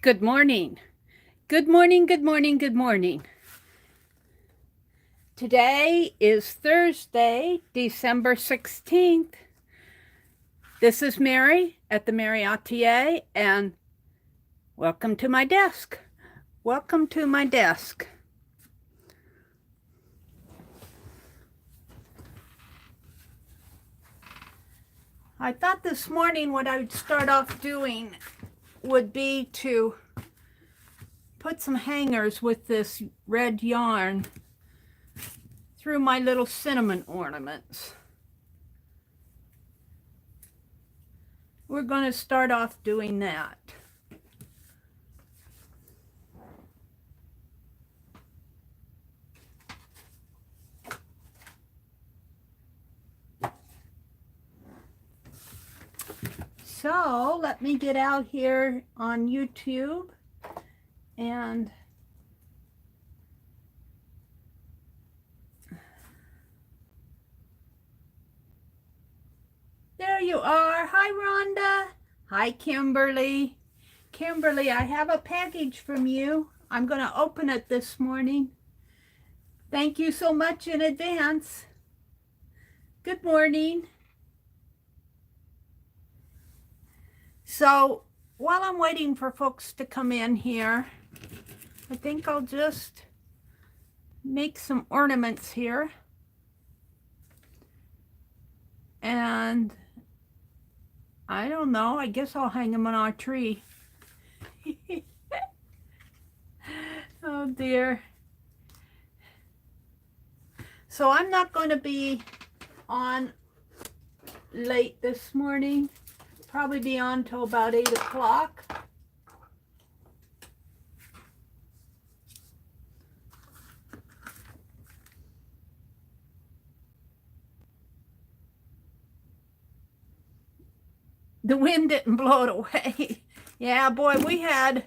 Good morning. Good morning, good morning, good morning. Today is Thursday, December 16th. This is Mary at the.meri.atelier, and welcome to my desk. Welcome to my desk. I thought this morning what I would start off doing would be to put some hangers with this red yarn through my little cinnamon ornaments. We're going to start off doing that. So let me get out here on YouTube and there you are. Hi, Rhonda. Hi, Kimberly. Kimberly, I have a package from you. I'm going to open it this morning. Thank you so much in advance. Good morning. So while I'm waiting for folks to come in here, I think I'll just make some ornaments here. And I don't know, I guess I'll hang them on our tree. Oh dear. So I'm not going to be on late this morning. Probably be on till about 8 o'clock. The wind didn't blow it away. Yeah, boy, we had,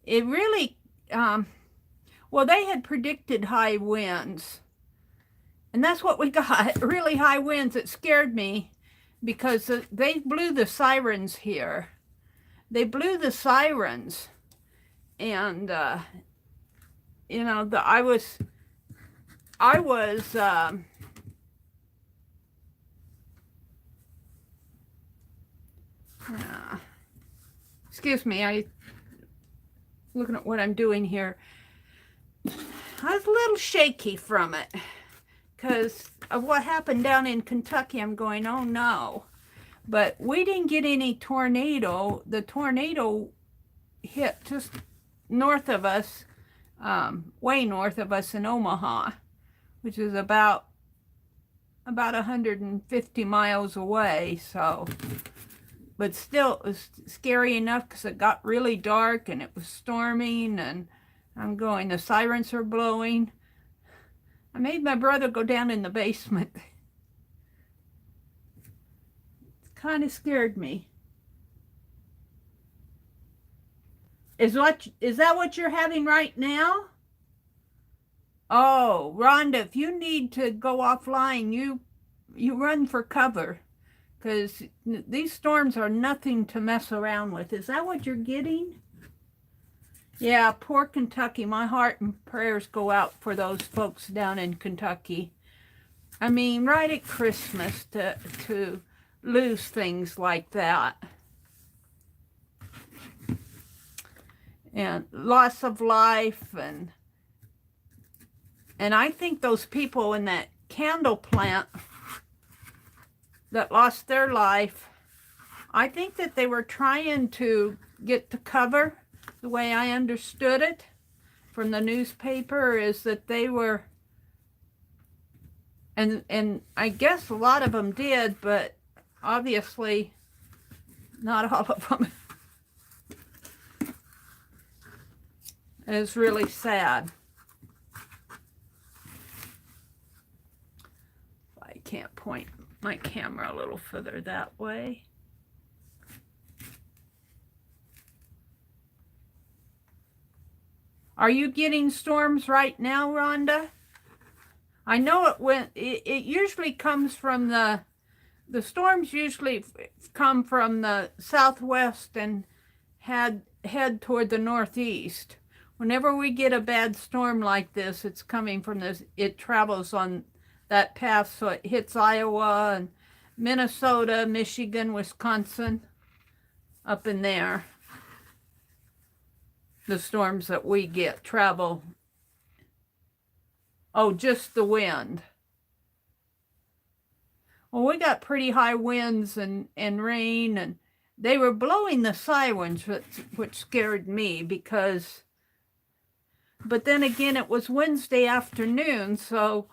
it really, well, they had predicted high winds. And that's what we got, really high winds. It scared me because they blew the sirens here. They blew the sirens. And, you know, I was, excuse me, looking at what I'm doing here. I was a little shaky from it because of what happened down in Kentucky. I'm going, oh no. But we didn't get any tornado. The tornado hit just north of us, way north of us in Omaha, which is about 150 miles away. So, but still, it was scary enough because it got really dark and it was storming, and I'm going, the sirens are blowing. I made my brother go down in the basement. It kind of scared me. Is that what you're having right now? Oh, Rhonda, if you need to go offline, you run for cover, because these storms are nothing to mess around with. Is that what you're getting? Yeah, poor Kentucky. My heart and prayers go out for those folks down in Kentucky. I mean, right at Christmas to lose things like that. And loss of life, and I think those people in that candle plant that lost their life, I think that they were trying to get to cover. The way I understood it from the newspaper is that they were, and I guess a lot of them did, but obviously not all of them. It's really sad. I can't point my camera a little further that way. Are you getting storms right now, Rhonda? I know it usually comes from the storms usually come from the southwest and had head toward the northeast. Whenever we get a bad storm like this, it's coming from this, it travels on that path, so it hits Iowa and Minnesota, Michigan, Wisconsin, up in there. The storms that we get travel. Oh, just the wind. Well, we got pretty high winds and rain, and they were blowing the sirens, which scared me because, but then again, it was Wednesday afternoon, so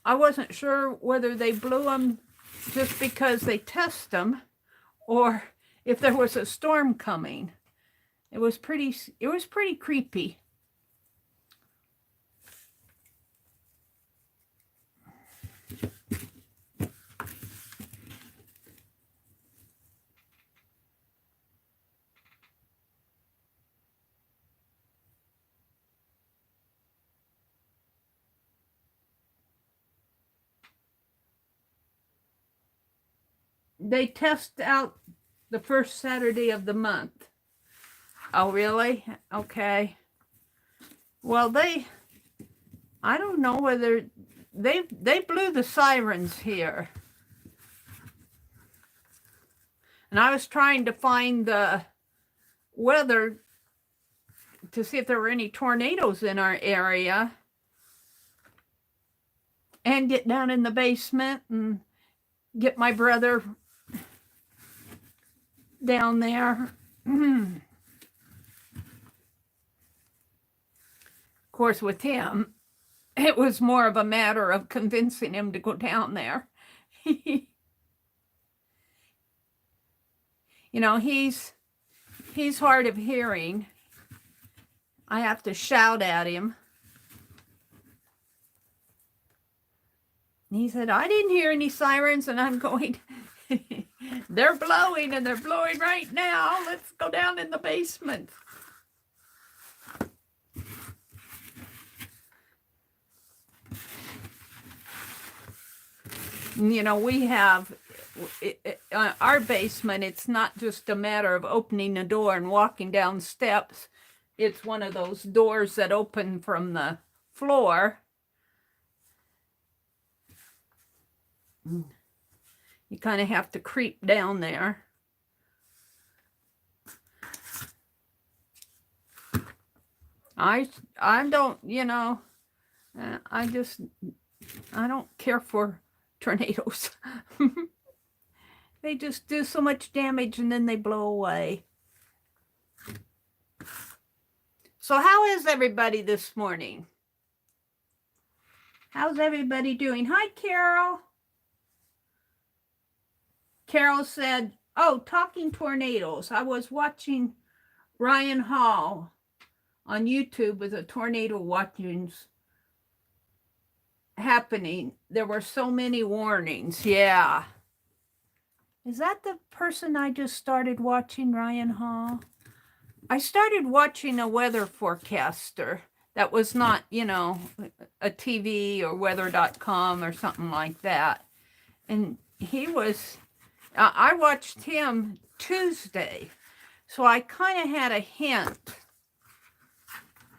I wasn't sure whether they blew them just because they test them or if there was a storm coming. It was pretty creepy. They test out the first Saturday of the month. Oh, really? Okay. Well, I don't know whether they blew the sirens here. And I was trying to find the weather to see if there were any tornadoes in our area and get down in the basement and get my brother down there. Of course, with him, it was more of a matter of convincing him to go down there. You know, he's hard of hearing. I have to shout at him. He said, I didn't hear any sirens, and I'm going, they're blowing, and they're blowing right now. Let's go down in the basement. You know, we have, our basement, it's not just a matter of opening a door and walking down steps. It's one of those doors that open from the floor. You kind of have to creep down there. I don't, you know, I don't care for tornadoes. They just do so much damage and then they blow away. So how is everybody this morning? How's everybody doing? Hi, Carol. Carol said, oh, talking tornadoes. I was watching Ryan Hall on YouTube with the tornado watchings happening. There were so many warnings. Yeah. Is that the person I just started watching, Ryan Hall? I started watching a weather forecaster that was not, you know, a TV or weather.com or something like that. And he was, I watched him Tuesday. So I kind of had a hint.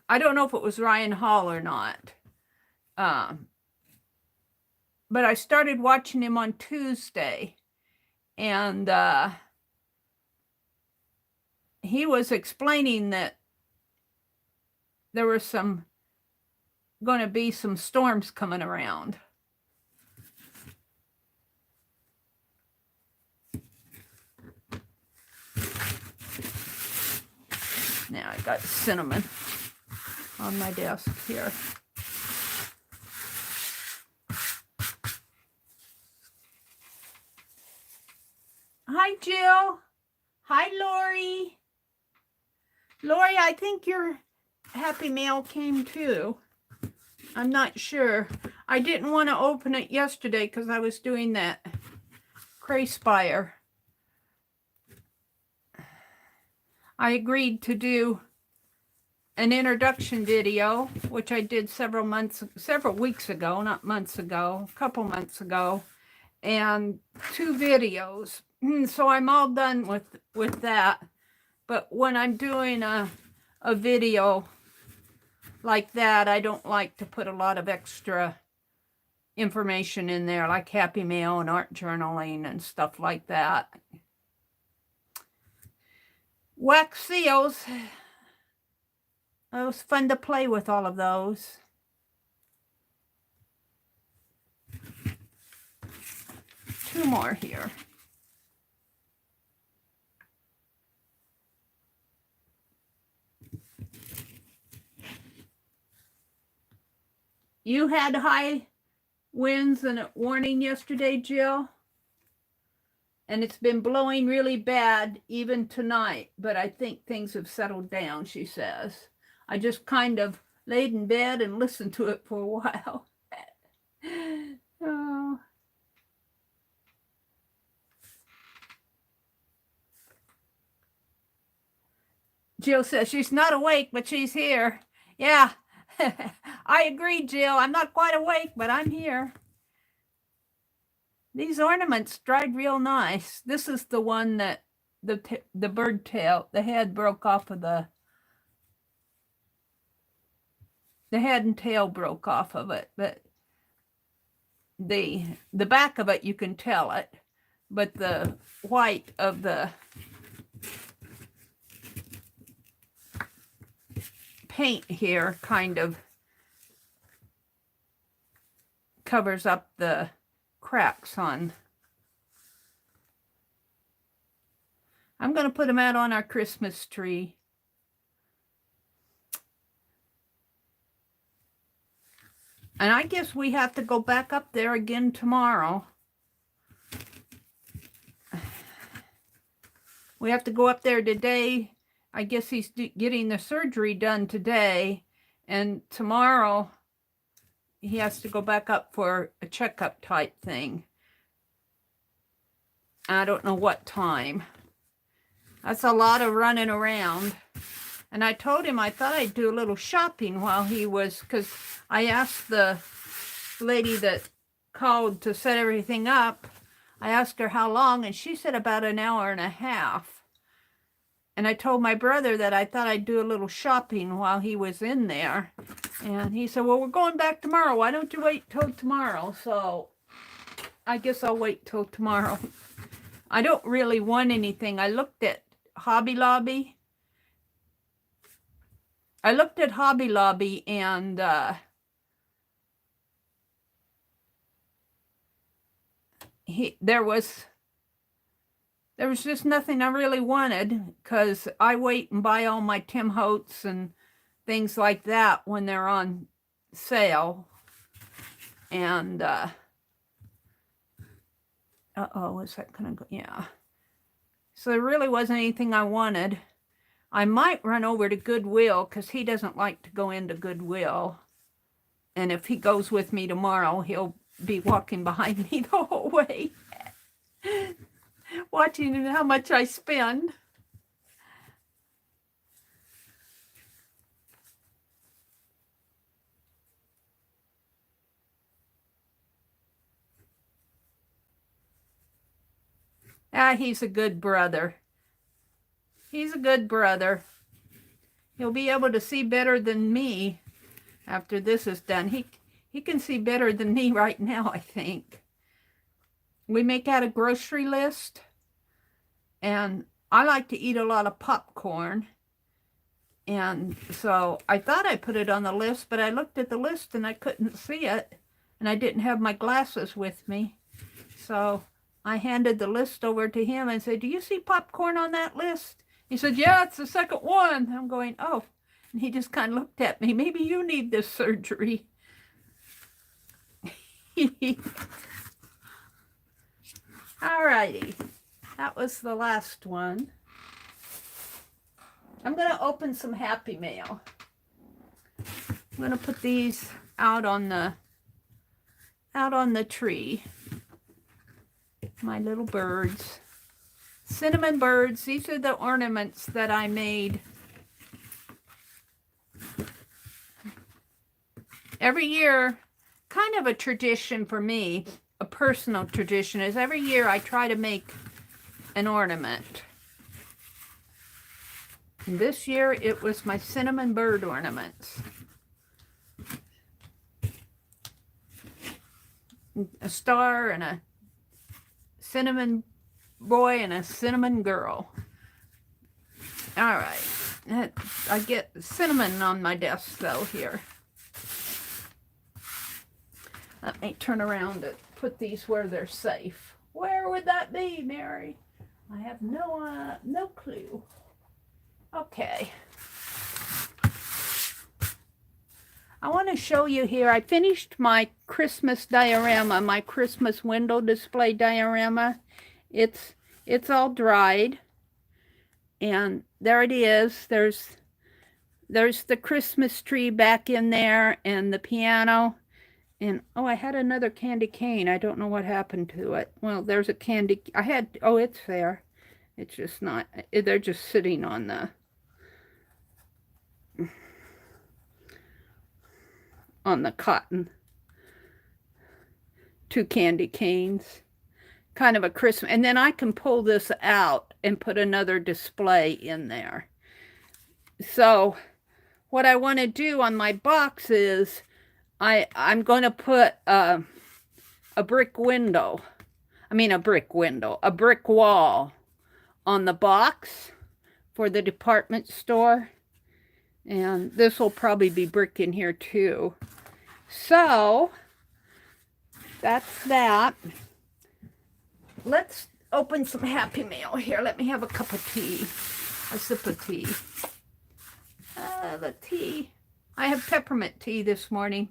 I don't know if it was Ryan Hall or not. But I started watching him on Tuesday. And he was explaining that there were going to be some storms coming around. Now I got cinnamon on my desk here. Hi, Jill. Hi, Lori. Lori, I think your Happy Mail came too. I'm not sure. I didn't want to open it yesterday because I was doing that Cray Spire. I agreed to do an introduction video, which I did several weeks ago, not months ago, a couple months ago, and 2 videos. So I'm all done with that. But when I'm doing a video like that, I don't like to put a lot of extra information in there, like Happy Mail and art journaling and stuff like that. Wax seals. It was fun to play with all of those. Two more here. You had high winds and a warning yesterday, Jill? And it's been blowing really bad even tonight, but I think things have settled down, she says. I just kind of laid in bed and listened to it for a while. Oh. Jill says she's not awake, but she's here. Yeah, I agree, Jill. I'm not quite awake, but I'm here. These ornaments dried real nice. This is the one that the bird tail, the head broke off of the head and tail broke off of it, but the back of it, you can tell it, but the white of the paint here kind of covers up the cracks on. I'm going to put them out on our Christmas tree. And I guess we have to go back up there again tomorrow. We have to go up there today. I guess he's getting the surgery done today. And tomorrow he has to go back up for a checkup type thing. I don't know what time. That's a lot of running around. And I told him I thought I'd do a little shopping while he was, because I asked the lady that called to set everything up, I asked her how long, and she said about an hour and a half. And I told my brother that I thought I'd do a little shopping while he was in there. And he said, well, we're going back tomorrow. Why don't you wait till tomorrow? So I guess I'll wait till tomorrow. I don't really want anything. I looked at Hobby Lobby. And there was just nothing I really wanted, because I wait and buy all my Tim Holtz and things like that when they're on sale. And is that gonna go? Yeah. So there really wasn't anything I wanted. I might run over to Goodwill, because he doesn't like to go into Goodwill. And if he goes with me tomorrow, he'll be walking behind me the whole way, watching how much I spend. He's a good brother. He's a good brother. He'll be able to see better than me after this is done. He can see better than me right now, I think. We make out a grocery list, and I like to eat a lot of popcorn. And so I thought I put it on the list, but I looked at the list and I couldn't see it, and I didn't have my glasses with me. So I handed the list over to him and said, do you see popcorn on that list? He said, yeah, it's the second one. I'm going, oh. And he just kind of looked at me. Maybe you need this surgery. All righty. That was the last one. I'm going to open some Happy Mail. I'm going to put these out on the tree. My little birds. Cinnamon birds. These are the ornaments that I made. Every year, kind of a tradition for me, a personal tradition, is every year I try to make an ornament. And this year it was my cinnamon bird ornaments. A star and a cinnamon boy and a cinnamon girl. All right. I get cinnamon on my desk though here. Let me turn around and put these where they're safe. Where would that be, Mary? I have no clue. Okay. I want to show you here. I finished my Christmas diorama, my Christmas window display diorama. It's all dried. And there it is. There's the Christmas tree back in there and the piano. And, oh, I had another candy cane. I don't know what happened to it. Well, there's a candy. Oh, it's there. It's just not. They're just sitting on the cotton. 2 candy canes. Kind of a Christmas. And then I can pull this out and put another display in there. So what I want to do on my box is I'm going to put a brick wall on the box for the department store. And this will probably be brick in here too. So that's that. Let's open some Happy Meal here. Let me have a cup of tea. A sip of tea. The tea. I have peppermint tea this morning.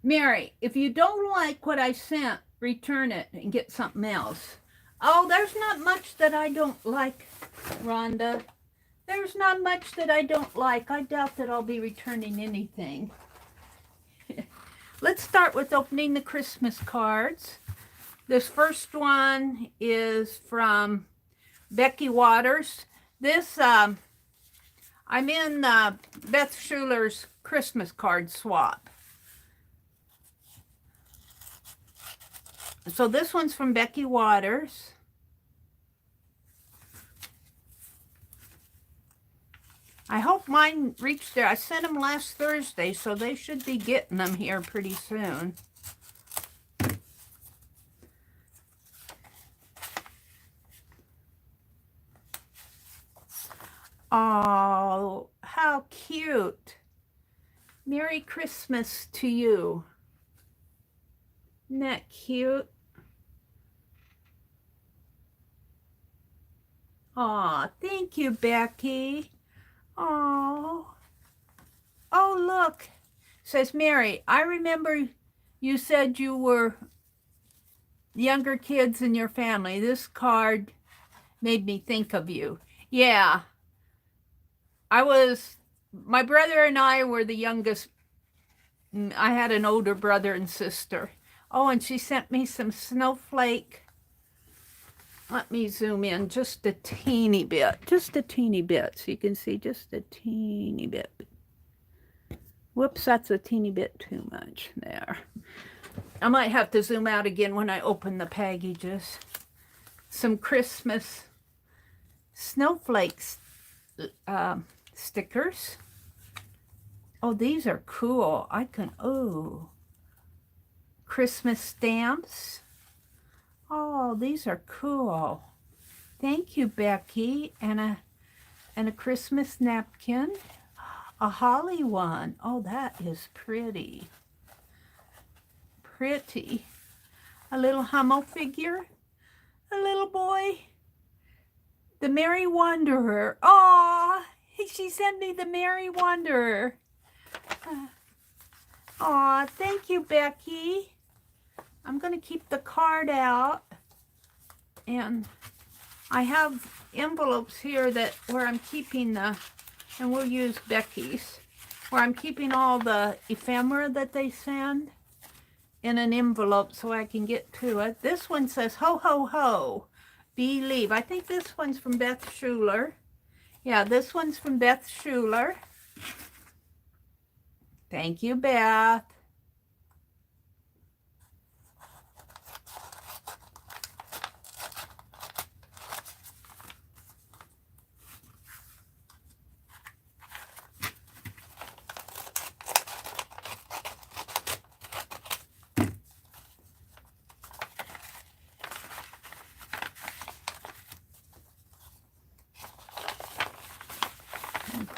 Mary, if you don't like what I sent, return it and get something else. Oh, there's not much that I don't like, Rhonda. There's not much that I don't like. I doubt that I'll be returning anything. Let's start with opening the Christmas cards. This first one is from Becky Waters. This, I'm in Beth Schuler's Christmas card swap. So this one's from Becky Waters. I hope mine reached there. I sent them last Thursday, so they should be getting them here pretty soon. Oh, how cute. Merry Christmas to you. Isn't that cute? Aw, thank you, Becky. Oh, look, says Mary, I remember you said you were younger kids in your family. This card made me think of you. Yeah, my brother and I were the youngest. I had an older brother and sister. Oh, and she sent me some snowflake. Let me zoom in just a teeny bit, so you can see just a teeny bit. Whoops, that's a teeny bit too much there. I might have to zoom out again when I open the packages. Some Christmas snowflakes stickers. Oh, these are cool. Christmas stamps. Oh, these are cool. Thank you, Becky. And a Christmas napkin. A holly one. Oh, that is pretty. Pretty. A little Hummel figure. A little boy. The Merry Wanderer. Oh, she sent me the Merry Wanderer. Oh, thank you, Becky. I'm going to keep the card out, and I have envelopes here where I'm keeping and we'll use Becky's, where I'm keeping all the ephemera that they send in an envelope so I can get to it. This one says, ho, ho, ho, believe. I think this one's from Beth Schuler. Yeah, this one's from Beth Schuler. Thank you, Beth.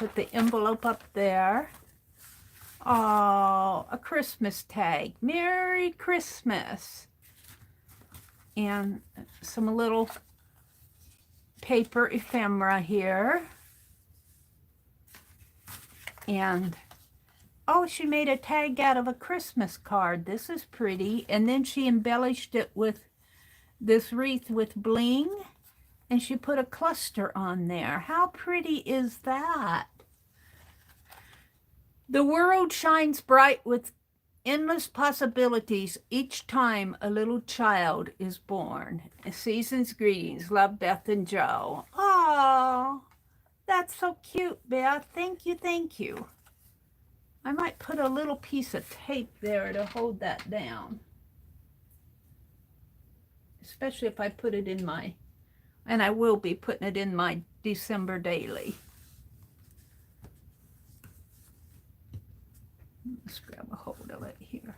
put the envelope up there. Oh, a Christmas tag. Merry Christmas. And some little paper ephemera here. And, oh, she made a tag out of a Christmas card. This is pretty. And then she embellished it with this wreath with bling. And she put a cluster on there. How pretty is that? The world shines bright with endless possibilities each time a little child is born. Season's greetings. Love, Beth and Joe. Oh, that's so cute, Beth. Thank you, thank you. I might put a little piece of tape there to hold that down. Especially if I put it in my, and I will be putting it in my December daily. Let's grab a hold of it here.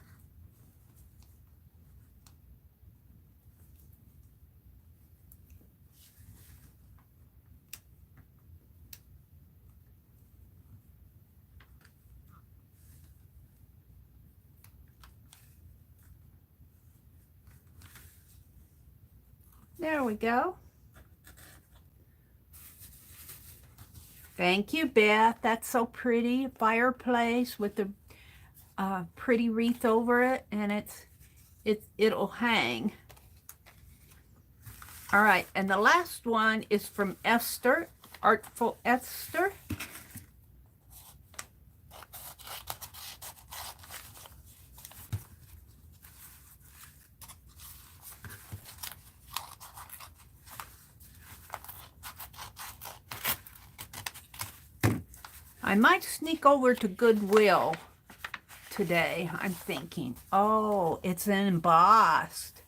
There we go. Thank you, Beth. That's so pretty. Fireplace with the pretty wreath over it, and it'll hang. All right, and the last one is from Esther, Artful Esther. I might sneak over to Goodwill today, I'm thinking. Oh, it's embossed.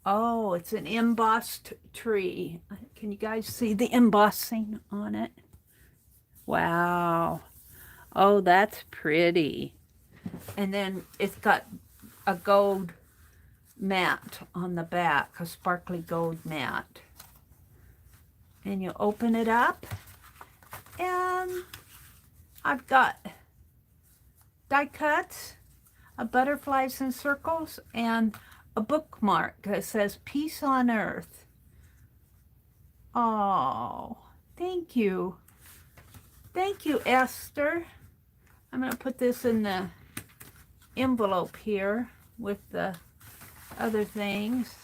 Oh, it's an embossed tree. Can you guys see the embossing on it? Wow. Oh, that's pretty. And then it's got a gold mat on the back, a sparkly gold mat. And you open it up, and I've got die cuts, butterflies and circles, and a bookmark that says Peace on Earth. Oh, thank you. Thank you, Esther. I'm going to put this in the envelope here with the other things.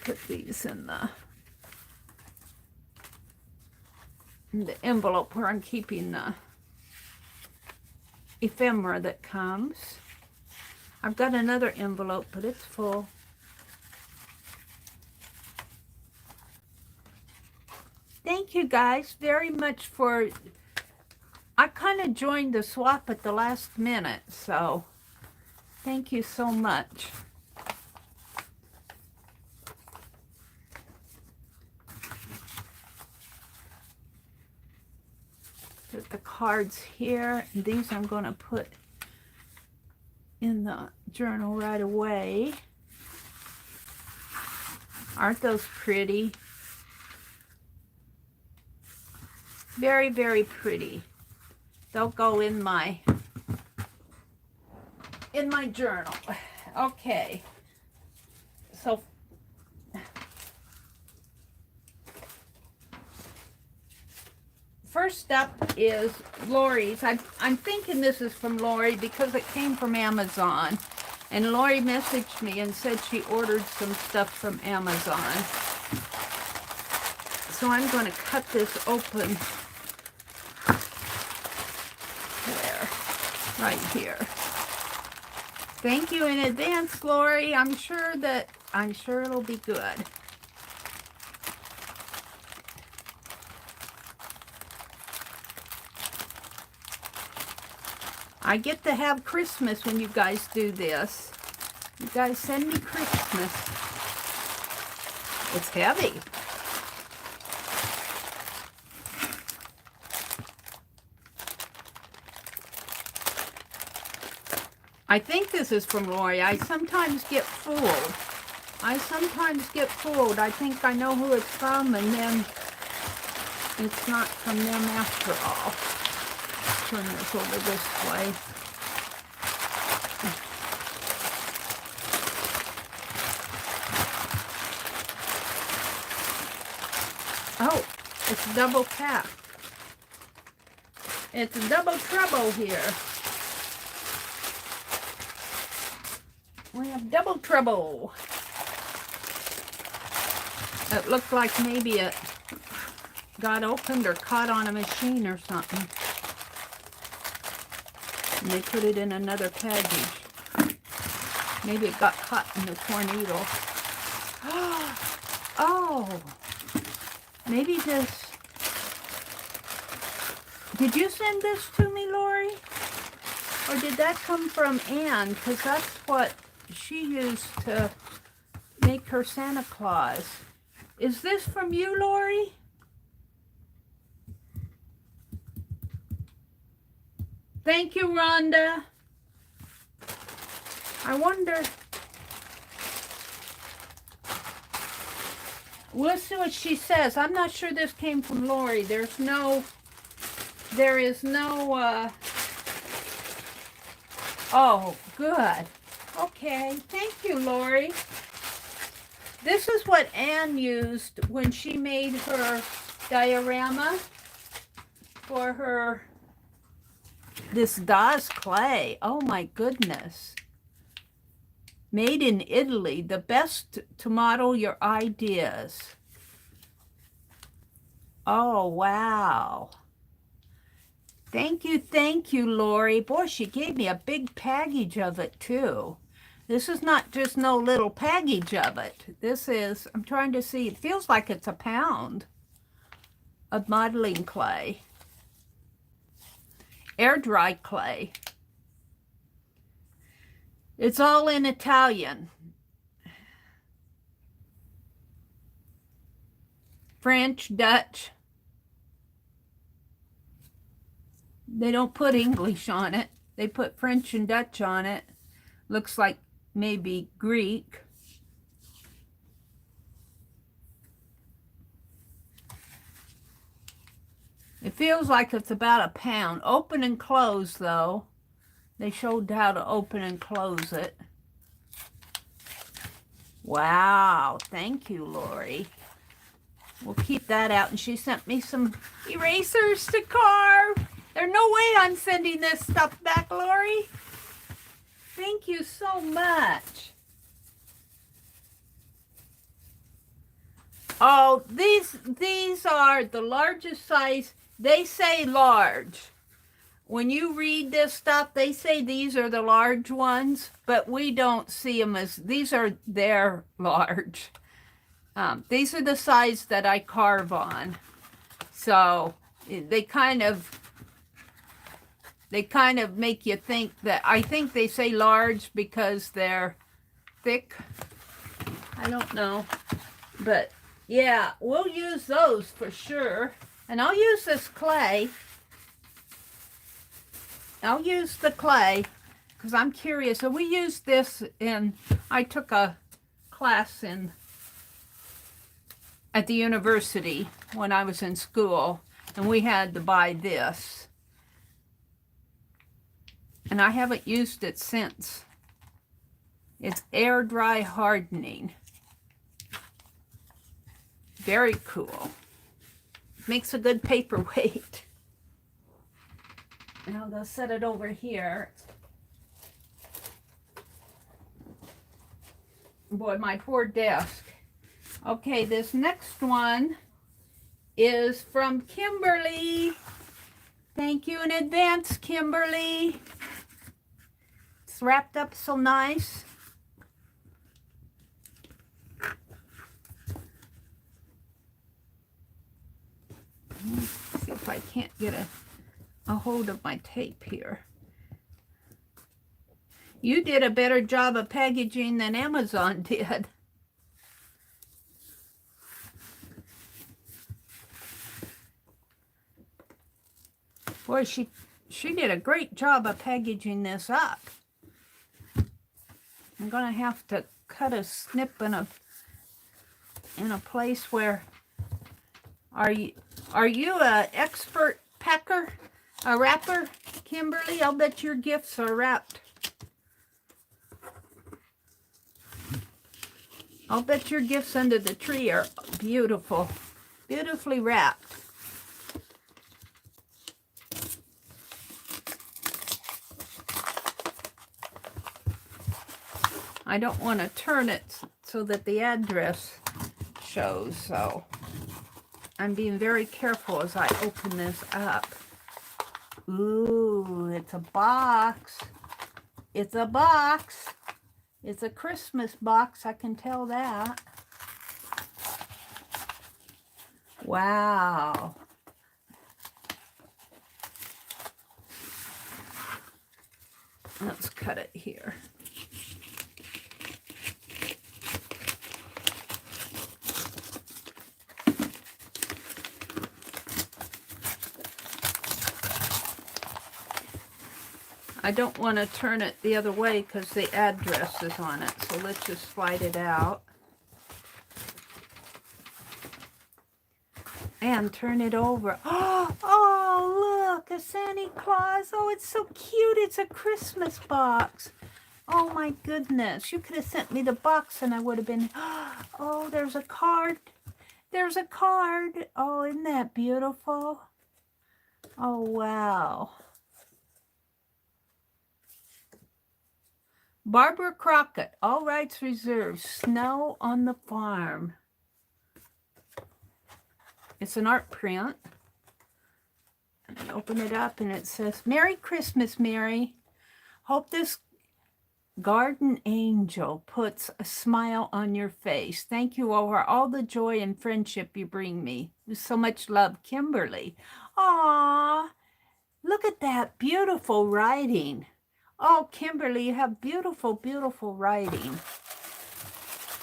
Put these in the envelope where I'm keeping the ephemera that comes. I've got another envelope, but it's full. Thank you guys very much for, I kind of joined the swap at the last minute, so thank you so much. Put the cards here. These I'm going to put in the journal right away. Aren't those pretty? Very, very pretty. They'll go in my journal. Okay. So first up is Lori's. I'm thinking this is from Lori because it came from Amazon. And Lori messaged me and said she ordered some stuff from Amazon. So I'm going to cut this open. There. Right here. Thank you in advance, Lori. I'm sure it'll be good. I get to have Christmas when you guys do this. You guys send me Christmas. It's heavy. I think this is from Lori. I sometimes get fooled. I sometimes get fooled. I think I know who it's from, and then it's not from them after all. Turn this over this way. Oh, it's double packed. It's double trouble here. We have double trouble. It looked like maybe it got opened or caught on a machine or something. And they put it in another package. Maybe it got caught in the tornado. Oh, maybe this. Did you send this to me, Lori? Or did that come from Anne? Because that's what she used to make her Santa Claus. Is this from you, Lori? Thank you, Rhonda. I wonder. We'll see what she says. I'm not sure this came from Lori. There is no, oh, good. Okay, thank you, Lori. This is what Anne used when she made her diorama for her, this Das clay. Oh my goodness. Made in Italy, the best to model your ideas. Oh, wow. Thank you, Lori. Boy, she gave me a big package of it, too. This is not just no little package of it. This is, I'm trying to see, it feels like it's a pound of modeling clay. Air dry clay. It's all in Italian. French, Dutch. They don't put English on it. They put French and Dutch on it. Looks like maybe Greek. It feels like it's about a pound. Open and close, though. They showed how to open and close it. Wow. Thank you, Lori. We'll keep that out. And she sent me some erasers to carve. There's no way I'm sending this stuff back, Lori. Thank you so much. Oh, these are the largest size. They say large. When you read this stuff, they say these are the large ones, but we don't see them as, these are their large. These are the size that I carve on. So they kind of make you think that, I think they say large because they're thick. I don't know. But yeah, we'll use those for sure. And I'll use this clay. I'll use the clay because I'm curious. So we used this in, I took a class at the university when I was in school, and we had to buy this. And I haven't used it since. It's air dry hardening. Very cool. Makes a good paperweight. And I'll go set it over here. Boy, my poor desk. Okay, this next one is from Kimberly. Thank you in advance, Kimberly. It's wrapped up so nice. Let's see if I can't get a hold of my tape here. You did a better job of packaging than Amazon did. Boy, she did a great job of packaging this up. I'm gonna have to cut a snip in a place where, are you a expert packer, a wrapper, Kimberly? I'll bet your gifts are wrapped. I'll bet your gifts under the tree are beautiful, beautifully wrapped. I don't want to turn it so that the address shows, so I'm being very careful as I open this up. Ooh, it's a box. It's a box. It's a Christmas box, I can tell that. Wow. Let's cut it here. I don't want to turn it the other way because the address is on it. So let's just slide it out. And turn it over. Oh, look, a Santa Claus. Oh, it's so cute. It's a Christmas box. Oh, my goodness. You could have sent me the box and I would have been... Oh, there's a card. There's a card. Oh, isn't that beautiful? Oh, wow. Barbara Crockett, all rights reserved, Snow on the Farm. It's an art print. And I open it up and it says, Merry Christmas, Mary. Hope this garden angel puts a smile on your face. Thank you for all the joy and friendship you bring me. With so much love, Kimberly. Aww, look at that beautiful writing. Oh, Kimberly, you have beautiful, beautiful writing.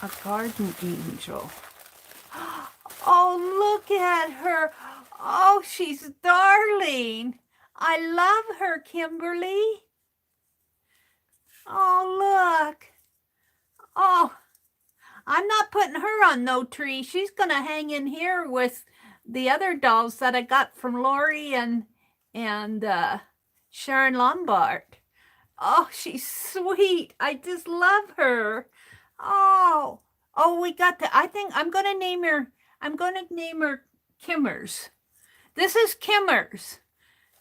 A garden angel. Oh, look at her. Oh, she's darling. I love her, Kimberly. Oh, look. Oh, I'm not putting her on no tree. She's going to hang in here with the other dolls that I got from Lori and Sharon Lombard. Oh, she's sweet. I just love her. Oh, we got to, I think I'm going to name her, Kimmers. This is Kimmers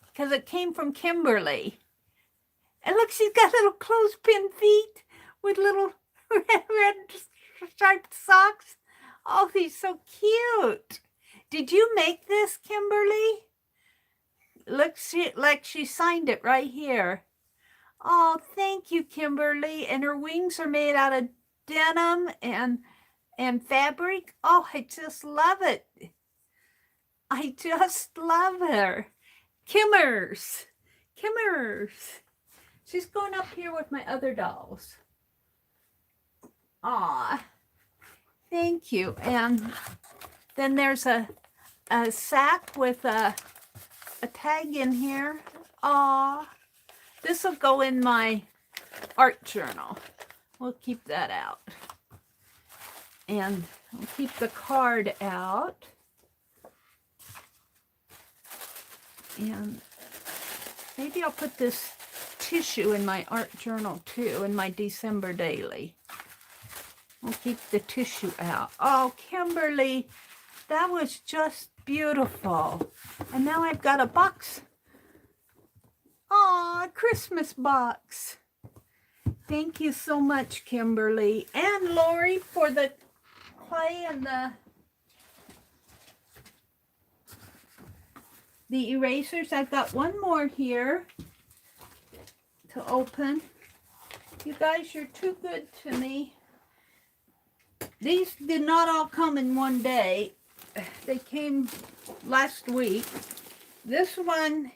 because it came from Kimberly. And look, she's got little clothespin feet with little red striped socks. Oh, he's so cute. Did you make this, Kimberly? Looks like she signed it right here. Oh, thank you, Kimberly. And her wings are made out of denim and fabric. Oh, I just love it. I just love her. Kimmers. She's going up here with my other dolls. Aw, thank you. And then there's a sack with a tag in here. Aw. This will go in my art journal. We'll keep that out. And we'll keep the card out. And maybe I'll put this tissue in my art journal too, in my December daily. We'll keep the tissue out. Oh, Kimberly, that was just beautiful. And now I've got a box. Aw, Christmas box. Thank you so much, Kimberly. And Lori for the clay and the erasers. I've got one more here to open. You guys, you're too good to me. These did not all come in one day. They came last week. This one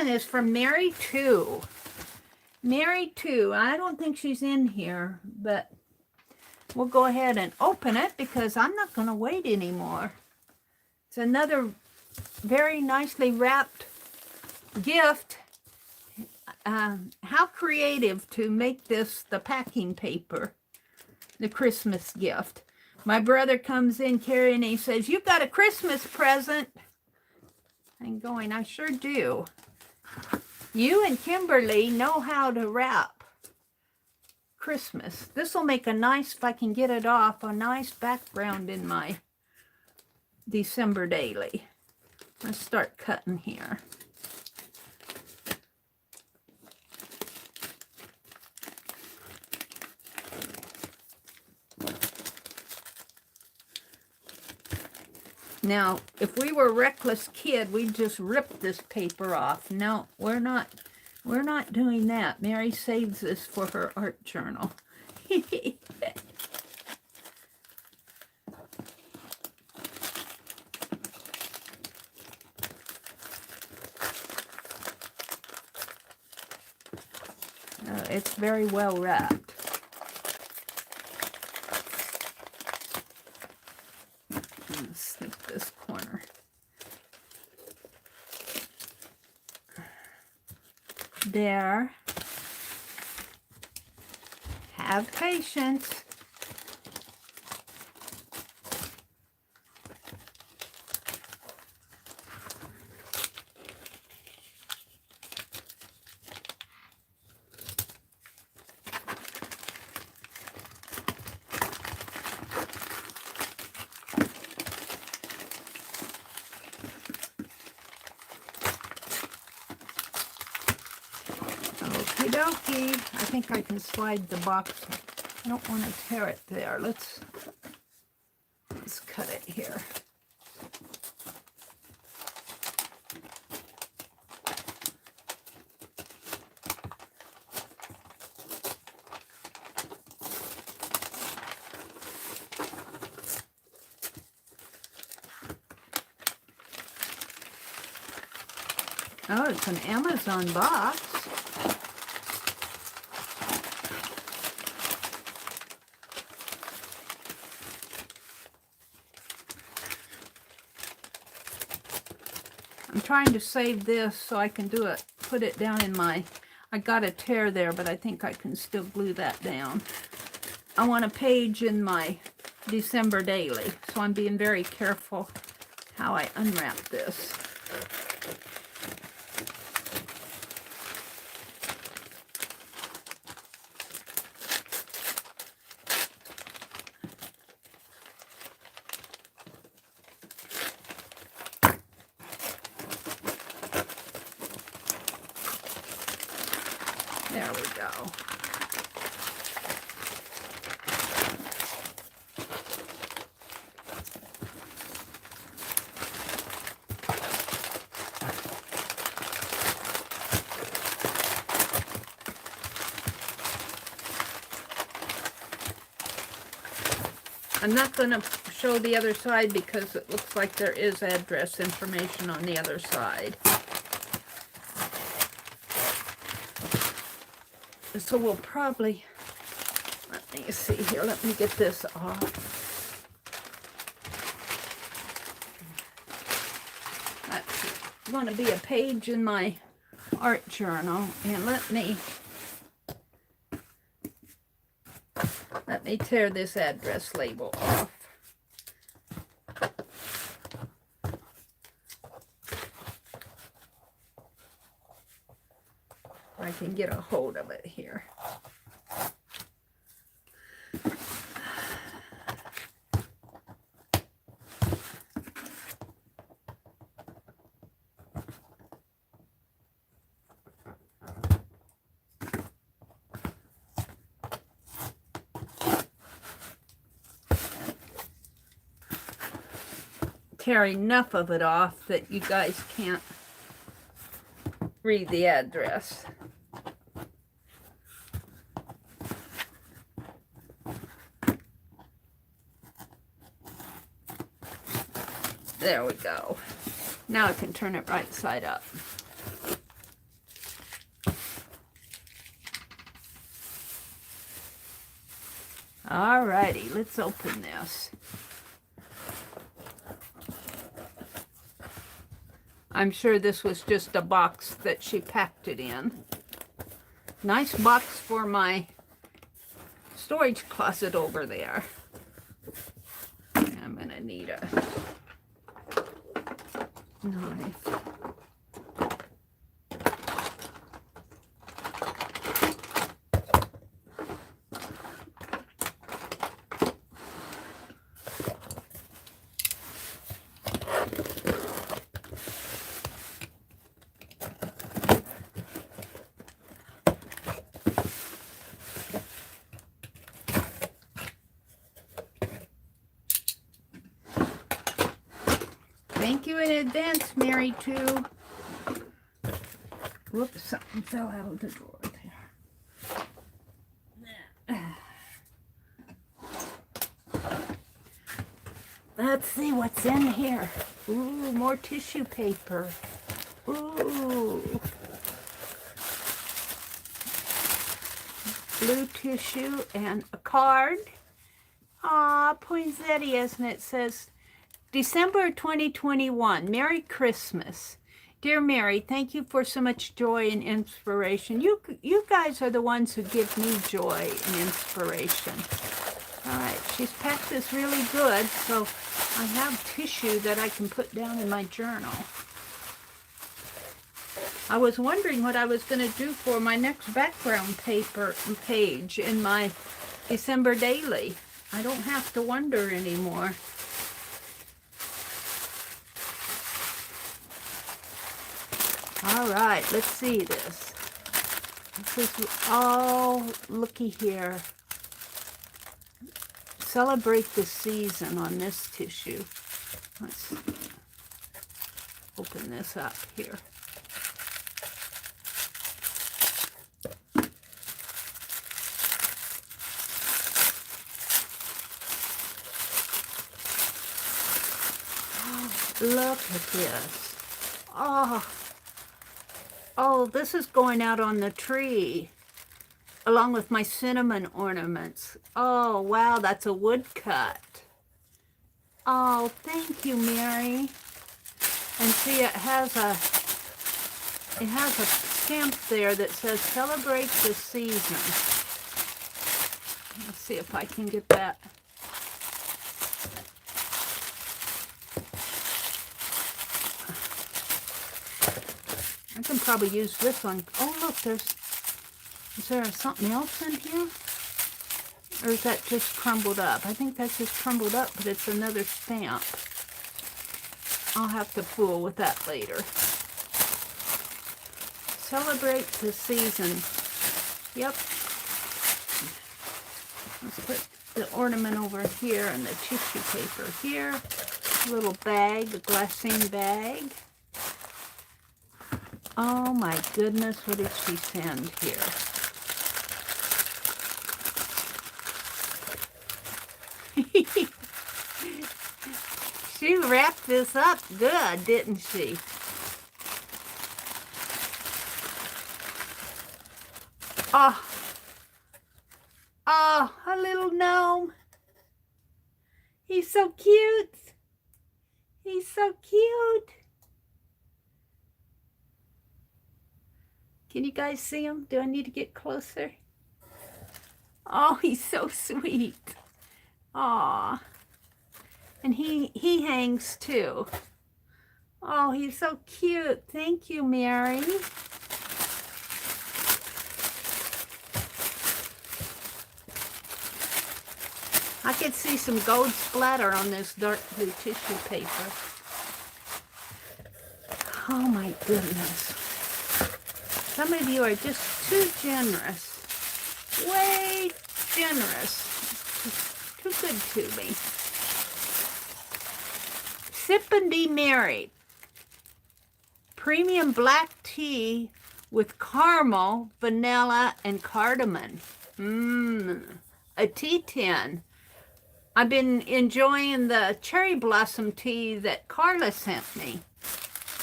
is from Mary 2. Mary 2. I don't think she's in here, but we'll go ahead and open it because I'm not going to wait anymore. It's another very nicely wrapped gift. How creative to make this the packing paper. the Christmas gift. My brother comes in, Carrie, and he says, "You've got a Christmas present." I'm going, I sure do. You and Kimberly know how to wrap Christmas. This will make a nice, if I can get it off, a nice background in my December daily. Let's start cutting here. Now, if we were a reckless kid, we'd just rip this paper off. No, we're not doing that. Mary saves this for her art journal. It's very well wrapped. Snip this corner. There. Have patience. Okie dokie. I think I can slide the box. I don't want to tear it there. Let's cut it here. Oh, it's an Amazon box. I'm trying to save this so I can do it, put it down in my, I got a tear there, but I think I can still glue that down. I want a page in my December daily, so I'm being very careful how I unwrap this. There we go. I'm not going to show the other side because it looks like there is address information on the other side. So we'll probably, let me see here, let me get this off. That's going to be a page in my art journal, and let me tear this address label off. I can get a hold of it here. Tear enough of it off that you guys can't read the address. There we go. Now I can turn it right side up. Alrighty, let's open this. I'm sure this was just a box that she packed it in. Nice box for my storage closet over there. I'm gonna need a knife. Thank you in advance, Mary, too. Whoops, something fell out of the drawer there. Let's see what's in here. Ooh, more tissue paper. Ooh. Blue tissue and a card. Aw, poinsettias, and it says, December 2021, Merry Christmas. Dear Mary, thank you for so much joy and inspiration. You guys are the ones who give me joy and inspiration. All right, she's packed this really good, so I have tissue that I can put down in my journal. I was wondering what I was going to do for my next background page in my December daily. I don't have to wonder anymore. All right, let's see this. This is, oh, looky here. Celebrate the season on this tissue. Let's open this up here. Look at this. Oh, this is going out on the tree, along with my cinnamon ornaments. Oh, wow, that's a woodcut. Oh, thank you, Mary. And see, it has a stamp there that says, celebrate the season. Let's see if I can get that. I can probably use this one. Oh, look, is there something else in here? Or is that just crumbled up? I think that's just crumbled up, but it's another stamp. I'll have to fool with that later. Celebrate the season. Yep. Let's put the ornament over here and the tissue paper here. A little bag, a glassine bag. Oh my goodness, what did she send here? She wrapped this up good, didn't she? Oh, a little gnome. He's so cute. He's so cute. Can you guys see him? Do I need to get closer? Oh, he's so sweet. Aw. And he hangs too. Oh, he's so cute. Thank you, Mary. I could see some gold splatter on this dark blue tissue paper. Oh my goodness. Some of you are just too generous. Way generous. Too good to me. Sip and be merry. Premium black tea with caramel, vanilla, and cardamom. A tea tin. I've been enjoying the cherry blossom tea that Carla sent me.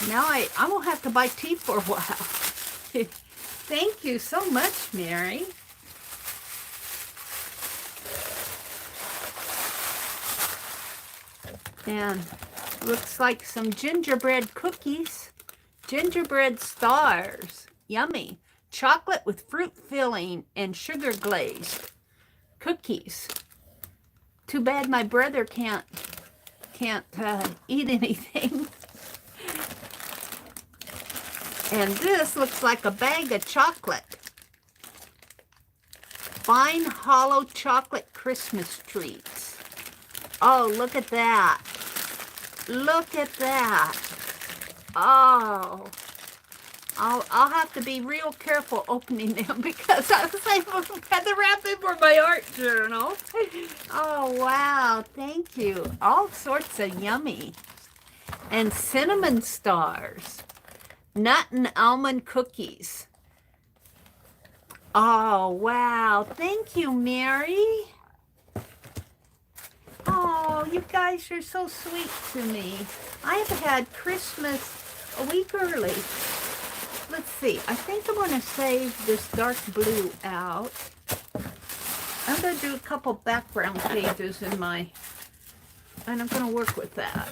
Now I won't have to buy tea for a while. Thank you so much, Mary. And looks like some gingerbread cookies. Gingerbread stars. Yummy. Chocolate with fruit filling and sugar glazed. cookies. Too bad my brother can't eat anything. And this looks like a bag of chocolate. Fine hollow chocolate Christmas treats. Oh, look at that. Look at that. Oh. I'll have to be real careful opening them because I was able to have the wrapping for my art journal. Oh, wow. Thank you. All sorts of yummy. And cinnamon stars. Nut and almond cookies. Oh, wow. Thank you, Mary. Oh, you guys are so sweet to me. I've had Christmas a week early. Let's see. I think I'm going to save this dark blue out. I'm going to do a couple background pages in my... And I'm going to work with that.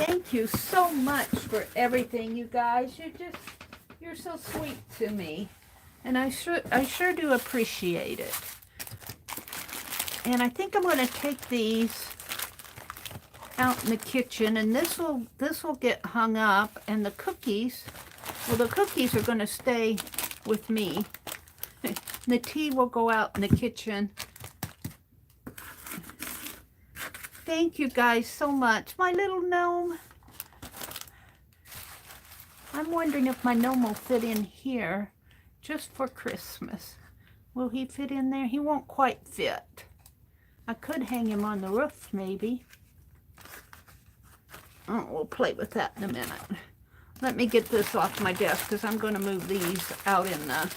Thank you so much for everything, you guys. You're so sweet to me. And I sure do appreciate it. And I think I'm going to take these out in the kitchen, and this will get hung up, and the cookies, well, the cookies are going to stay with me. The tea will go out in the kitchen. Thank you guys so much. My little gnome. I'm wondering if my gnome will fit in here just for Christmas. Will he fit in there? He won't quite fit. I could hang him on the roof, maybe. Oh, we'll play with that in a minute. Let me get this off my desk because I'm going to move these out in the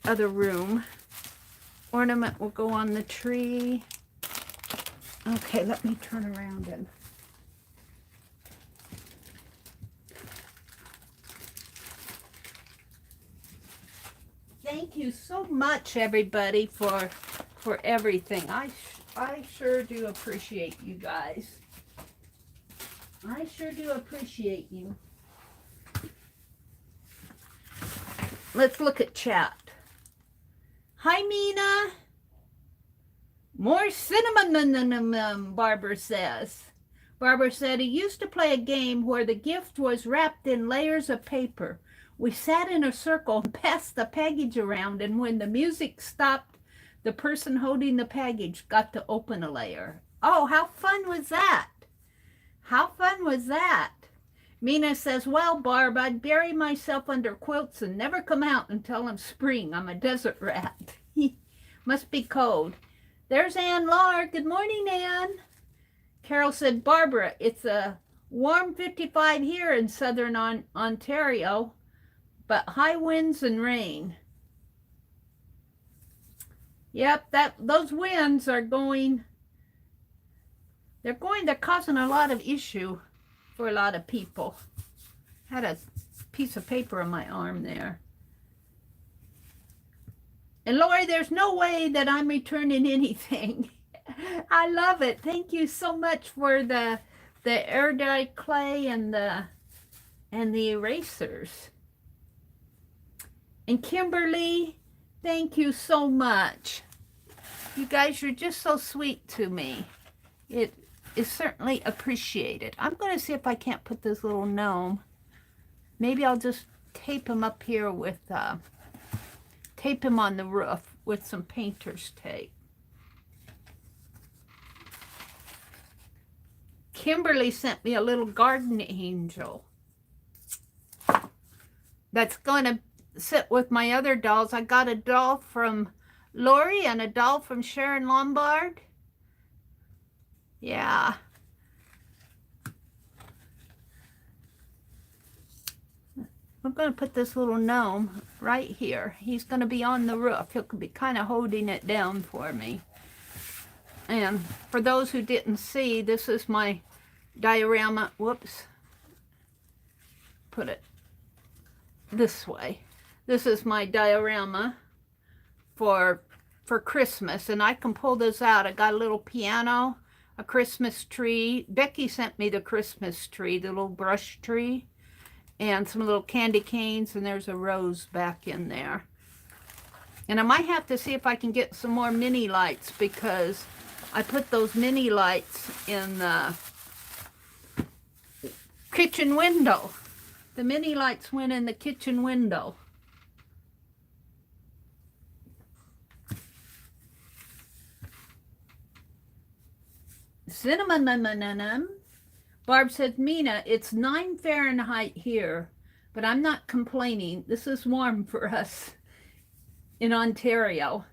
other room. Ornament will go on the tree. Okay, let me turn around and... Thank you so much, everybody, for everything. I sure do appreciate you guys. I sure do appreciate you. Let's look at chat. Hi, Mina. More cinnamon, Barbara says. Barbara said, he used to play a game where the gift was wrapped in layers of paper. We sat in a circle and passed the package around, and when the music stopped, the person holding the package got to open a layer. Oh, how fun was that? How fun was that? Mina says, well, Barb, I'd bury myself under quilts and never come out until I'm spring. I'm a desert rat. Must be cold. There's Ann Lahr. Good morning, Ann. Carol said, Barbara, it's a warm 55 here in southern Ontario, but high winds and rain. Yep, those winds are going... They're causing a lot of issue for a lot of people. Had a piece of paper on my arm there. And Lori, there's no way that I'm returning anything. I love it. Thank you so much for the air dye clay and the erasers. And Kimberly, thank you so much. You guys are just so sweet to me. It is certainly appreciated. I'm going to see if I can't put this little gnome. Maybe I'll just tape him up here with, tape him on the roof with some painter's tape. Kimberly sent me a little garden angel that's going to sit with my other dolls. I got a doll from Lori and a doll from Sharon Lombard. Yeah. I'm going to put this little gnome right here. He's going to be on the roof. He'll be kind of holding it down for me. And for those who didn't see, this is my diorama. Whoops. Put it this way. This is my diorama for Christmas. And I can pull this out. I got a little piano, a Christmas tree. Becky sent me the Christmas tree, the little brush tree, and some little candy canes, and there's a rose back in there. And I might have to see if I can get some more mini lights, because I put those mini lights in the kitchen window. The mini lights went in the kitchen window. Cinnamon. Barb says, Mina, it's 9 Fahrenheit here, but I'm not complaining. This is warm for us in Ontario.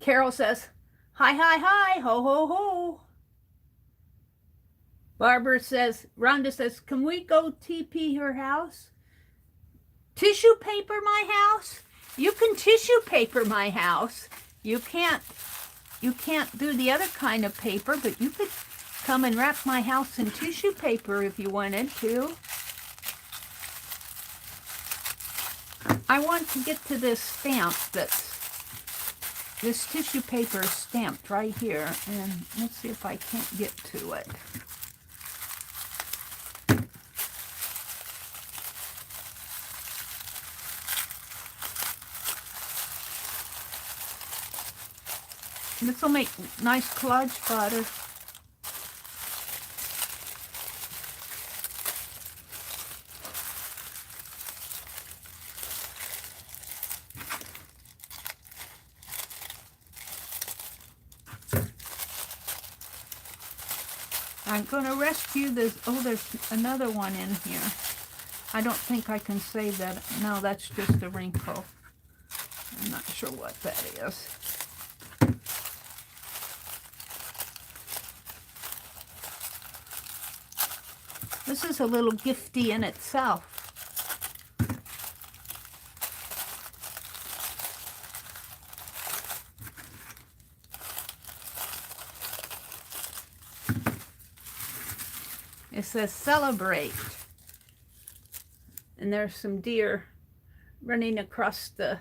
Carol says, hi, ho, ho, ho. Barbara says, Rhonda says, can we go TP her house? Tissue paper my house? You can tissue paper my house. You can't do the other kind of paper, but you could come and wrap my house in tissue paper if you wanted to. I want to get to this stamp this tissue paper is stamped right here, and let's see if I can't get to it. This will make nice collage fodder. I'm going to rescue this. Oh, there's another one in here. I don't think I can save that. No, that's just a wrinkle. I'm not sure what that is. This is a little gifty in itself. It says celebrate. And there's some deer running across the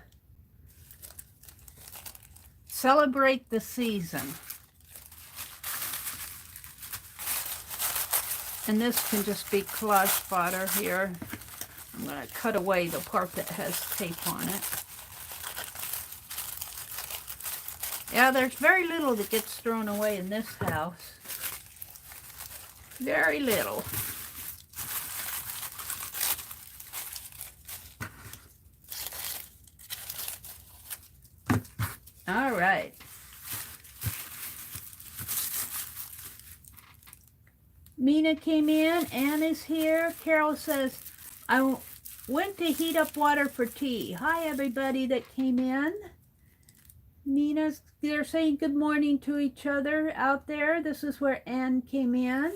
celebrate the season. And this can just be collage fodder here. I'm going to cut away the part that has tape on it. Yeah, there's very little that gets thrown away in this house. Very little. All right. Mina came in. Anne is here. Carol says, I went to heat up water for tea. Hi, everybody that came in. They're saying good morning to each other out there. This is where Anne came in.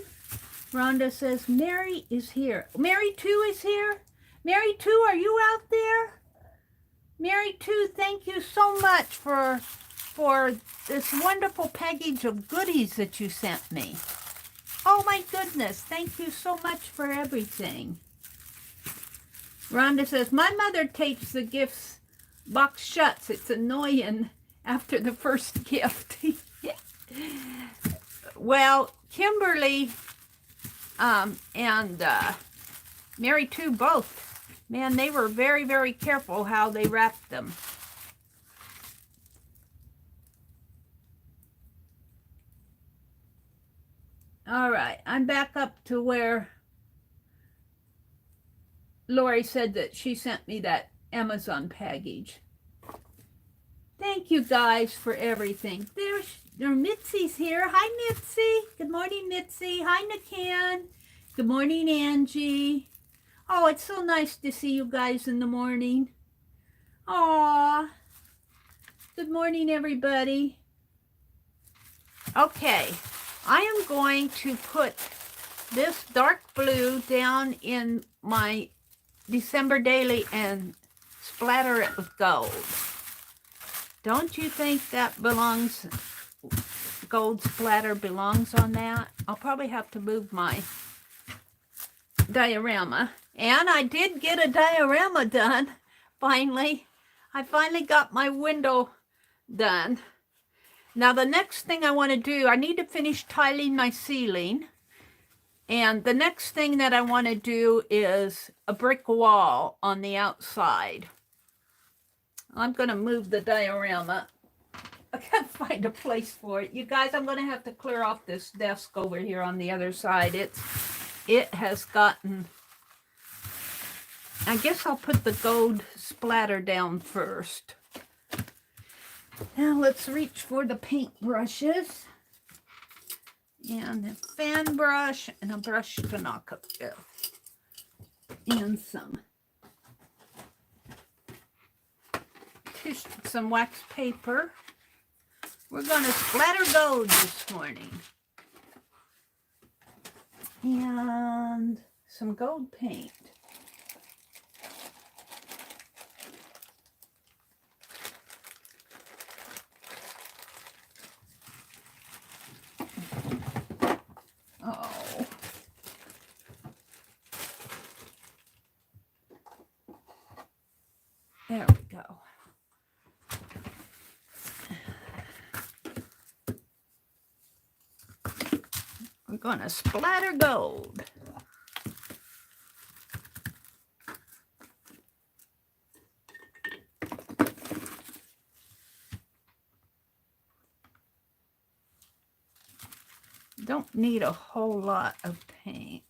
Rhonda says, Mary is here. Mary 2 is here? Mary 2, are you out there? Mary 2, thank you so much for this wonderful package of goodies that you sent me. Oh my goodness, thank you so much for everything. Rhonda says, my mother tapes the gifts box shuts. It's annoying after the first gift. Well, Kimberly and Mary too, both. Man, they were very, very careful how they wrapped them. All right, I'm back up to where Lori said that she sent me that Amazon package. Thank you guys for everything. Mitzi's here. Hi, Mitzi. Good morning, Mitzi. Hi, Nakan. Good morning, Angie. Oh, it's so nice to see you guys in the morning. Aw. Good morning, everybody. Okay, I am going to put this dark blue down in my December daily and splatter it with gold. Don't you think that belongs, gold splatter belongs on that? I'll probably have to move my diorama. And I did get a diorama done, finally. I finally got my window done. Now the next thing I want to do, I need to finish tiling my ceiling. And the next thing that I want to do is a brick wall on the outside. I'm going to move the diorama. I can't find a place for it. You guys, I'm going to have to clear off this desk over here on the other side. It has gotten... I guess I'll put the gold splatter down first. Now let's reach for the paint brushes. And a fan brush and a brush to knock up with. And some wax paper. We're going to splatter gold this morning. And some gold paint. Oh. There we go. We're going to splatter gold. Don't need a whole lot of paint.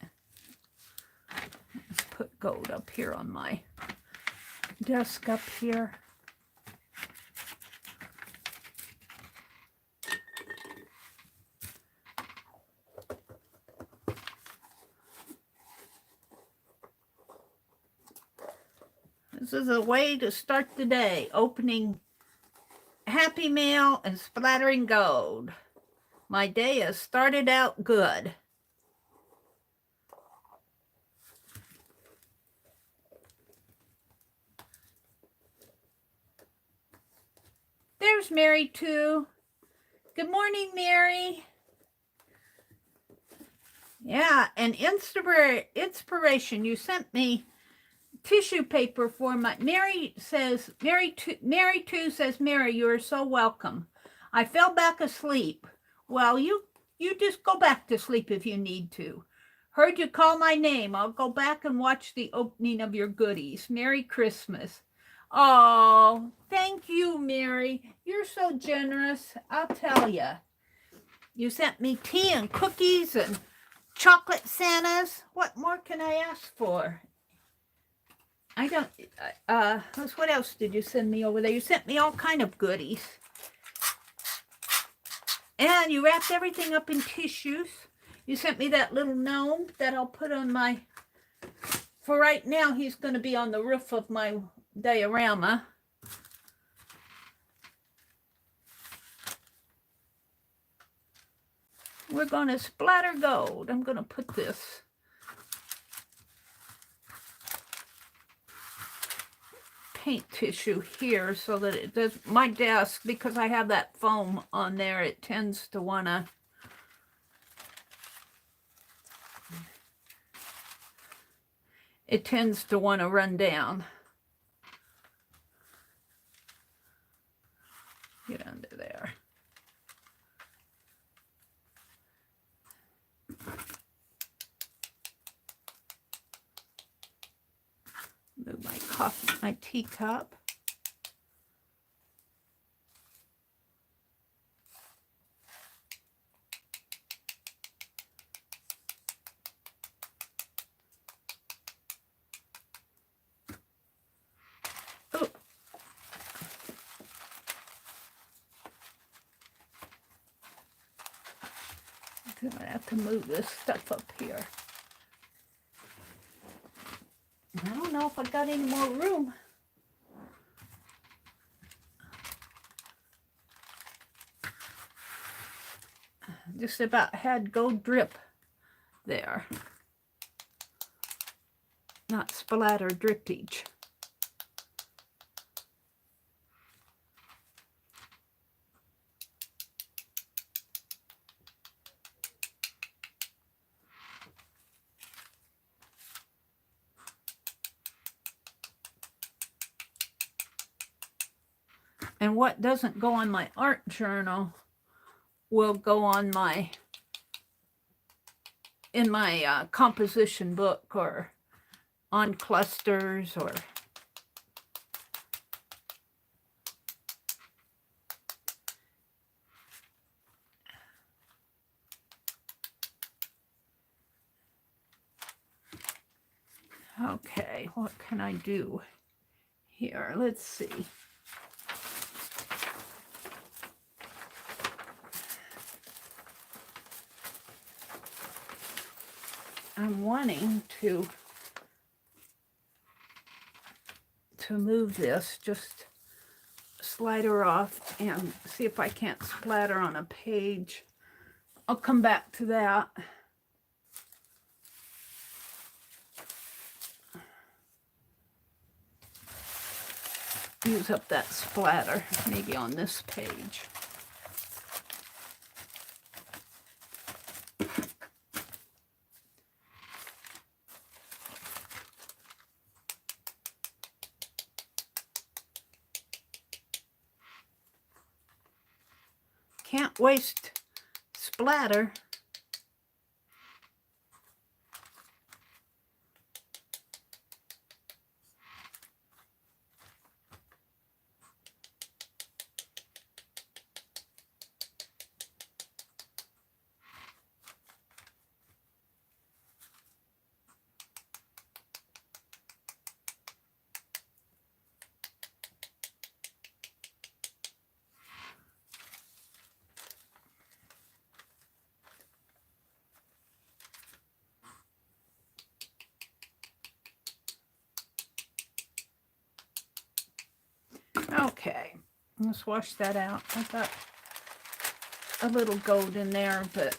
Let's put gold up here on my desk up here. This is a way to start the day, opening Happy Mail and splattering gold. My day has started out good. There's Mary too. Good morning, Mary. Yeah, and inspiration. You sent me tissue paper for my... Mary too says, Mary, you are so welcome. I fell back asleep. Well, you just go back to sleep if you need to. Heard you call my name. I'll go back and watch the opening of your goodies. Merry Christmas. Oh, thank you, Mary. You're so generous. I'll tell you. You sent me tea and cookies and chocolate Santas. What more can I ask for? I don't, what else did you send me over there? You sent me all kind of goodies. And you wrapped everything up in tissues. You sent me that little gnome that I'll put on my, for right now, he's going to be on the roof of my diorama. We're going to splatter gold. I'm going to put this paint tissue here so that it does my desk, because I have that foam on there, it tends to want to run down. Get under there. Move my teacup. Oh. I'm gonna have to move this stuff up here. I don't know if I got any more room. Just about had gold drip there. Not splatter drippage. And what doesn't go on my art journal will go on my in my composition book, or on clusters, or okay, what can I do here? Let's see. I'm wanting to move this, just slide her off and see if I can't splatter on a page. I'll come back to that. Use up that splatter, maybe on this page. Can't waste splatter. Okay, let's wash that out. I got a little gold in there, but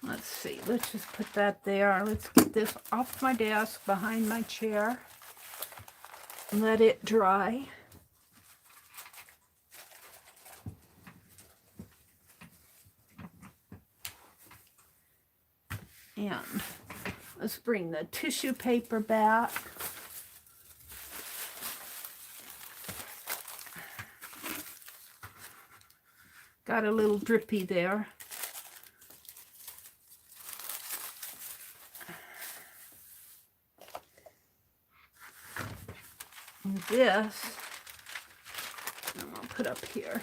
let's see. Let's just put that there. Let's get this off my desk behind my chair. Let it dry. And let's bring the tissue paper back. Got a little drippy there. And this, I'm gonna put up here.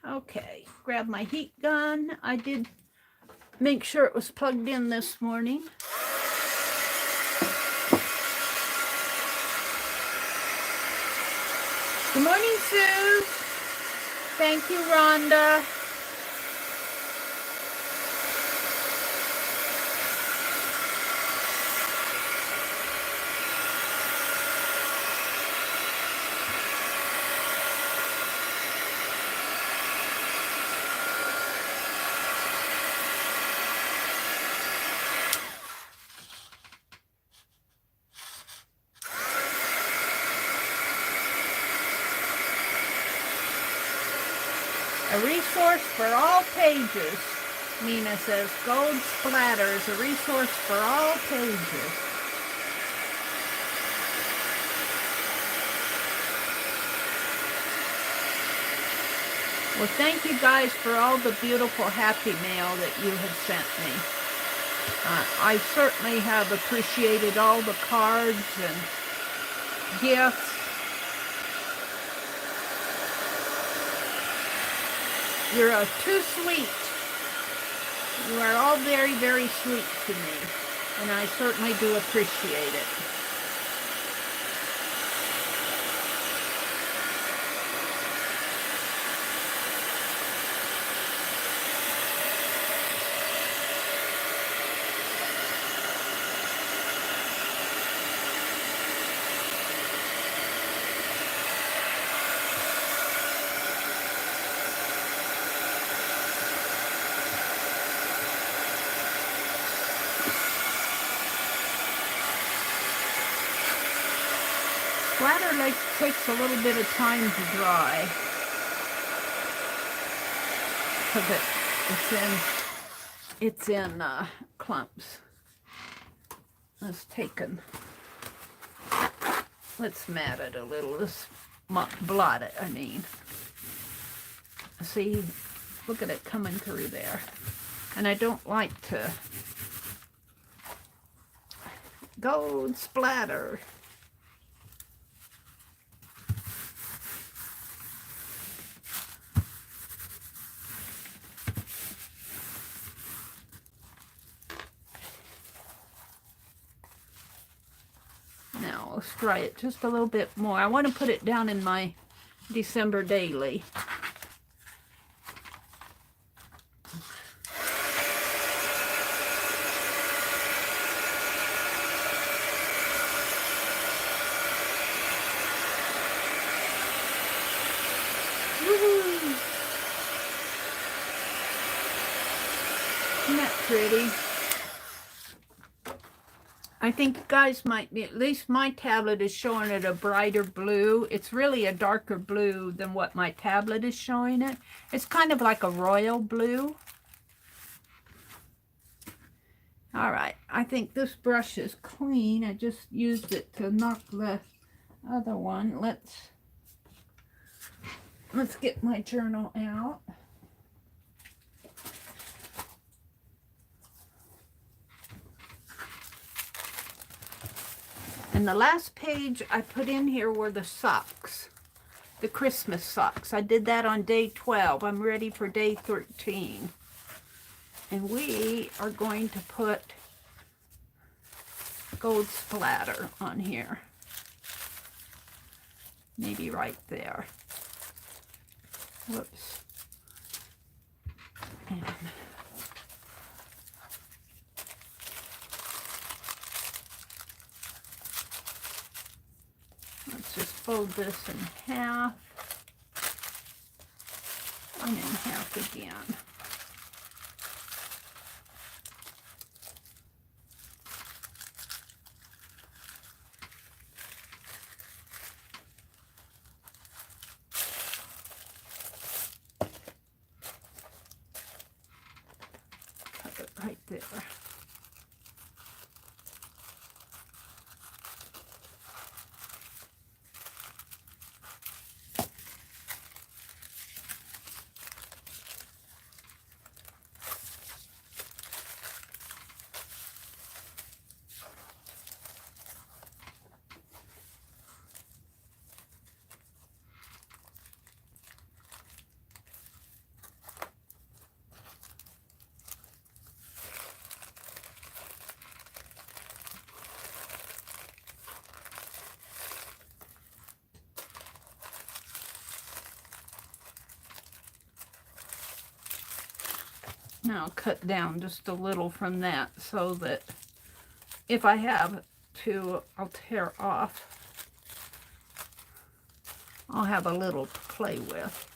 Okay, grab my heat gun. I did make sure it was plugged in this morning. Good morning, Sue. Thank you, Rhonda. A resource for all pages. Nina says, gold splatter is a resource for all pages. Well, thank you guys for all the beautiful happy mail that you have sent me. I certainly have appreciated all the cards and gifts. You're too sweet. You are all very, very sweet to me, and I certainly do appreciate it. Splatter takes a little bit of time to dry because it's in clumps. Let's mat it a little. Let's blot it, I mean. See, look at it coming through there. And I don't like to gold splatter. Now let's try it just a little bit more. I want to put it down in my December daily. Woohoo! Isn't that pretty? I think you guys might be, at least my tablet is showing it a brighter blue. It's really a darker blue than what my tablet is showing it. It's kind of like a royal blue. All right, I think this brush is clean. I just used it to knock the other one. Let's get my journal out. And the last page I put in here were the socks, the Christmas socks. I did that on day 12. I'm ready for day 13. And we are going to put gold splatter on here. Maybe right there. Whoops. And let's just fold this in half and in half again. Cut it right there. Now I'll cut down just a little from that so that if I have to, I'll tear off. I'll have a little to play with.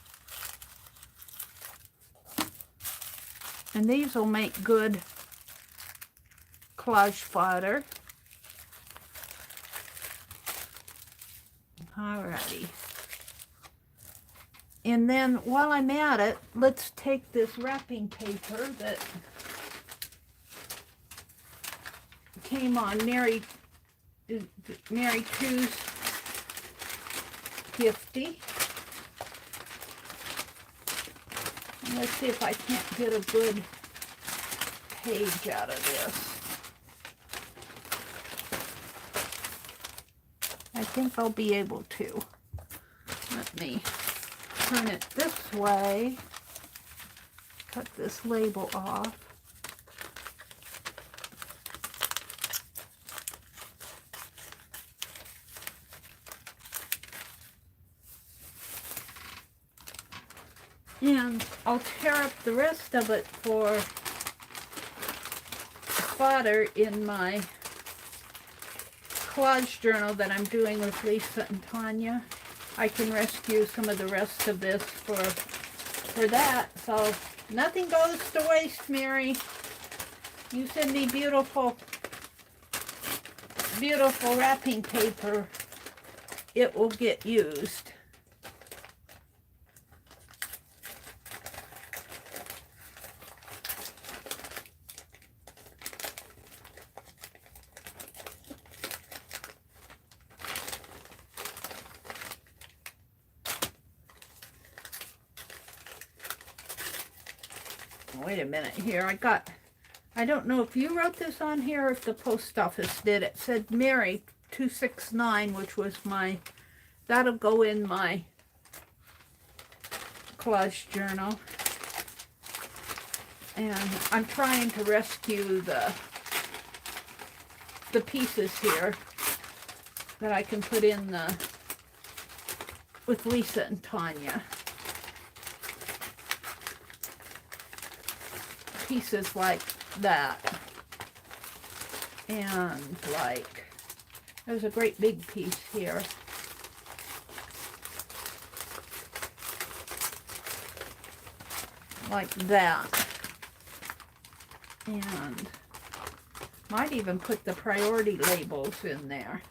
And these will make good collage fodder. Alrighty. And then while I'm at it, let's take this wrapping paper that came on Mary 2's Gifty. And let's see if I can't get a good page out of this. I think I'll be able to. Let me turn it this way, cut this label off. And I'll tear up the rest of it for fodder in my collage journal that I'm doing with Lisa and Tanya. I can rescue some of the rest of this for that. So nothing goes to waste, Mary. You send me beautiful, beautiful wrapping paper. It will get used. Wait a minute here. I don't know if you wrote this on here or if the post office did. It said Mary 269, which was that'll go in my collage journal. And I'm trying to rescue the pieces here that I can put in with Lisa and Tanya. Pieces like that. And like, there's a great big piece here. Like that. And might even put the priority labels in there.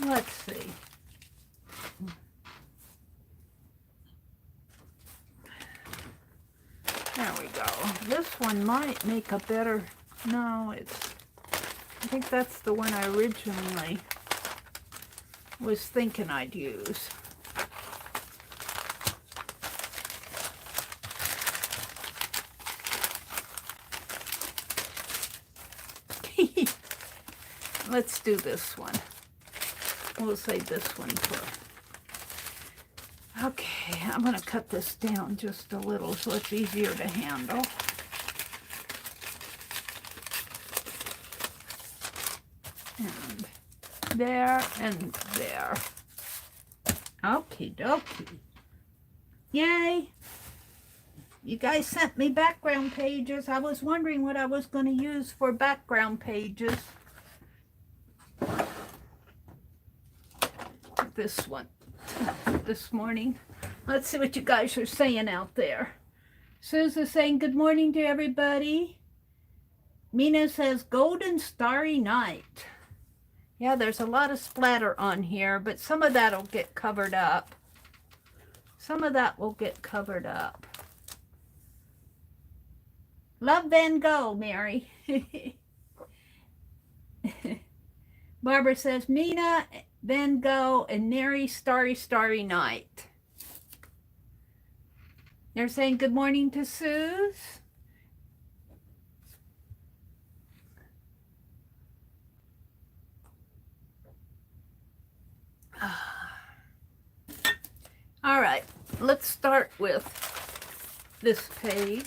Let's see. There we go. This one might make a better, no, I think that's the one I originally was thinking I'd use. Let's do this one. We'll save this one for... Okay, I'm going to cut this down just a little so it's easier to handle. And there and there. Okie dokie. Yay! You guys sent me background pages. I was wondering what I was going to use for background pages. This one. This morning. Let's see what you guys are saying out there. Susan's saying good morning to everybody. Mina says golden starry night. Yeah, there's a lot of splatter on here, but some of that'll get covered up. Some of that will get covered up. Love Van Gogh, Mary. Barbara says Mina, Van Gogh, and Mary, starry, starry night. They're saying good morning to Suze. All right, let's start with this page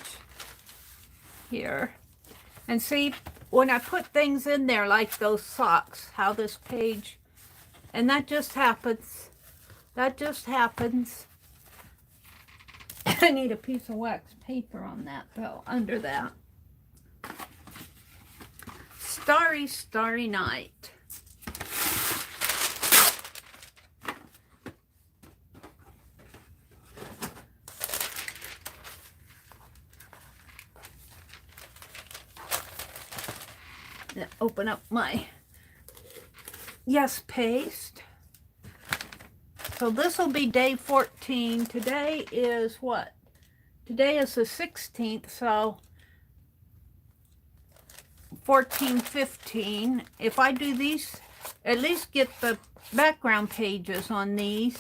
here. And see, when I put things in there like those socks, how this page, and that just happens. That just happens. I need a piece of wax paper on that though, under that. Starry, starry night. Now open up my Yes paste. So this will be day 14. Today is what? Today is the 16th, so 14, 15. If I do these, at least get the background pages on these.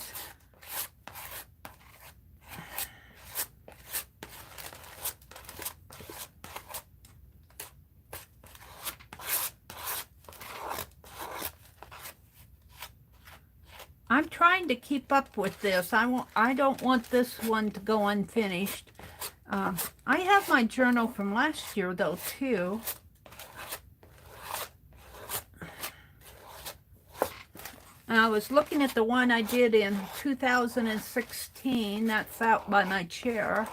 I'm trying to keep up with this. I don't want this one to go unfinished. I have my journal from last year though too. And I was looking at the one I did in 2016. That's out by my chair.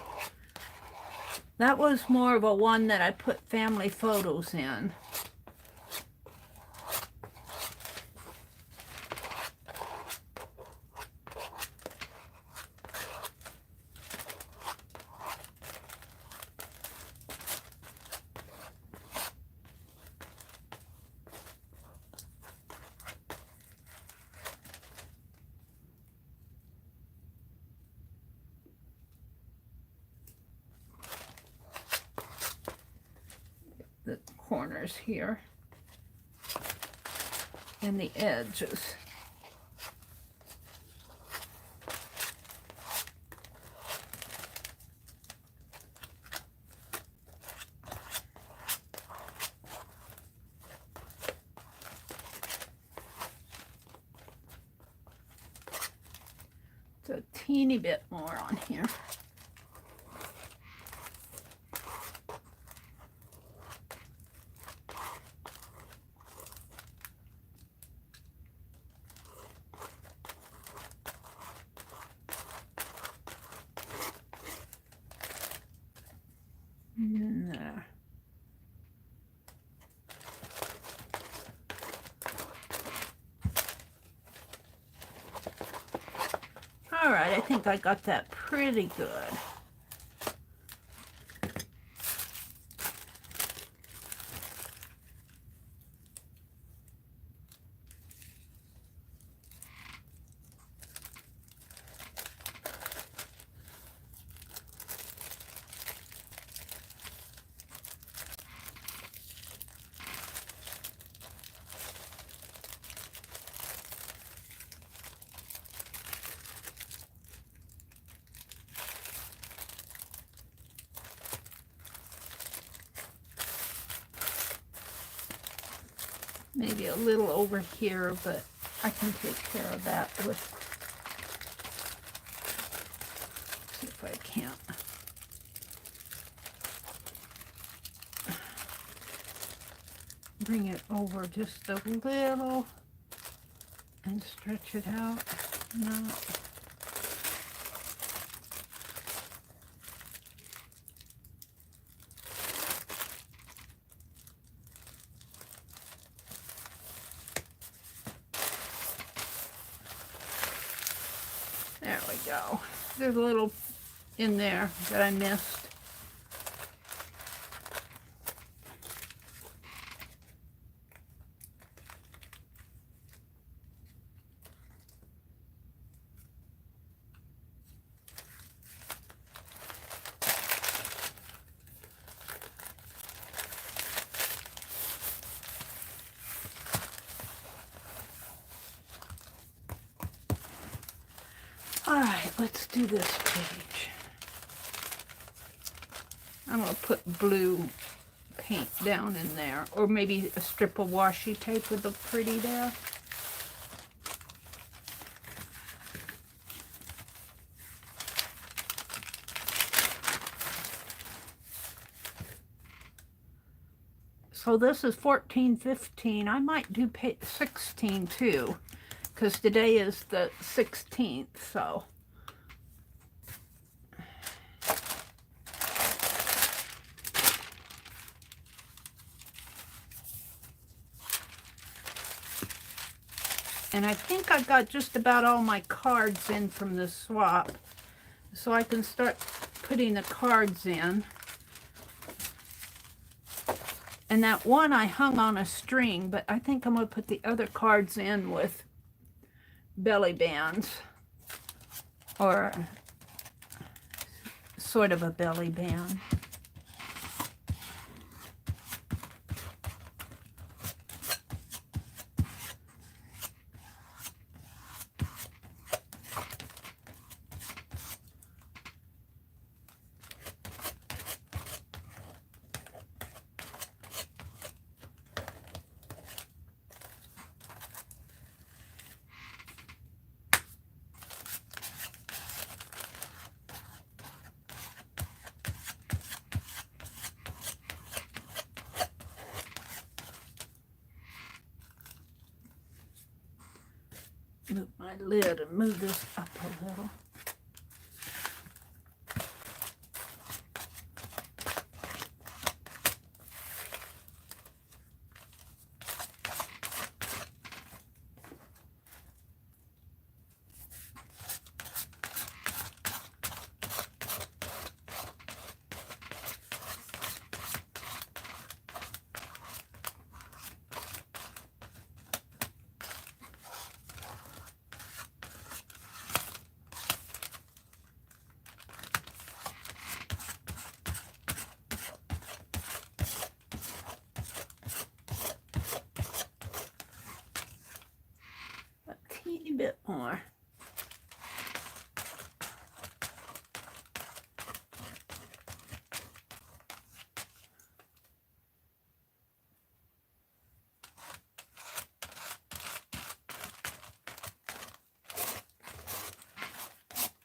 That was more of a one that I put family photos in. corners here and the edges. A teeny bit more on here. And there. All right, I think I got that pretty good. Maybe a little over here, but I can take care of that with, see if I can't. Bring it over just a little and stretch it out. No. There we go. There's a little in there that I missed. All right, let's do this page. I'm going to put blue paint down in there, or maybe a strip of washi tape would look pretty there. So this is 14/15. I might do 16 too, because today is the 16th, so. And I think I got just about all my cards in from the swap, so I can start putting the cards in. And that one I hung on a string, but I think I'm going to put the other cards in with belly bands, or sort of a belly band. Move my lid and move this up a little. bit more.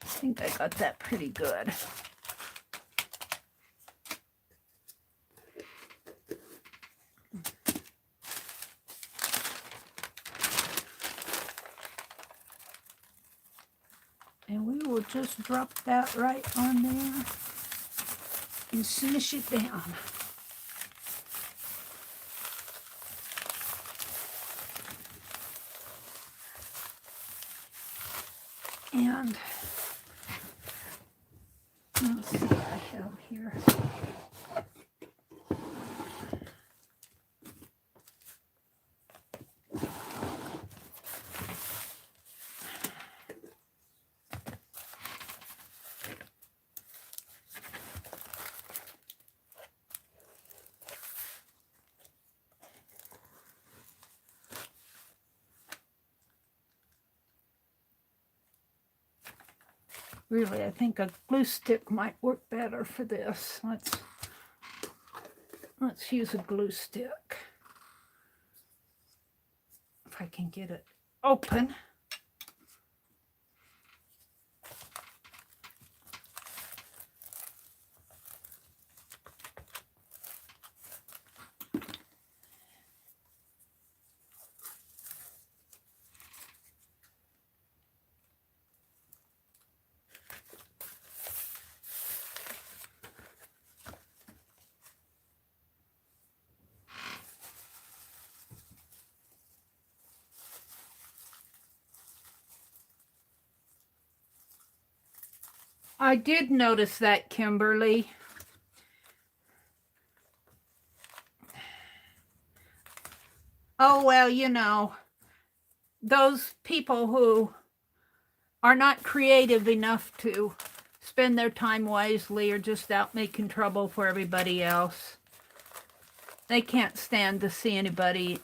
I think I got that pretty good. And we will just drop that right on there and smush it down. And let's see what I have here. Really, I think a glue stick might work better for this. Let's use a glue stick. If I can get it open. I did notice that, Kimberly. Oh, well, you know, those people who are not creative enough to spend their time wisely are just out making trouble for everybody else. They can't stand to see anybody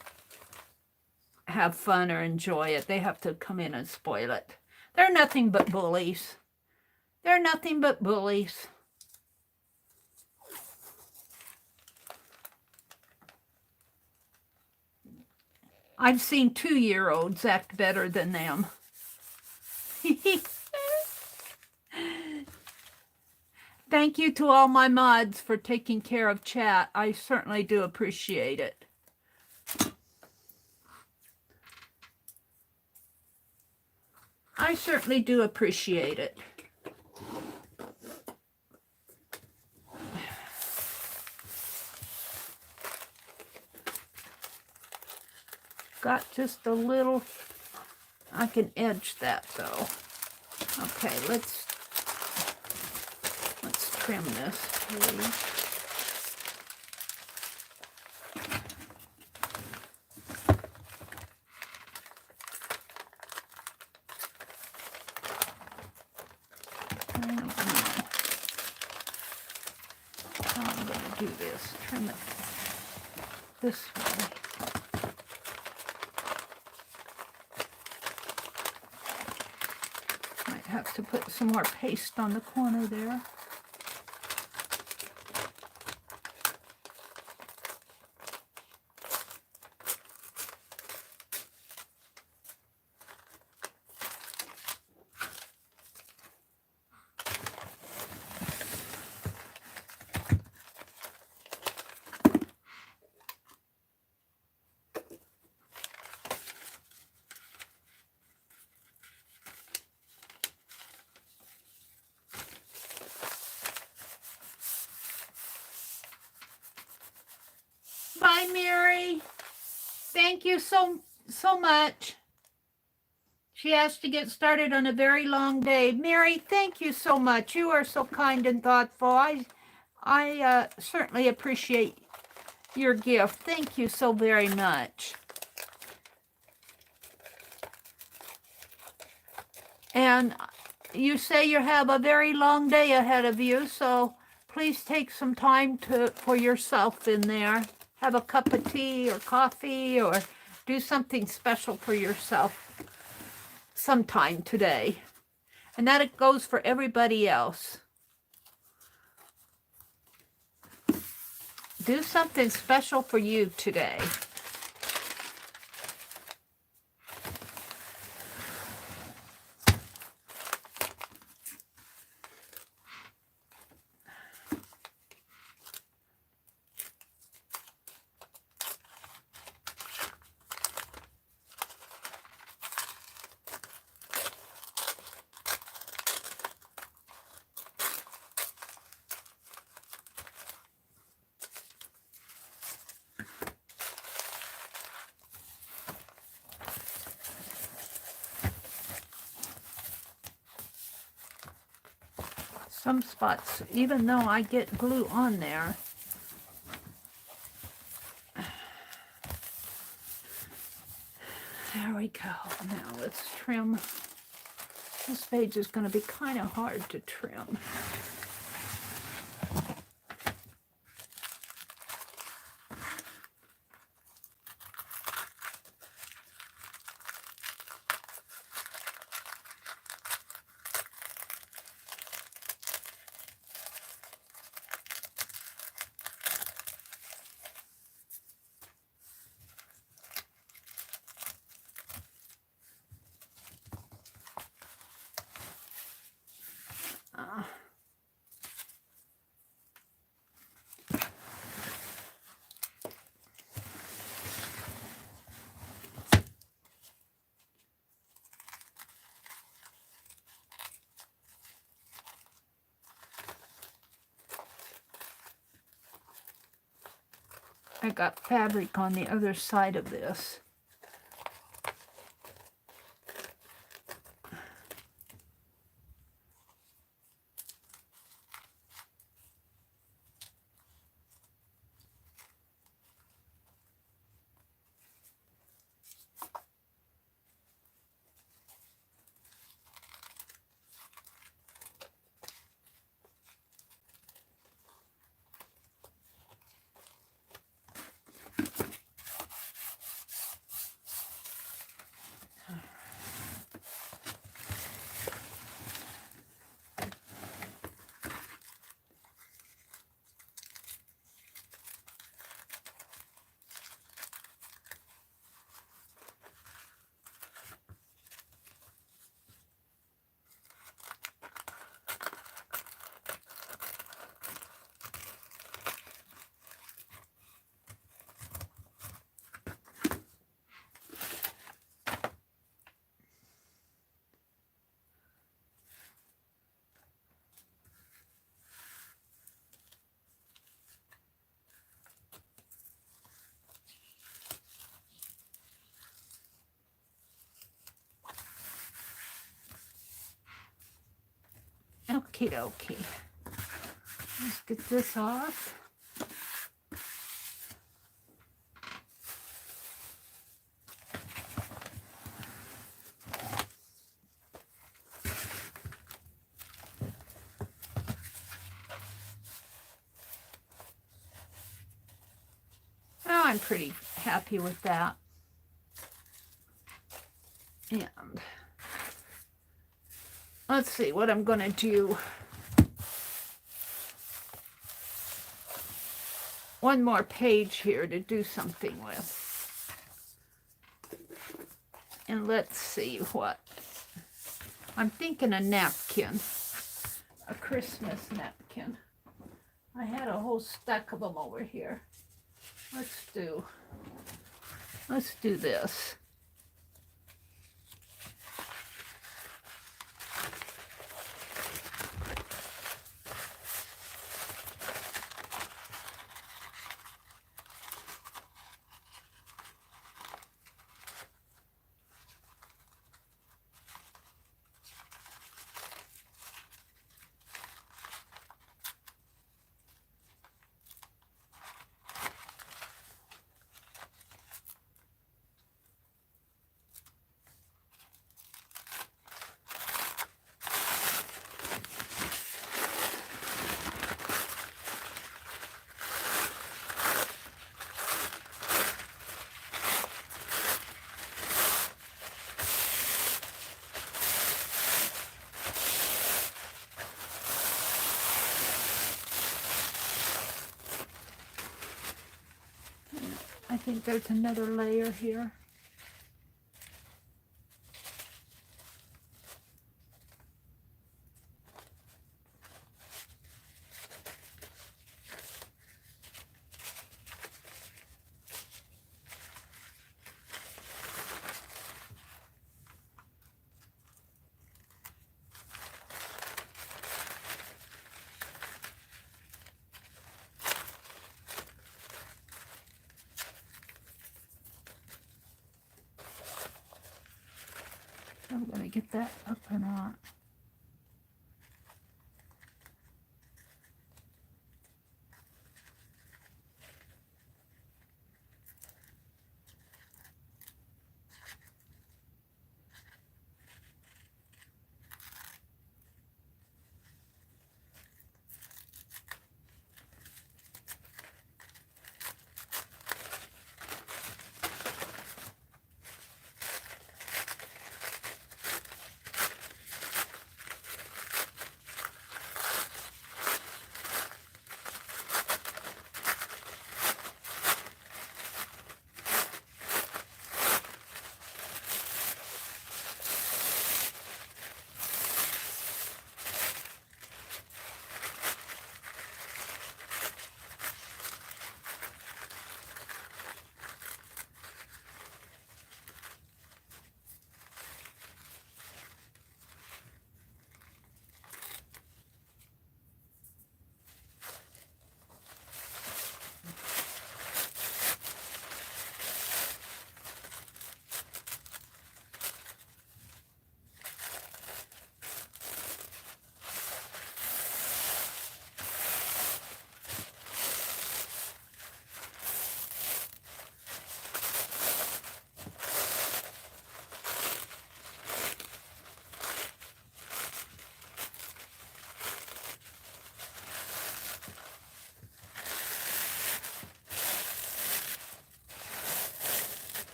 have fun or enjoy it. They have to come in and spoil it. They're nothing but bullies. They're nothing but bullies. I've seen 2-year-olds act better than them. Thank you to all my mods for taking care of chat. I certainly do appreciate it. I certainly do appreciate it. Got just a little, I can edge that though. Okay, let's trim this, please. I don't know how I'm going to do this. Trim it this way. Might have to put some more paste on the corner there. Bye, Mary. Thank you so much. She has to get started on a very long day. Mary, thank you so much. You are so kind and thoughtful. I certainly appreciate your gift. Thank you so very much. And you say you have a very long day ahead of you, so please take some time for yourself in there. Have a cup of tea or coffee or do something special for yourself. sometime today. And that it goes for everybody else. Do something special for you today. Some spots, even though I get glue on there, there we go. Now let's trim. This page is going to be kind of hard to trim. I got fabric on the other side of this. Okie dokie. Let's get this off. Oh, I'm pretty happy with that. And let's see what I'm going to do. One more page here to do something with. And let's see what. I'm thinking a napkin. A Christmas napkin. I had a whole stack of them over here. Let's do this. think there's another layer here. I'm going to get that up or not.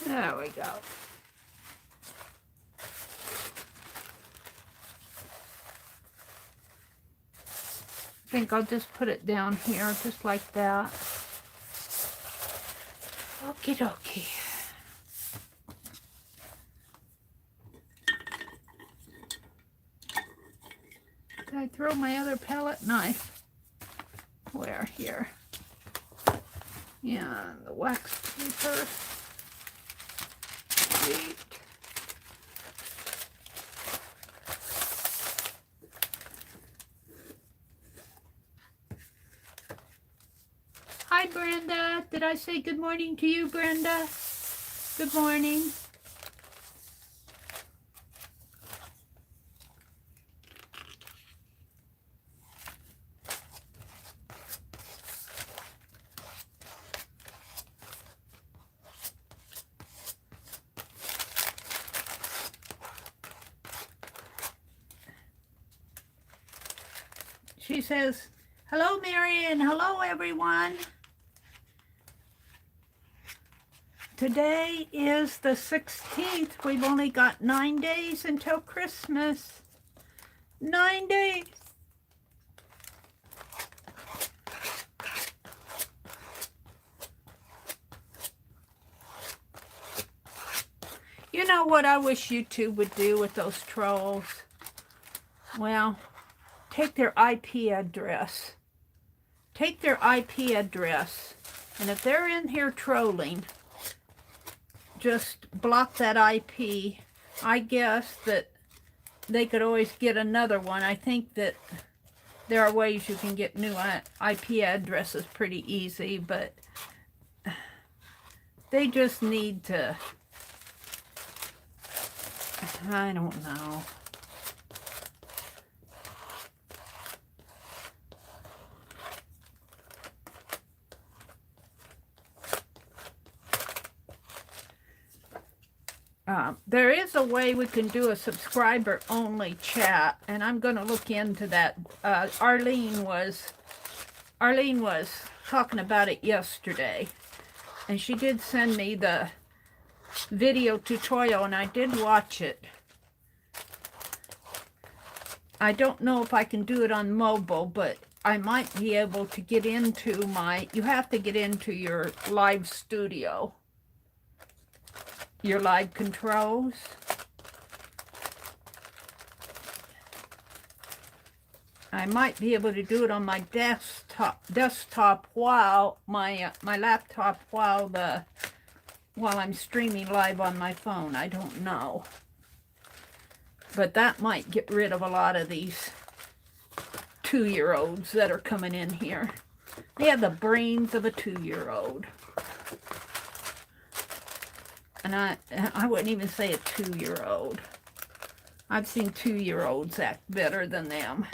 There we go. I think I'll just put it down here, just like that. Okie dokie. Did I throw my other palette knife? Where? Here. Yeah, the wax paper. Sweet. Hi, Brenda. Did I say good morning to you, Brenda? Good morning. She says, hello, Mary, and hello, everyone. Today is the 16th. We've only got 9 days until Christmas. 9 days. You know what I wish YouTube would do with those trolls? Well, take their IP address. Take their IP address. And if they're in here trolling, just block that IP. I guess that they could always get another one. I think that there are ways you can get new IP addresses pretty easy, but they just need to, I don't know. There is a way we can do a subscriber-only chat, and I'm going to look into that. Arlene was talking about it yesterday, and she did send me the video tutorial, and I did watch it. I don't know if I can do it on mobile, but I might be able to get into my, you have to get into your live studio, your live controls. I might be able to do it on my desktop while my laptop while I'm streaming live on my phone. I don't know. But that might get rid of a lot of these 2-year-olds that are coming in here. They have the brains of a 2-year-old. And I wouldn't even say a 2-year-old. I've seen 2-year-olds act better than them.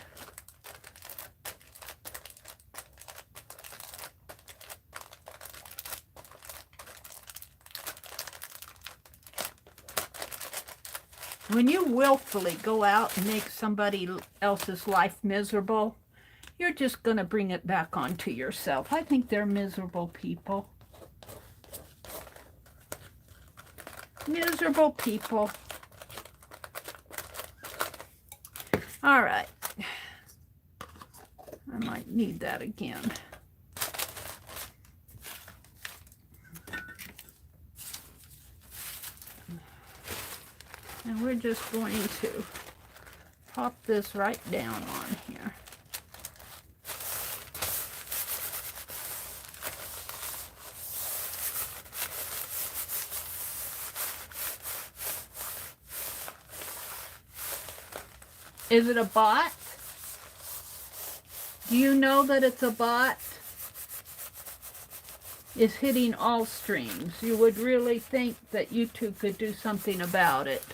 When you willfully go out and make somebody else's life miserable, you're just going to bring it back onto yourself. I think they're miserable people. Miserable people. All right. I might need that again. And we're just going to pop this right down on here. Is it a bot? Do you know that it's a bot? It's hitting all streams. You would really think that YouTube could do something about it.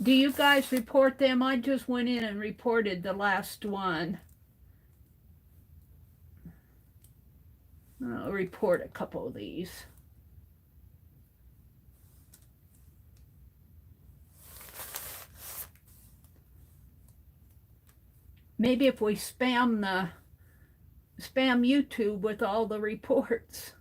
Do you guys report them? I just went in and reported the last one. I'll report a couple of these. Maybe if we spam YouTube with all the reports.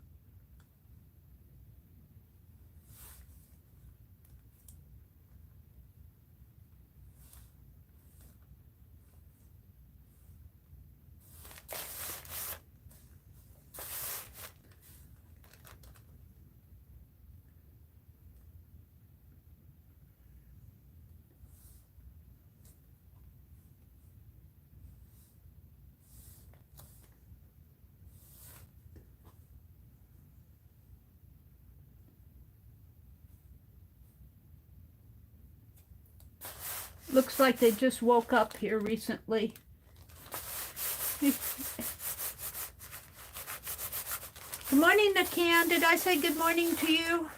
Looks like they just woke up here recently. Good morning, Nakan. Did I say good morning to you?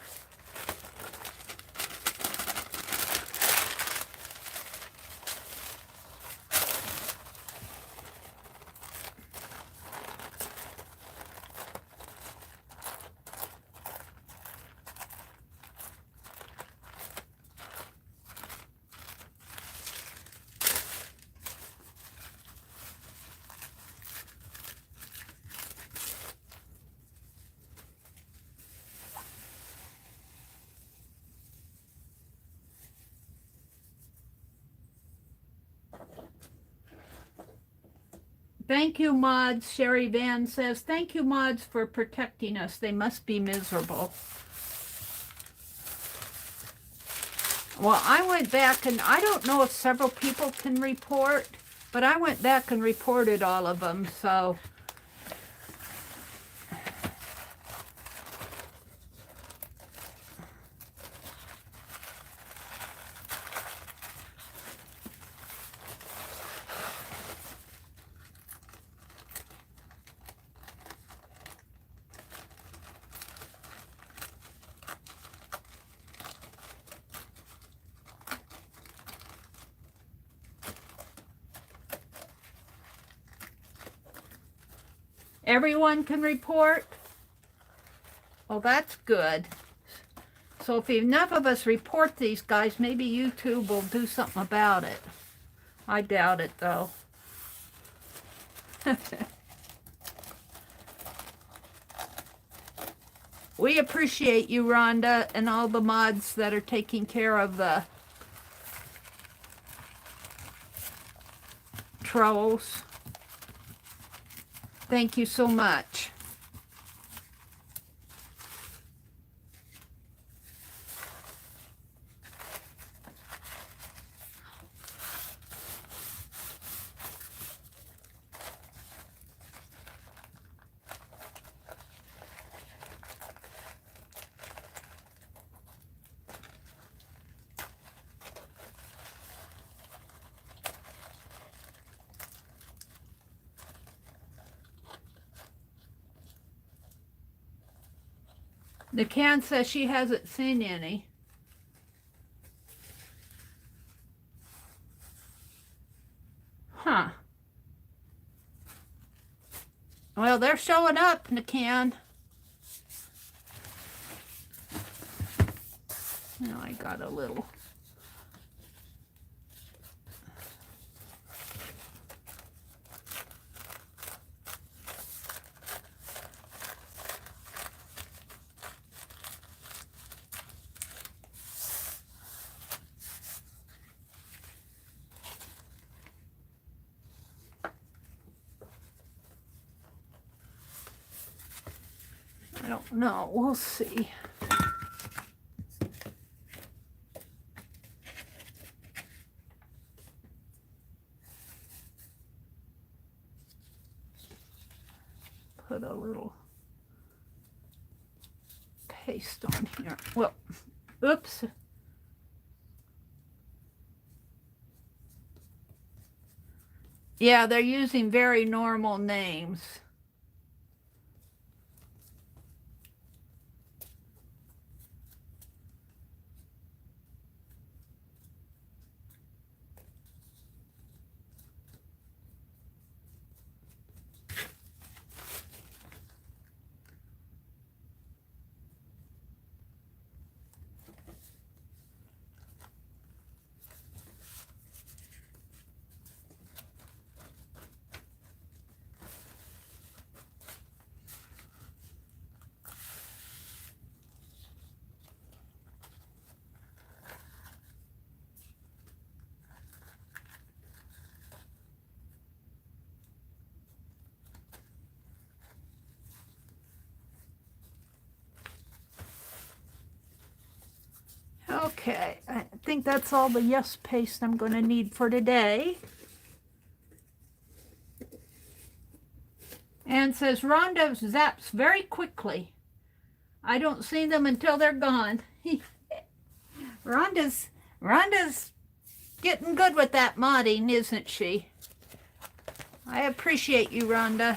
Thank you, mods. Sherry Van says, thank you, mods, for protecting us. They must be miserable. Well, I went back, and I don't know if several people can report, but I went back and reported all of them, so... Everyone can report? Well, that's good. So if enough of us report these guys, maybe YouTube will do something about it. I doubt it, though. We appreciate you, Rhonda, and all the mods that are taking care of the trolls. Thank you so much. The can says she hasn't seen any. Huh. Well, they're showing up, Nakan. Now I got a little. I don't know. We'll see. Put a little paste on here. Well, oops. Yeah, they're using very normal names. Okay, I think that's all the yes paste I'm going to need for today. And says, Rhonda zaps very quickly. I don't see them until they're gone. Rhonda's getting good with that modding, isn't she? I appreciate you, Rhonda,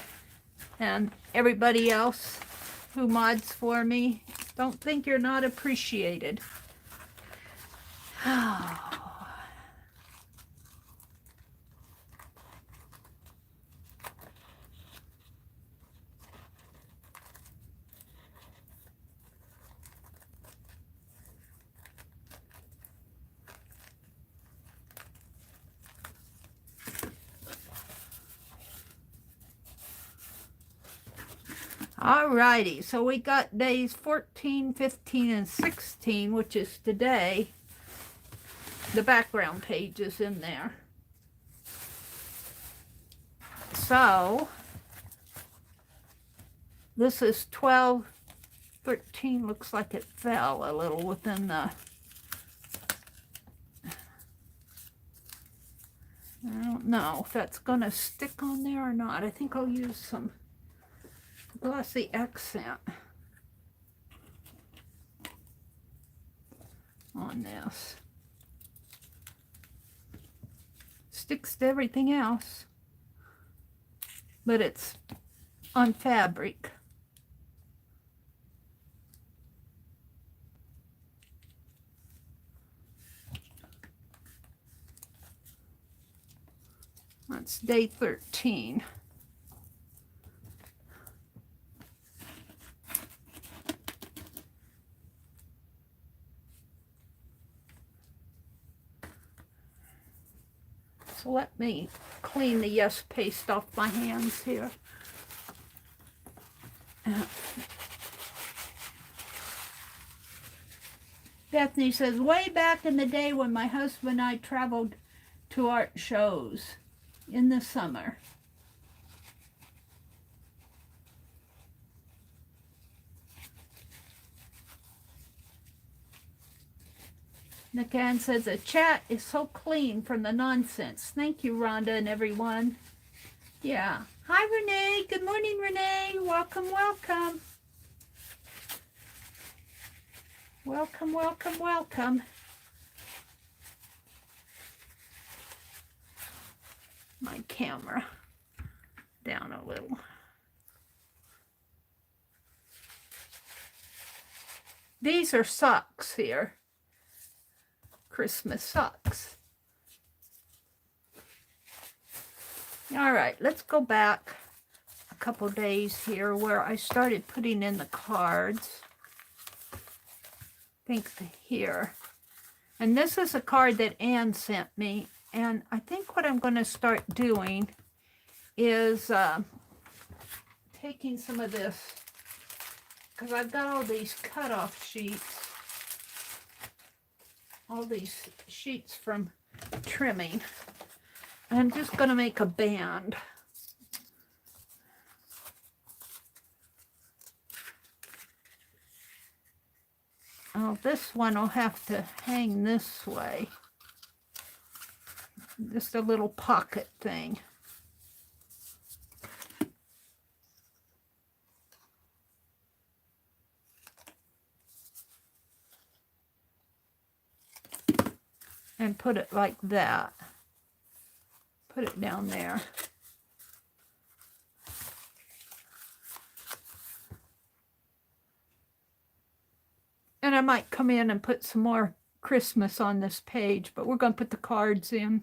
and everybody else who mods for me. Don't think you're not appreciated. Alrighty, so we got days 14, 15, and 16, which is today. The background page is in there. So, this is 12, 13, looks like it fell a little within the... I don't know if that's going to stick on there or not. I think I'll use some glossy accent on this. Sticks to everything else, but it's on fabric. That's day 13. So let me clean the Yes paste off my hands here. Bethany says, way back in the day when my husband and I traveled to art shows in the summer. Nick Ann says, the chat is so clean from the nonsense. Thank you, Rhonda and everyone. Yeah. Hi, Renee. Good morning, Renee. Welcome, welcome. Welcome, welcome, welcome. My camera down a little. These are socks here. Christmas socks. All right, let's go back a couple days here where I started putting in the cards. I think here. And this is a card that Anne sent me. And I think what I'm going to start doing is taking some of this, because I've got all these cutoff sheets. All these sheets from trimming. And I'm just going to make a band. Oh, this one will have to hang this way. Just a little pocket thing. And put it like that. Put it down there. And I might come in and put some more Christmas on this page, but we're going to put the cards in.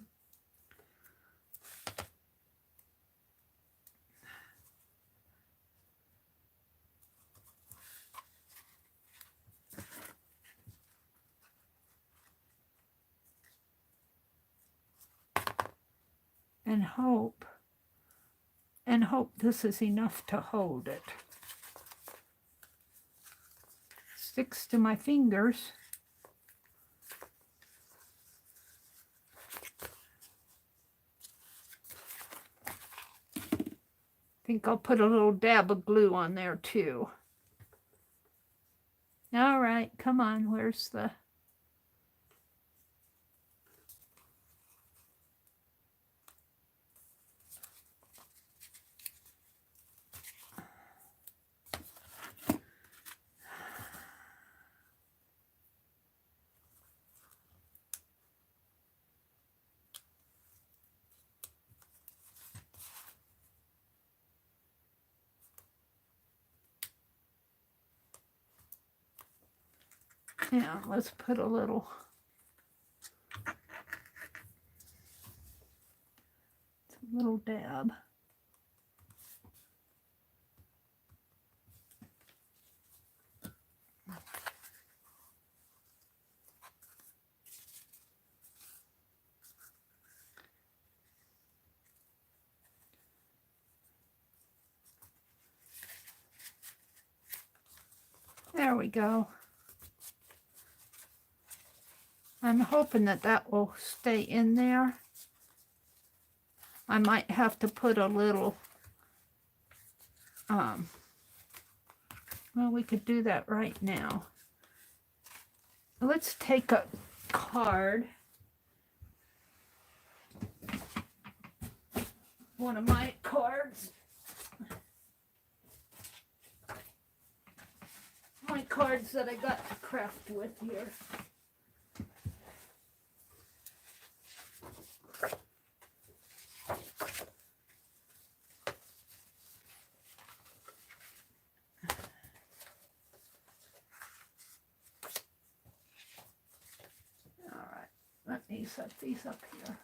And hope this is enough to hold it. Sticks to my fingers. I think I'll put a little dab of glue on there too. All right, come on, where's the... Yeah, let's put a little... little dab. There we go. I'm hoping that that will stay in there. I might have to put a little, well, we could do that right now. Let's take a card. One of my cards. My cards that I got to craft with here. Let me set these up here.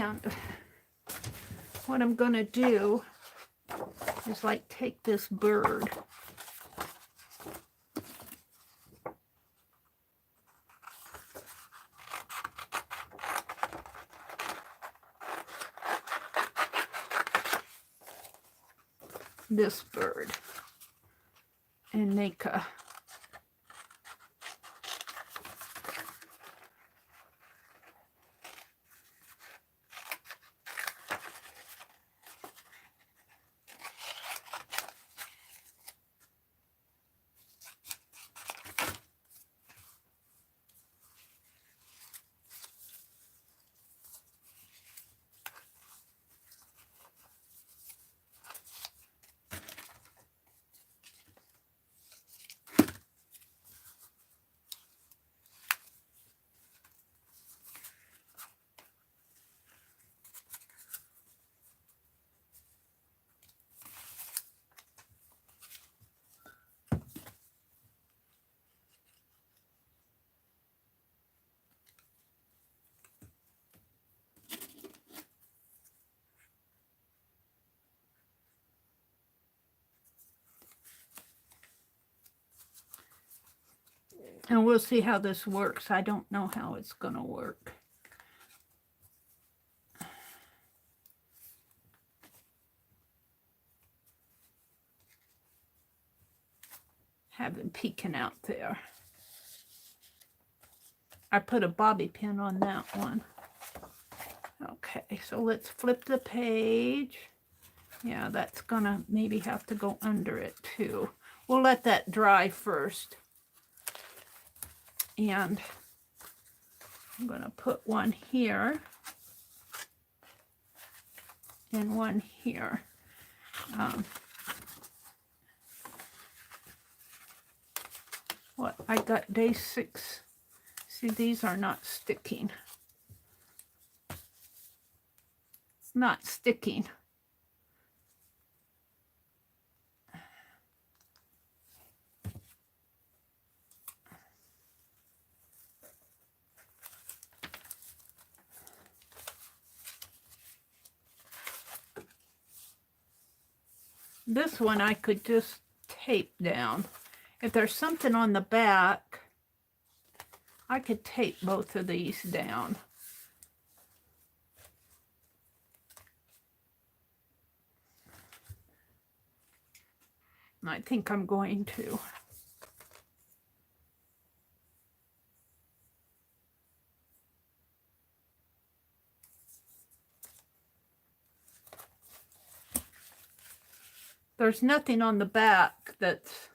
And what I'm going to do is like take this bird. this bird and make a and we'll see how this works. I don't know how it's going to work. Have him peeking out there. I put a bobby pin on that one. Okay, so let's flip the page. Yeah, that's gonna maybe have to go under it too. We'll let that dry first. And I'm gonna put one here and one here. What, I got day 6. See, these are not sticking. Not sticking. This one I could just tape down. If there's something on the back, I could tape both of these down. I think I'm going to. There's nothing on the back that's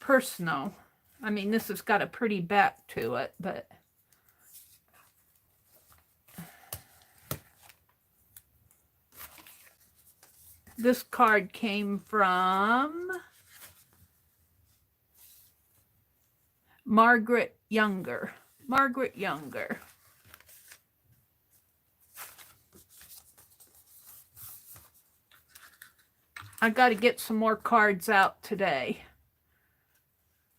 personal. I mean, this has got a pretty back to it, but this card came from Margaret Younger. Margaret Younger. I got to get some more cards out today.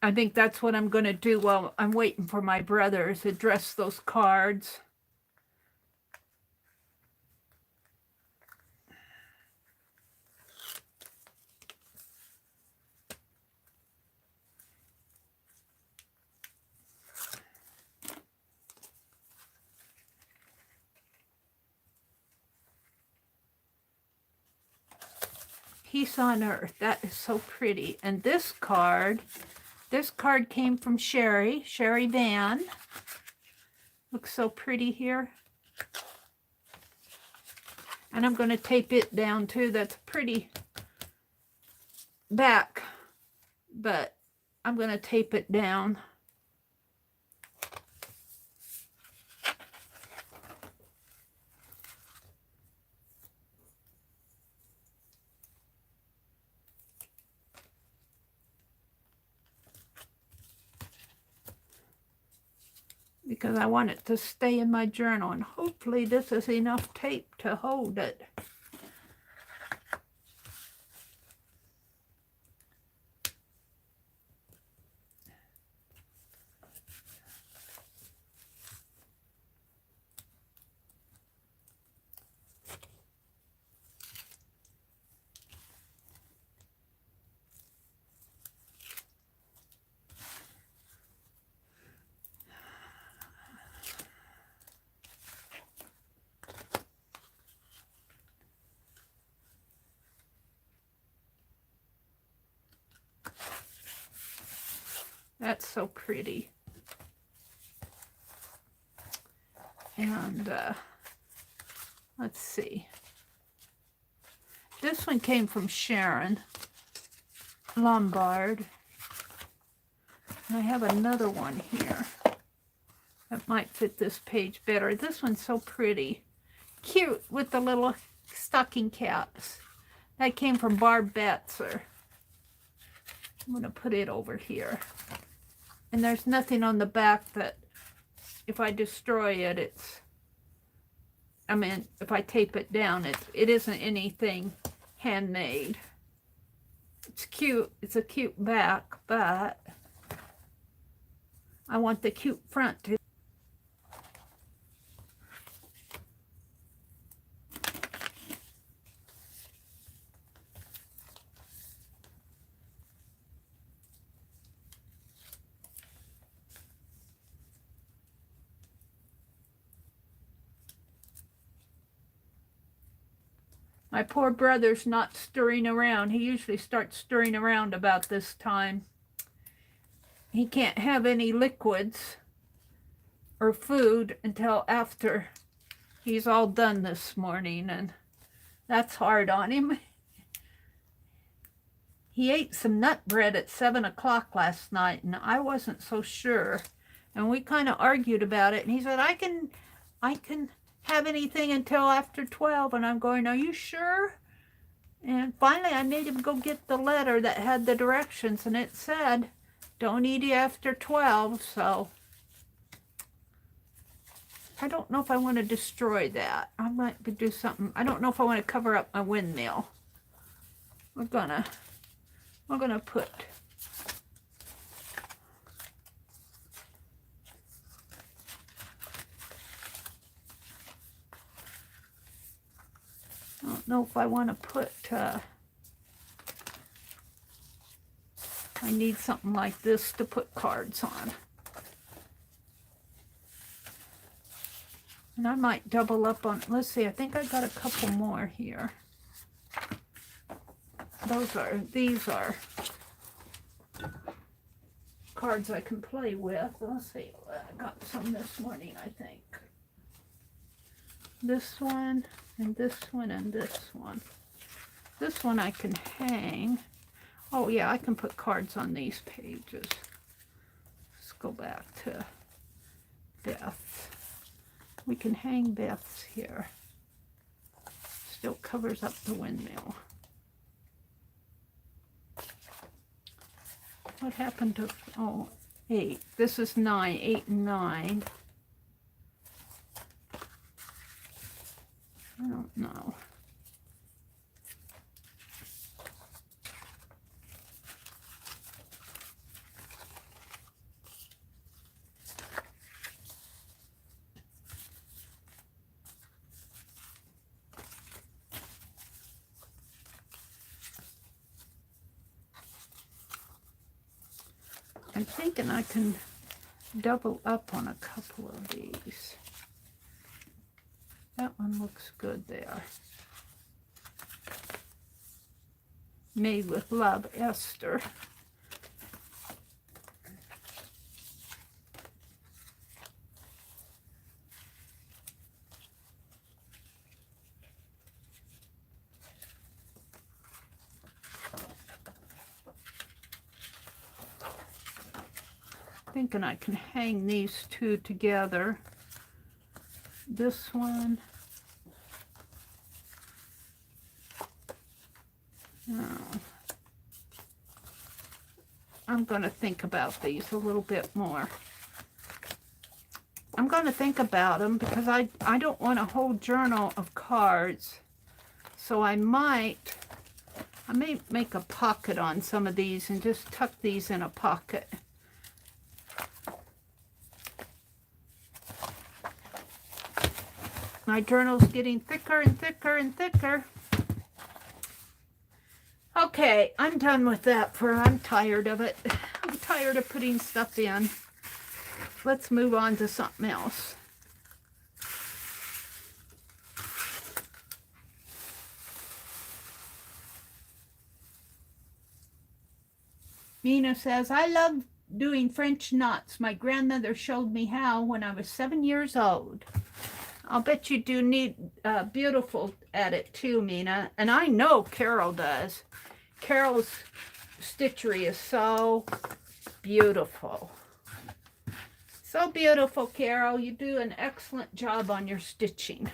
I think that's what I'm going to do while I'm waiting for my brother, to address those cards. Peace on Earth. That is so pretty. And this card came from Sherry Van. Looks so pretty here. And I'm going to tape it down too. That's pretty back, but I'm going to tape it down. Because I want it to stay in my journal, and hopefully this is enough tape to hold it. That's so pretty. And let's see. This one came from Sharon Lombard. And I have another one here that might fit this page better. This one's so pretty. Cute with the little stocking caps. That came from Barb Batzer. I'm going to put it over here. And there's nothing on the back that if I destroy it, it's, I mean, if I tape it down, it isn't anything handmade. It's cute. It's a cute back, but I want the cute front too. My poor brother's not stirring around. He usually starts stirring around about this time. He can't have any liquids or food until after he's all done this morning, and that's hard on him. He ate some nut bread at 7 o'clock last night, and I wasn't so sure. And we kind of argued about it, and he said, I can have anything until after 12, and I'm going, are you sure? And finally I made him go get the letter that had the directions, and it said don't eat after 12. So I don't know if I want to destroy that. I might do something. I don't know if I want to cover up my windmill. We're gonna put I don't know if I want to put, I need something like this to put cards on. And I might double up on, let's see, I think I got a couple more here. These are cards I can play with. Let's see, I got some this morning, I think. This one, and this one, and this one. This one I can hang. Oh yeah, I can put cards on these pages. Let's go back to Beth's. We can hang Beth's here. Still covers up the windmill. What happened to, oh, 8. This is 9, 8 and 9. I don't know. I'm thinking I can double up on a couple of these. That one looks good there. Made with Love, Esther. Thinking I can hang these two together. This one. No. I'm going to think about these a little bit more. I'm going to think about them because I don't want a whole journal of cards. So I may make a pocket on some of these and just tuck these in a pocket. My journal's getting thicker and thicker and thicker. Okay, I'm done with that I'm tired of it. I'm tired of putting stuff in. Let's move on to something else. Mina says, I love doing French knots. My grandmother showed me how when I was 7 years old. I'll bet you do need beautiful at it too, Mina. And I know Carol does. Carol's stitchery is so beautiful. So beautiful, Carol. You do an excellent job on your stitching.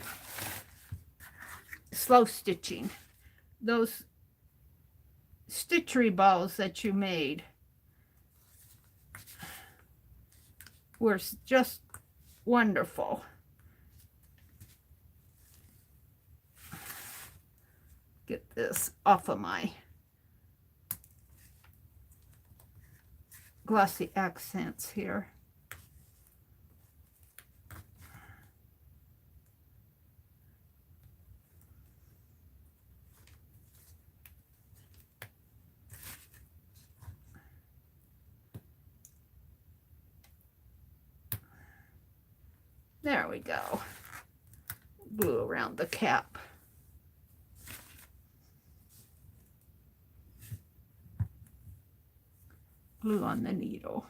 Slow stitching. Those stitchery balls that you made were just wonderful. Get this off of my glossy accents here. There we go. Glue around the cap. Glue on the needle.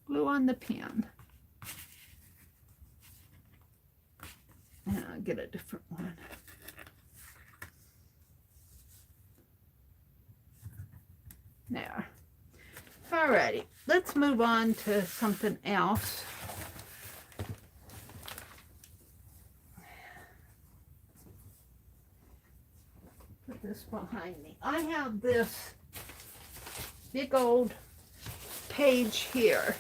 Glue on the pen. And I'll get a different one. There. Alrighty, let's move on to something else. Put this behind me. I have this big old page here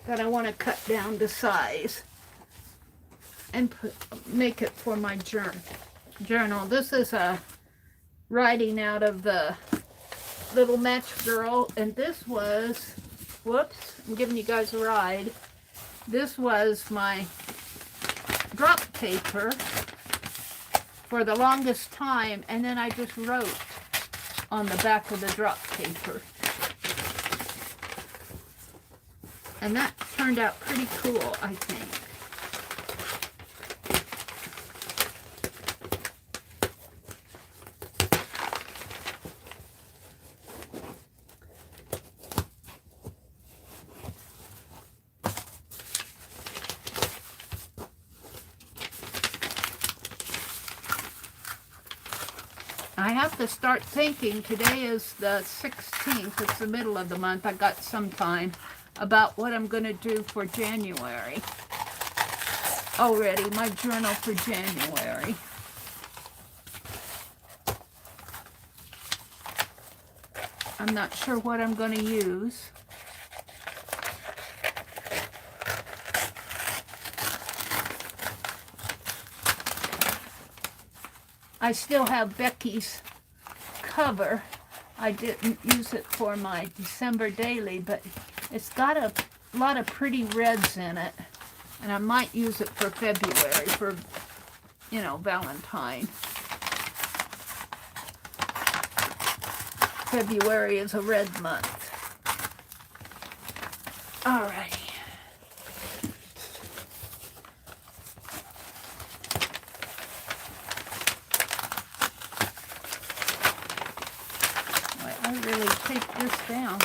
that I want to cut down to size and make it for my journal. This is a writing out of the Little Match Girl, and this was, whoops, I'm giving you guys a ride. This was my drop paper for the longest time, and then I just wrote on the back of the drop paper. And that turned out pretty cool, I think. I have to start thinking. Today is the 16th. It's the middle of the month. I got some time about what I'm going to do for January. Already, my journal for January. I'm not sure what I'm going to use. I still have Becky's cover. I didn't use it for my December daily, but it's got a lot of pretty reds in it. And I might use it for February, for, you know, Valentine. February is a red month. All right. I really take this down.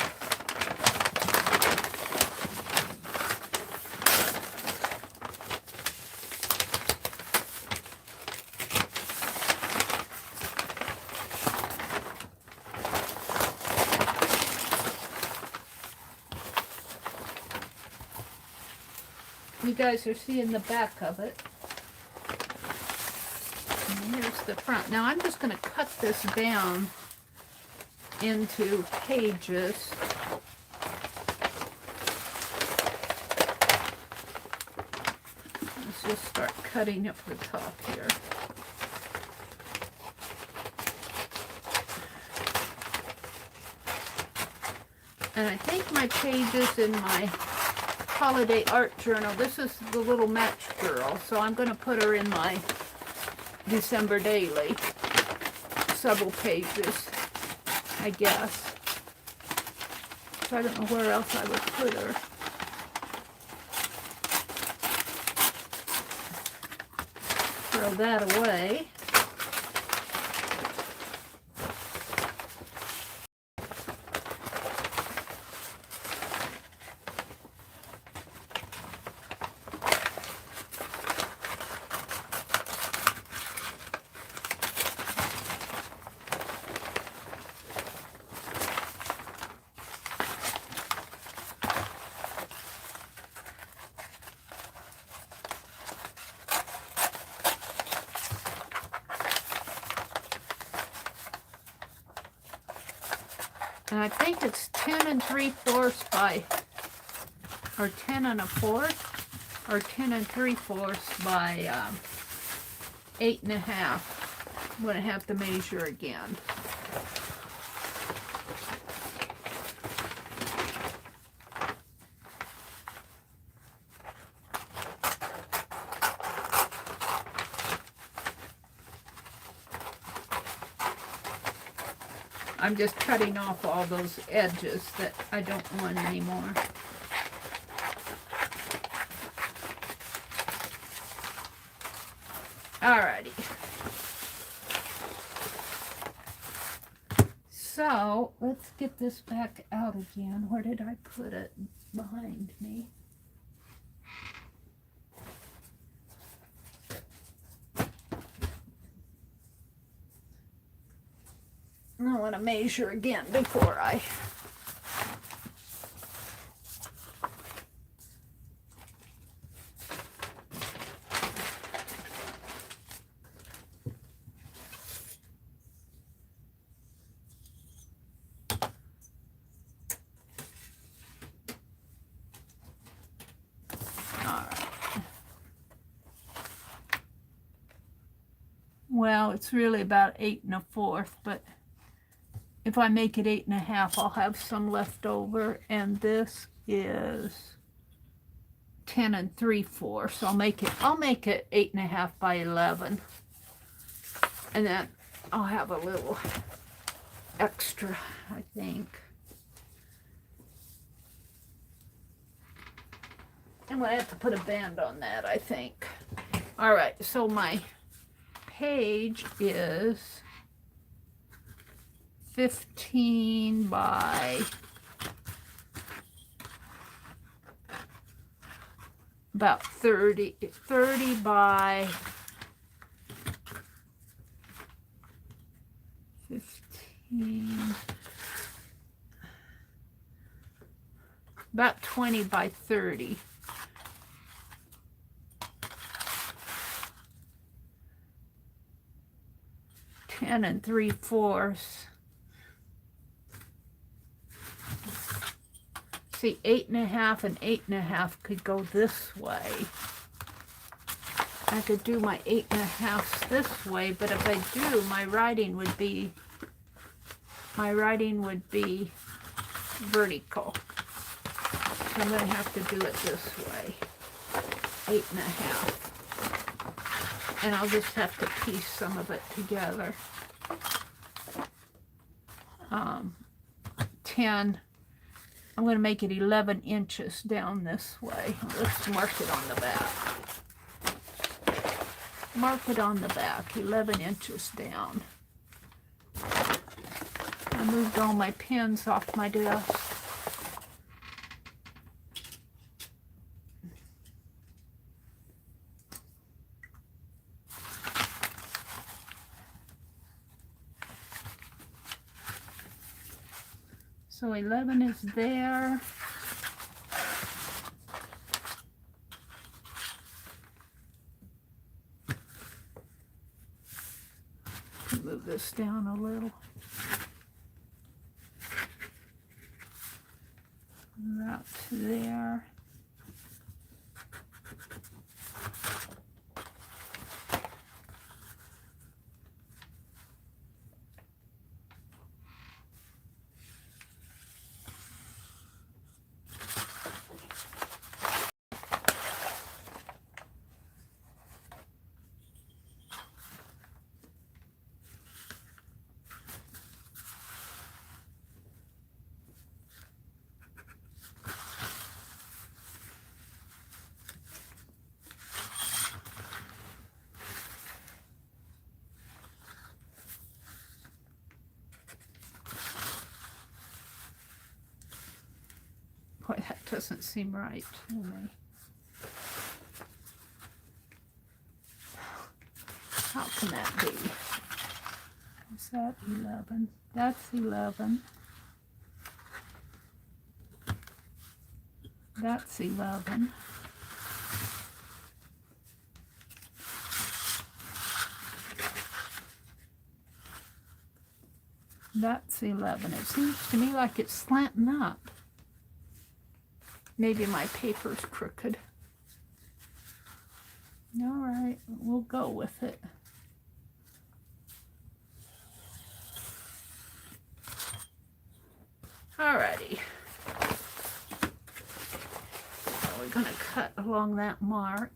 You guys are seeing the back of it. And here's the front. Now I'm just going to cut this down into pages. Let's just start cutting up the top here. And I think my pages in my holiday art journal, this is the Little Match Girl, so I'm going to put her in my December daily. Several pages, I guess. So I don't know where else I would put her. Throw that away. And I think it's 10 3/4 by, or 10 1/4, or 10 3/4 by 8 1/2. I'm going to have to measure again. I'm just cutting off all those edges that I don't want anymore. Alrighty. So, let's get this back out again. Where did I put it? Behind me. I want to measure again before I... Well, it's really about 8 1/4, but if I make it 8 1/2, I'll have some left over, and this is 10 3/4. So I'll make it 8 1/2 by 11, and then I'll have a little extra, I think. I'm gonna have to put a band on that, I think. All right, so my page is 15 by about 30 by 15, about 20 by 30. And 3/4. See, 8 1/2 and 8 1/2 could go this way. I could do my 8 1/2 this way, but if I do, my writing would be vertical. So I'm going to have to do it this way, 8 1/2. And I'll just have to piece some of it together. 10, I'm going to make it 11 inches down this way. Let's mark it on the back. Mark it on the back, 11 inches down. I moved all my pins off my desk. So 11 is there. Move this down a little. That's there. Boy, that doesn't seem right to me. How can that be? Is that 11? That's 11. That's 11. That's 11. It seems to me like it's slanting up. Maybe my paper's crooked. All right, we'll go with it. Alrighty. So we're going to cut along that mark.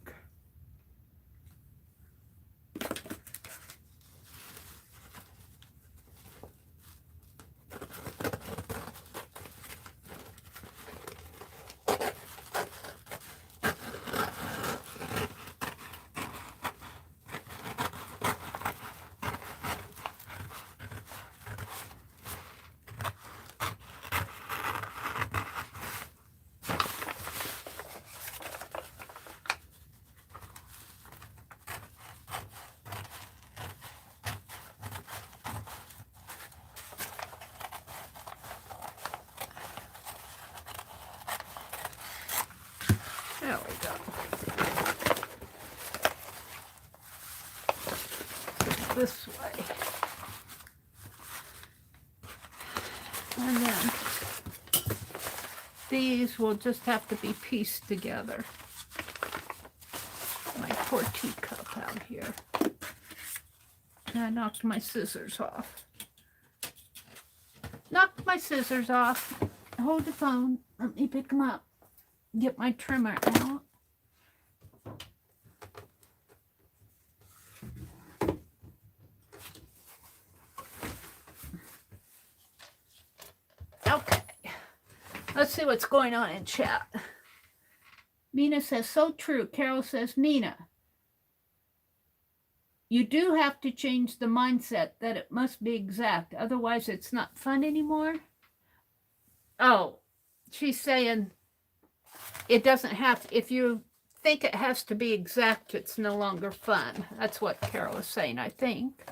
There we go. This way. And then these will just have to be pieced together. My poor teacup out here. And I knocked my scissors off. Knocked my scissors off. Hold the phone. Let me pick them up. Get my trimmer out. Okay. Let's see what's going on in chat. Mina says, so true. Carol says, Mina, you do have to change the mindset that it must be exact. Otherwise, it's not fun anymore. Oh, she's saying it doesn't have, if you think it has to be exact, it's no longer fun. That's what Carol is saying, I think.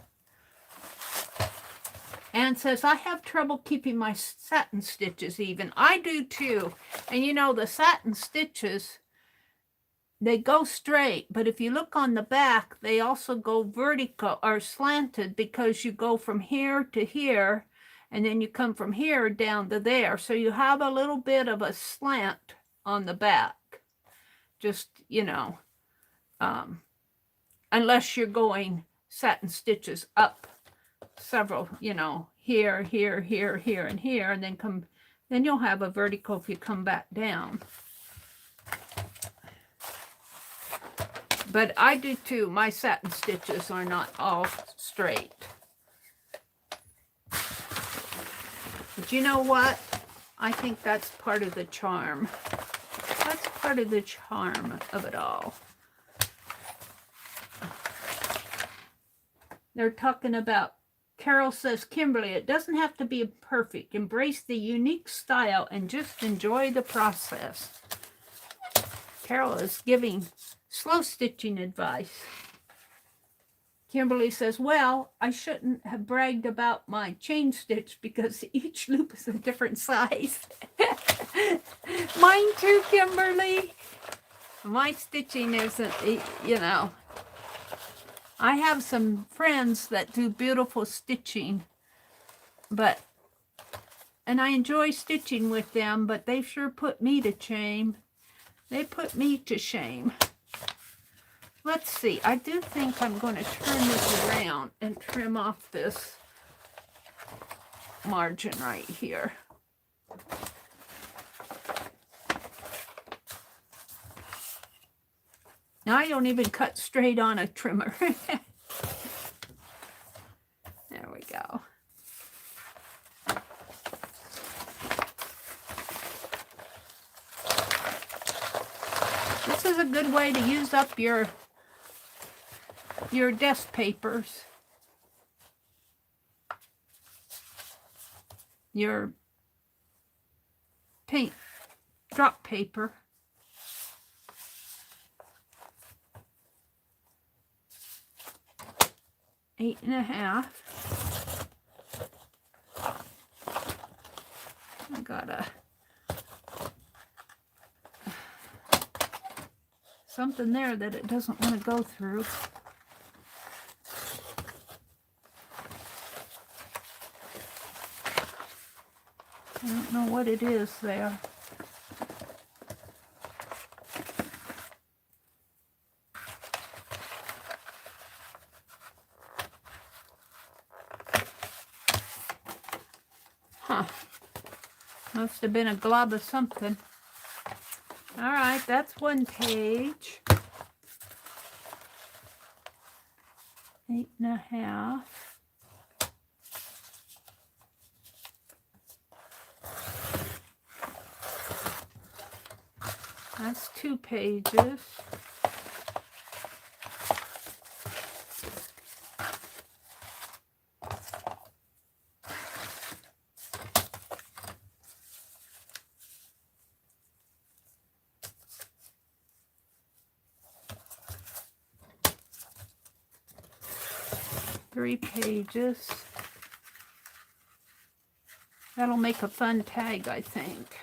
Anne says, I have trouble keeping my satin stitches even. I do too. And you know, the satin stitches, they go straight, but if you look on the back, they also go vertical or slanted because you go from here to here, and then you come from here down to there. So you have a little bit of a slant on the back. Just, you know, unless you're going satin stitches up several, you know, here, here, here, here, and here, and then you'll have a vertical if you come back down. But I do too. My satin stitches are not all straight. But you know what? I think that's part of the charm. That's part of the charm of it all. They're talking about, Carol says, Kimberly, it doesn't have to be perfect. Embrace the unique style and just enjoy the process. Carol is giving slow stitching advice. Kimberly says, well, I shouldn't have bragged about my chain stitch because each loop is a different size. Mine too, Kimberly. My stitching isn't, you know, I have some friends that do beautiful stitching, and I enjoy stitching with them, but they sure put me to shame. They put me to shame. Let's see. I do think I'm going to turn this around and trim off this margin right here. Now, I don't even cut straight on a trimmer. There we go. This is a good way to use up your desk papers. Your paint drop paper. Eight and a half. I got something there that it doesn't want to go through. I don't know what it is there. Huh. Must have been a glob of something. All right, that's one page. 8.5. That's 2 pages. Three pages. That'll make a fun tag, I think.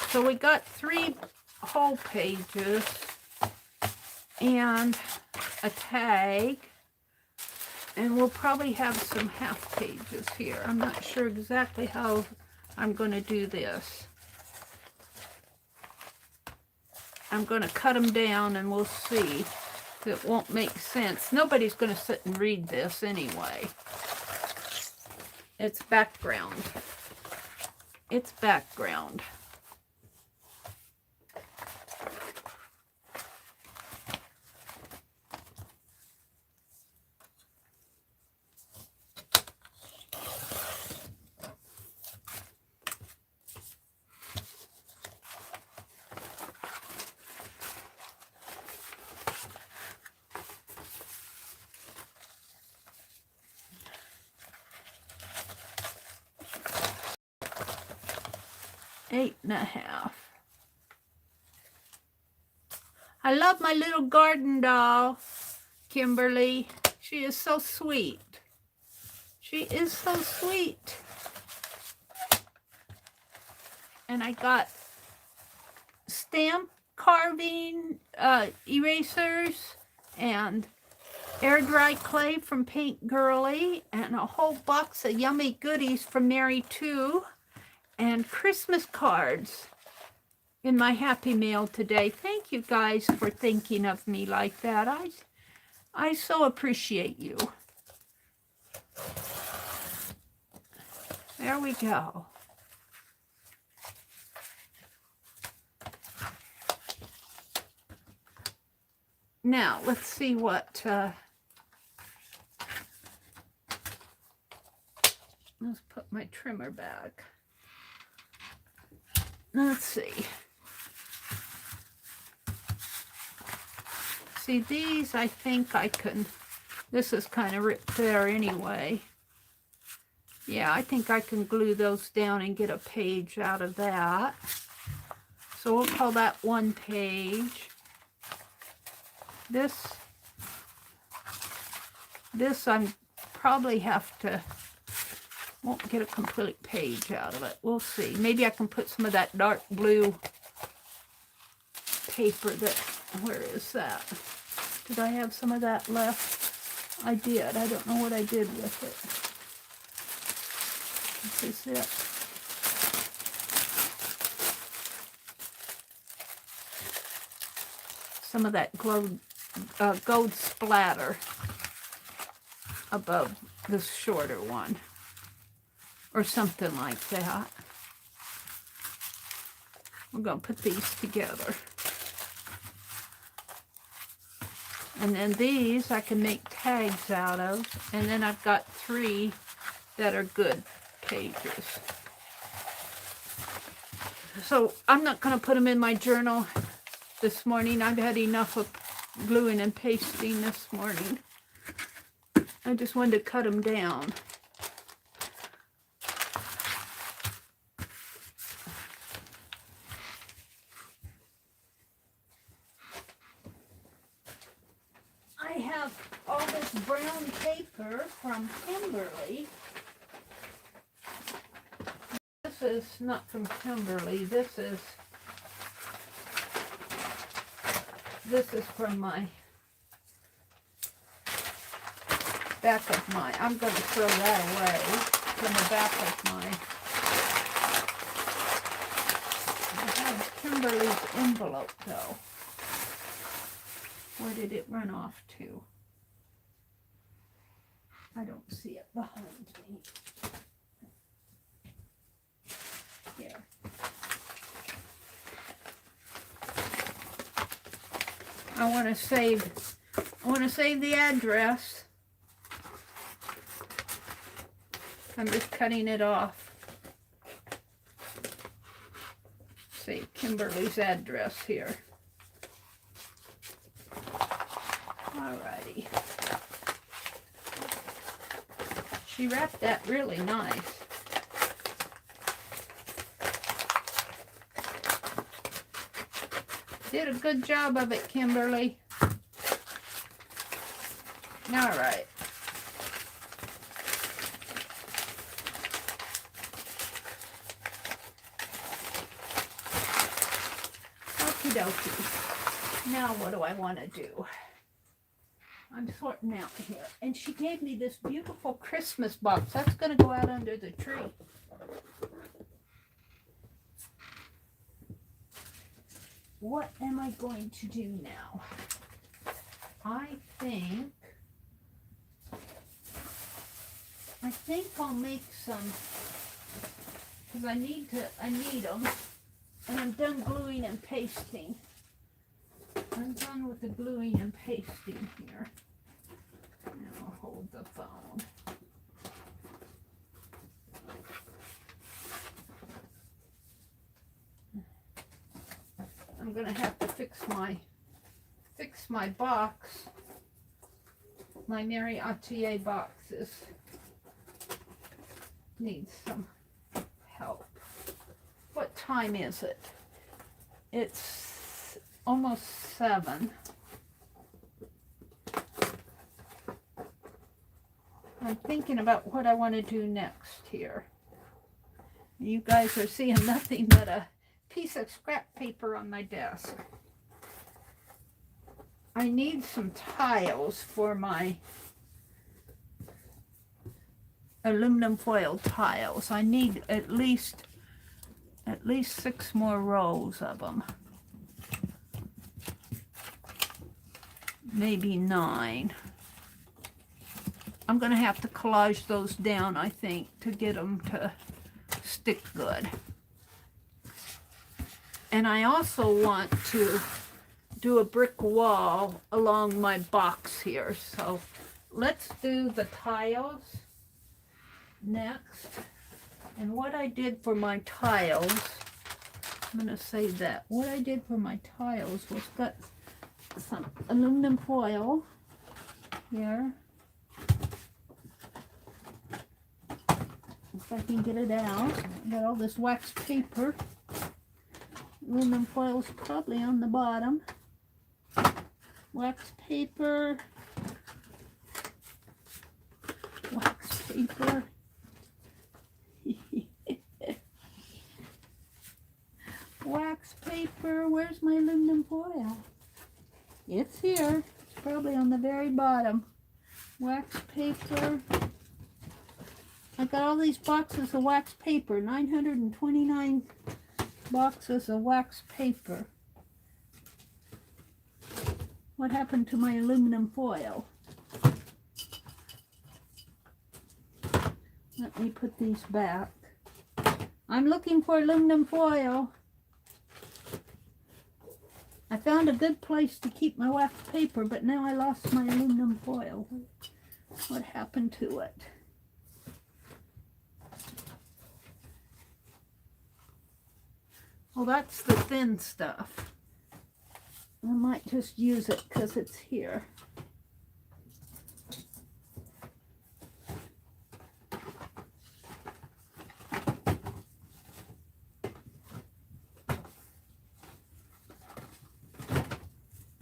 So we got 3 whole pages and a tag, and we'll probably have some half pages here. I'm not sure exactly how I'm going to do this. I'm going to cut them down and we'll see. It won't make sense. Nobody's going to sit and read this anyway. It's background. It's background. Eight and a half. I love my little garden doll, Kimberly. She is so sweet. She is so sweet. And I got stamp carving erasers and air dry clay from Paint Girly and a whole box of yummy goodies from Mary too. And Christmas cards in my Happy Mail today. Thank you guys for thinking of me like that. I so appreciate you. There we go. Now, let's see what... let's put my trimmer back. Let's see. See, these I think I can, this is kind of ripped there anyway. Yeah, I think I can glue those down and get a page out of that. So we'll call that one page. This I'm probably have to, won't get a complete page out of it. We'll see. Maybe I can put some of that dark blue paper that, where is that? Did I have some of that left? I did. I don't know what I did with it. This is it. Some of that gold splatter above this shorter one. Or something like that. We're going to put these together. And then these I can make tags out of. And then I've got 3 that are good pages. So I'm not going to put them in my journal this morning. I've had enough of gluing and pasting this morning. I just wanted to cut them down. I have all this brown paper from Kimberly. This is not from Kimberly. This is from my back of my, I'm going to throw that away, from the back of my Kimberly's envelope, though. Where did it run off to? I don't see it behind me. Here. I want to save the address. I'm just cutting it off. Save Kimberly's address here. Alrighty. She wrapped that really nice. Did a good job of it, Kimberly. Alright. Okie dokie. Now what do I want to do? I'm sorting out here. And she gave me this beautiful Christmas box. That's going to go out under the tree. What am I going to do now? I think I'll make some, because I need them, and I'm done gluing and pasting. I'm done with the gluing and pasting here. Now I'll hold the phone. I'm gonna have to fix my box. My TheMeriAtelier boxes need some help. What time is it? It's almost 7. I'm thinking about what I want to do next here. You guys are seeing nothing but a piece of scrap paper on my desk. I need some tiles for my aluminum foil tiles. I need at least 6 more rows of them. Maybe 9. I'm going to have to collage those down, I think, to get them to stick good. And I also want to do a brick wall along my box here. So let's do the tiles next. And what I did for my tiles, I'm going to say that. What I did for my tiles was got some aluminum foil here. If I can get it out. Got all this wax paper. Aluminum foil is probably on the bottom. Wax paper. Wax paper. Wax paper. Where's my aluminum foil? It's here. It's probably on the very bottom. Wax paper. I got all these boxes of wax paper. 929 boxes of wax paper. What happened to my aluminum foil? Let me put these back. I'm looking for aluminum foil. I found a good place to keep my wax paper, but now I lost my aluminum foil. What happened to it? Well, that's the thin stuff. I might just use it because it's here.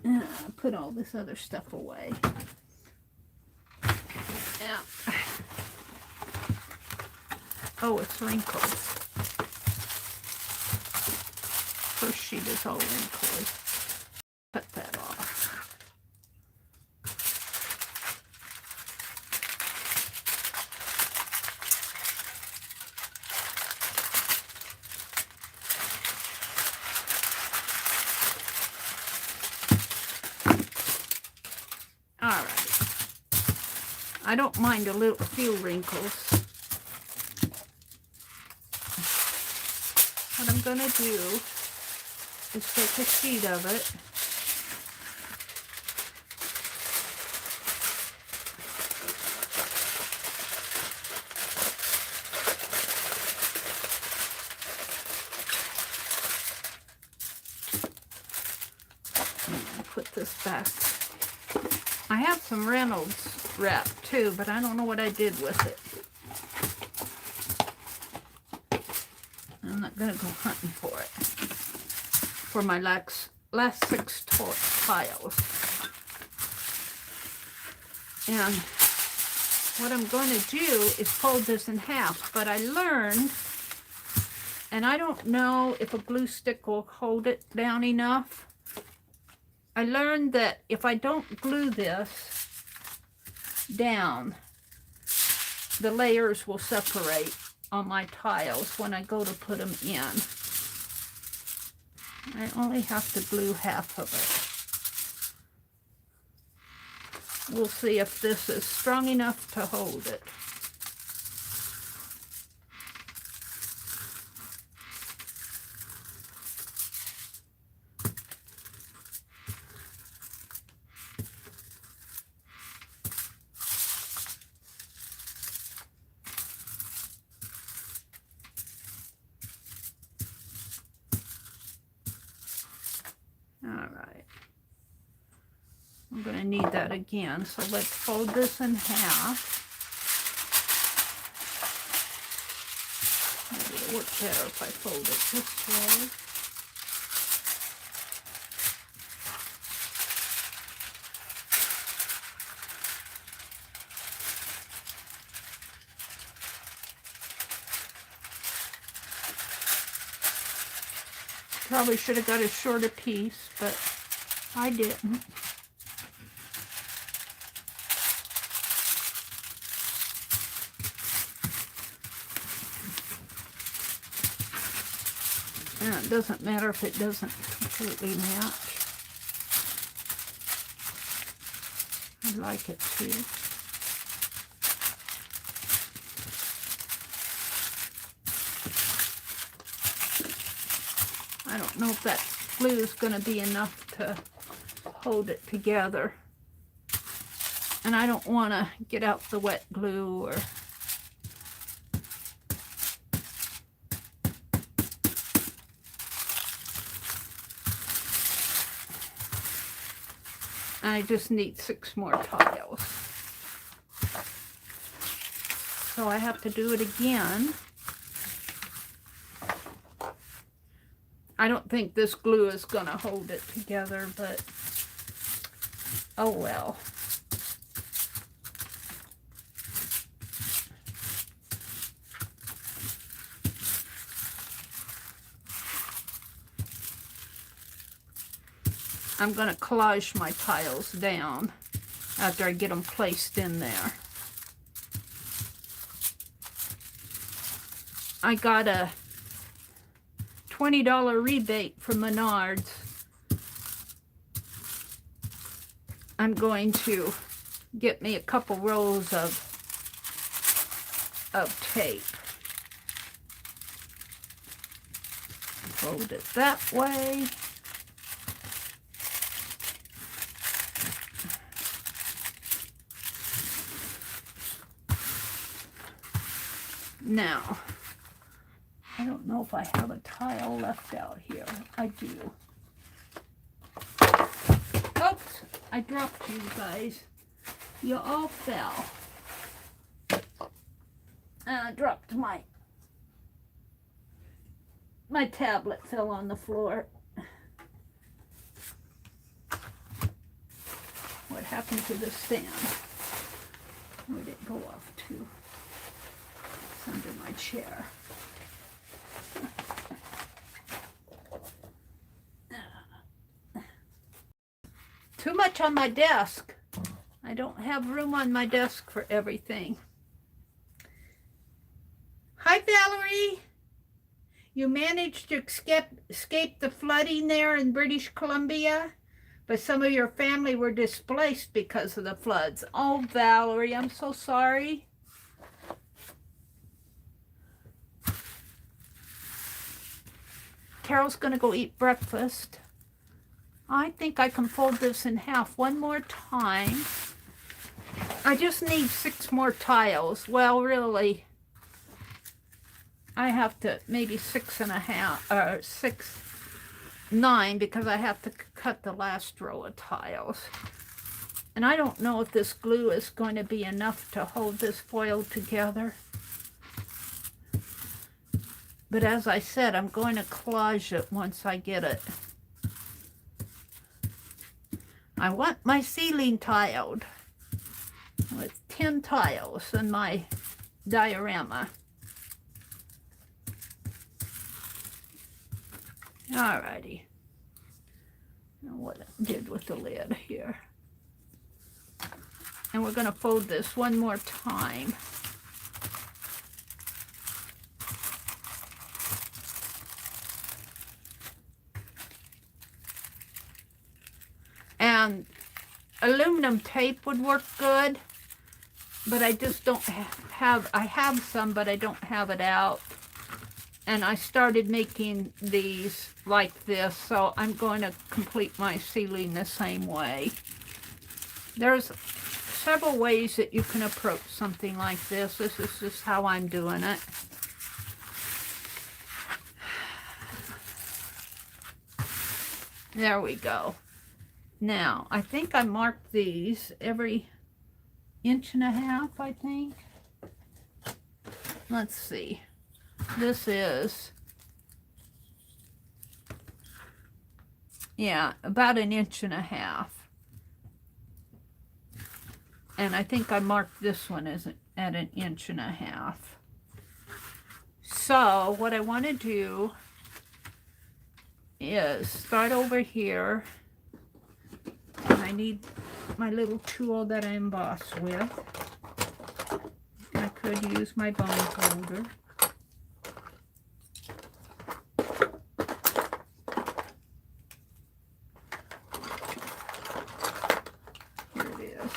And I'll put all this other stuff away. Yeah. Oh, it's wrinkled. First sheet is all wrinkly. Cut that off. Alright. I don't mind a few wrinkles. What I'm going to do is take a sheet of it. Put this back. I have some Reynolds wrap too, but I don't know what I did with it. I'm not going to go hunting for it. For my last 6 tiles. And what I'm going to do is fold this in half, but I learned, and I don't know if a glue stick will hold it down enough. I learned that if I don't glue this down, the layers will separate on my tiles when I go to put them in. I only have to glue half of it. We'll see if this is strong enough to hold it. Alright, I'm going to need that again, so let's fold this in half. Maybe it'll work better if I fold it this way. Probably should have got a shorter piece, but I didn't. And it doesn't matter if it doesn't completely match. I'd like it to. I don't know if that glue is going to be enough to hold it together. And I don't want to get out the wet glue or... I just need 6 more tiles. So I have to do it again. I don't think this glue is going to hold it together, but oh well. I'm going to collage my tiles down after I get them placed in there. I got a $20 rebate from Menards. I'm going to get me a couple rolls of tape. Fold it that way. Now, I don't know if I have a tile left out here. I do. Oops, I dropped you guys. You all fell. And I dropped my tablet fell on the floor. What happened to the stand? Where'd it go off to? It's under my chair. Too much on my desk. I don't have room on my desk for everything. Hi, Valerie. You managed to escape the flooding there in British Columbia? but some of your family were displaced because of the floods. Oh, Valerie, I'm so sorry. Carol's gonna go eat breakfast. I think I can fold this in half one more time. I just need 6 more tiles. Well, really, I have to maybe 6.5 or 9 because I have to cut the last row of tiles. And I don't know if this glue is going to be enough to hold this foil together. But as I said, I'm going to collage it once I get it. I want my ceiling tiled with 10 tiles in my diorama. Alrighty. Now what I did with the lid here. And we're going to fold this one more time. And aluminum tape would work good, but I just don't have, I have some, but I don't have it out. And I started making these like this, so I'm going to complete my ceiling the same way. There's several ways that you can approach something like this. This is just how I'm doing it. There we go. Now, I think I marked these every 1.5 inches, I think. Let's see. This is, yeah, about 1.5 inches. And I think I marked this one as at 1.5 inches. So, what I want to do is start over here. And I need my little tool that I emboss with. I could use my bone folder. Here it is.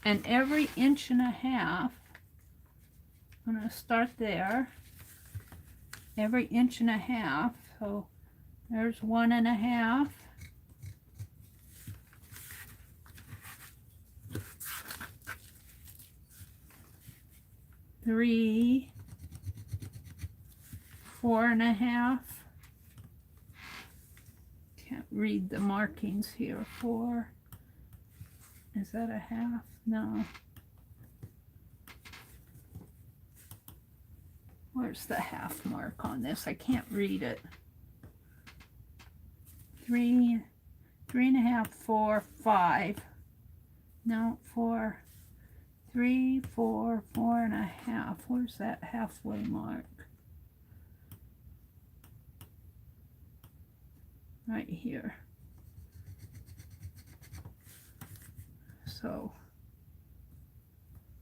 And every 1.5 inches, I'm going to start there. Every 1.5 inches, so there's 1.5. Three, 4.5. Can't read the markings here. 4. Is that a half? No. Where's the half mark on this? I can't read it. 3, 3.5, 4, 5. No, 4, 3, 4, 4.5. Where's that halfway mark? Right here. So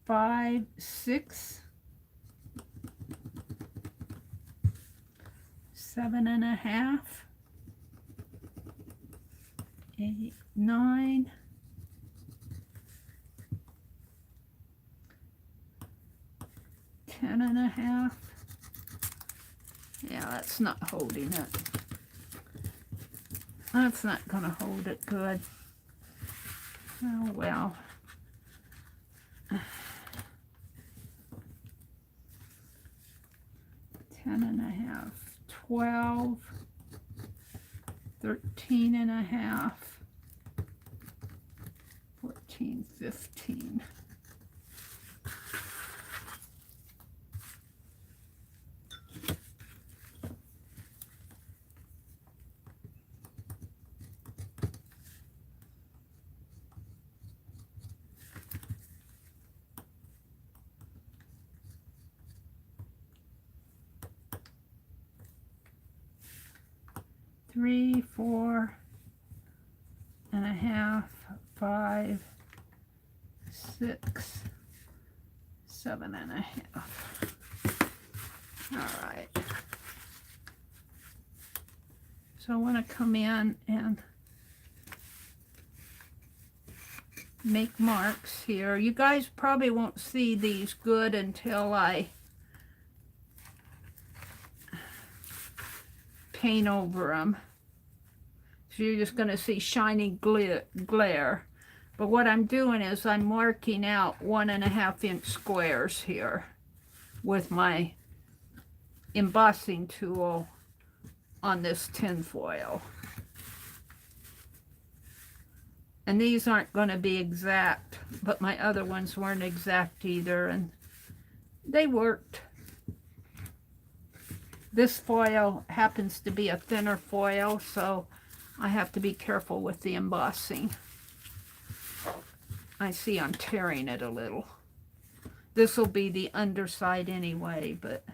5, 6, 7.5, 8, 9, 10.5. Yeah, that's not holding it. That's not going to hold it good. Oh well. 10.5, 12, 13.5, 14, 15. Three, 4, 1.5, 5, 6, 7.5. All right. So I want to come in and make marks here. You guys probably won't see these good until I paint over them. So you're just going to see shiny glare. But what I'm doing is I'm marking out 1.5-inch squares here with my embossing tool on this tin foil. And these aren't going to be exact, but my other ones weren't exact either, and they worked. This foil happens to be a thinner foil, so I have to be careful with the embossing. I see I'm tearing it a little. This will be the underside anyway, but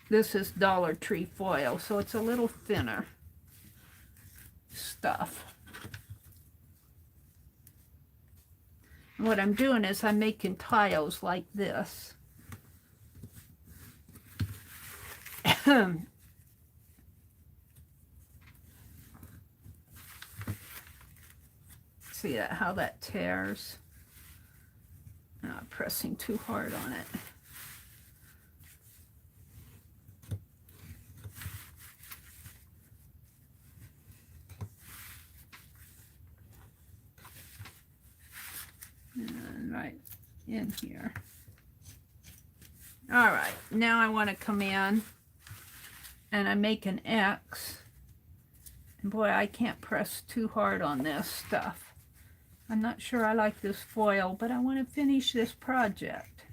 this is Dollar Tree foil, so it's a little thinner stuff. And what I'm doing is I'm making tiles like this. See that, how that tears? I'm not pressing too hard on it. And right in here. All right, now I want to come in and I make an X. And boy, I can't press too hard on this stuff. I'm not sure I like this foil, but I want to finish this project.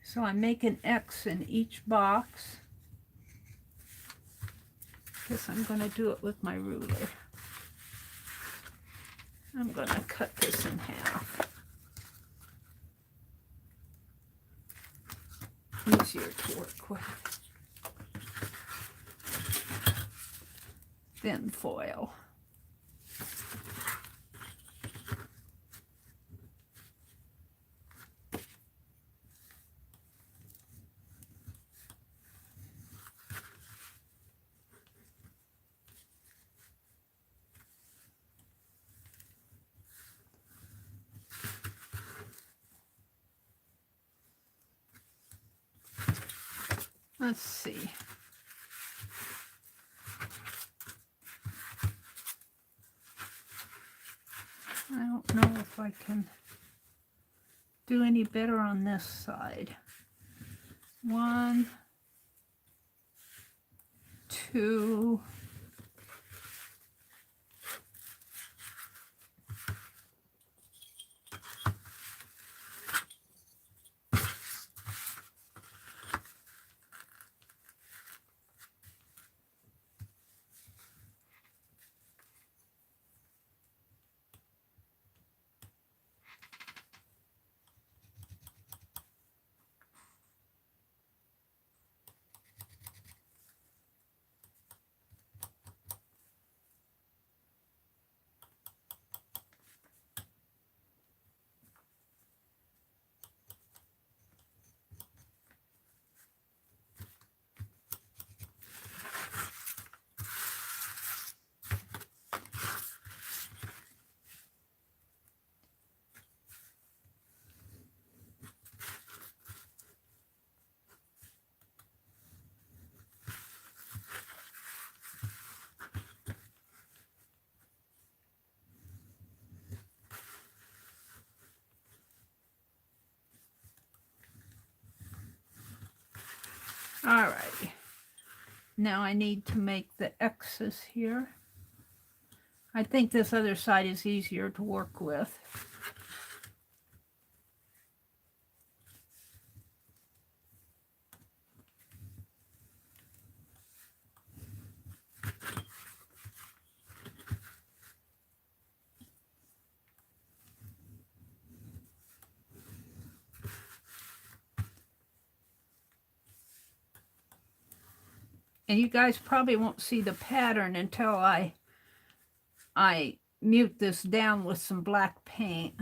So I make an X in each box. Guess I'm going to do it with my ruler. I'm going to cut this in half. Easier to work with. Thin foil. Let's see. I don't know if I can do any better on this side. 1, 2, all right. Now I need to make the X's here. I think this other side is easier to work with. And you guys probably won't see the pattern until I mute this down with some black paint.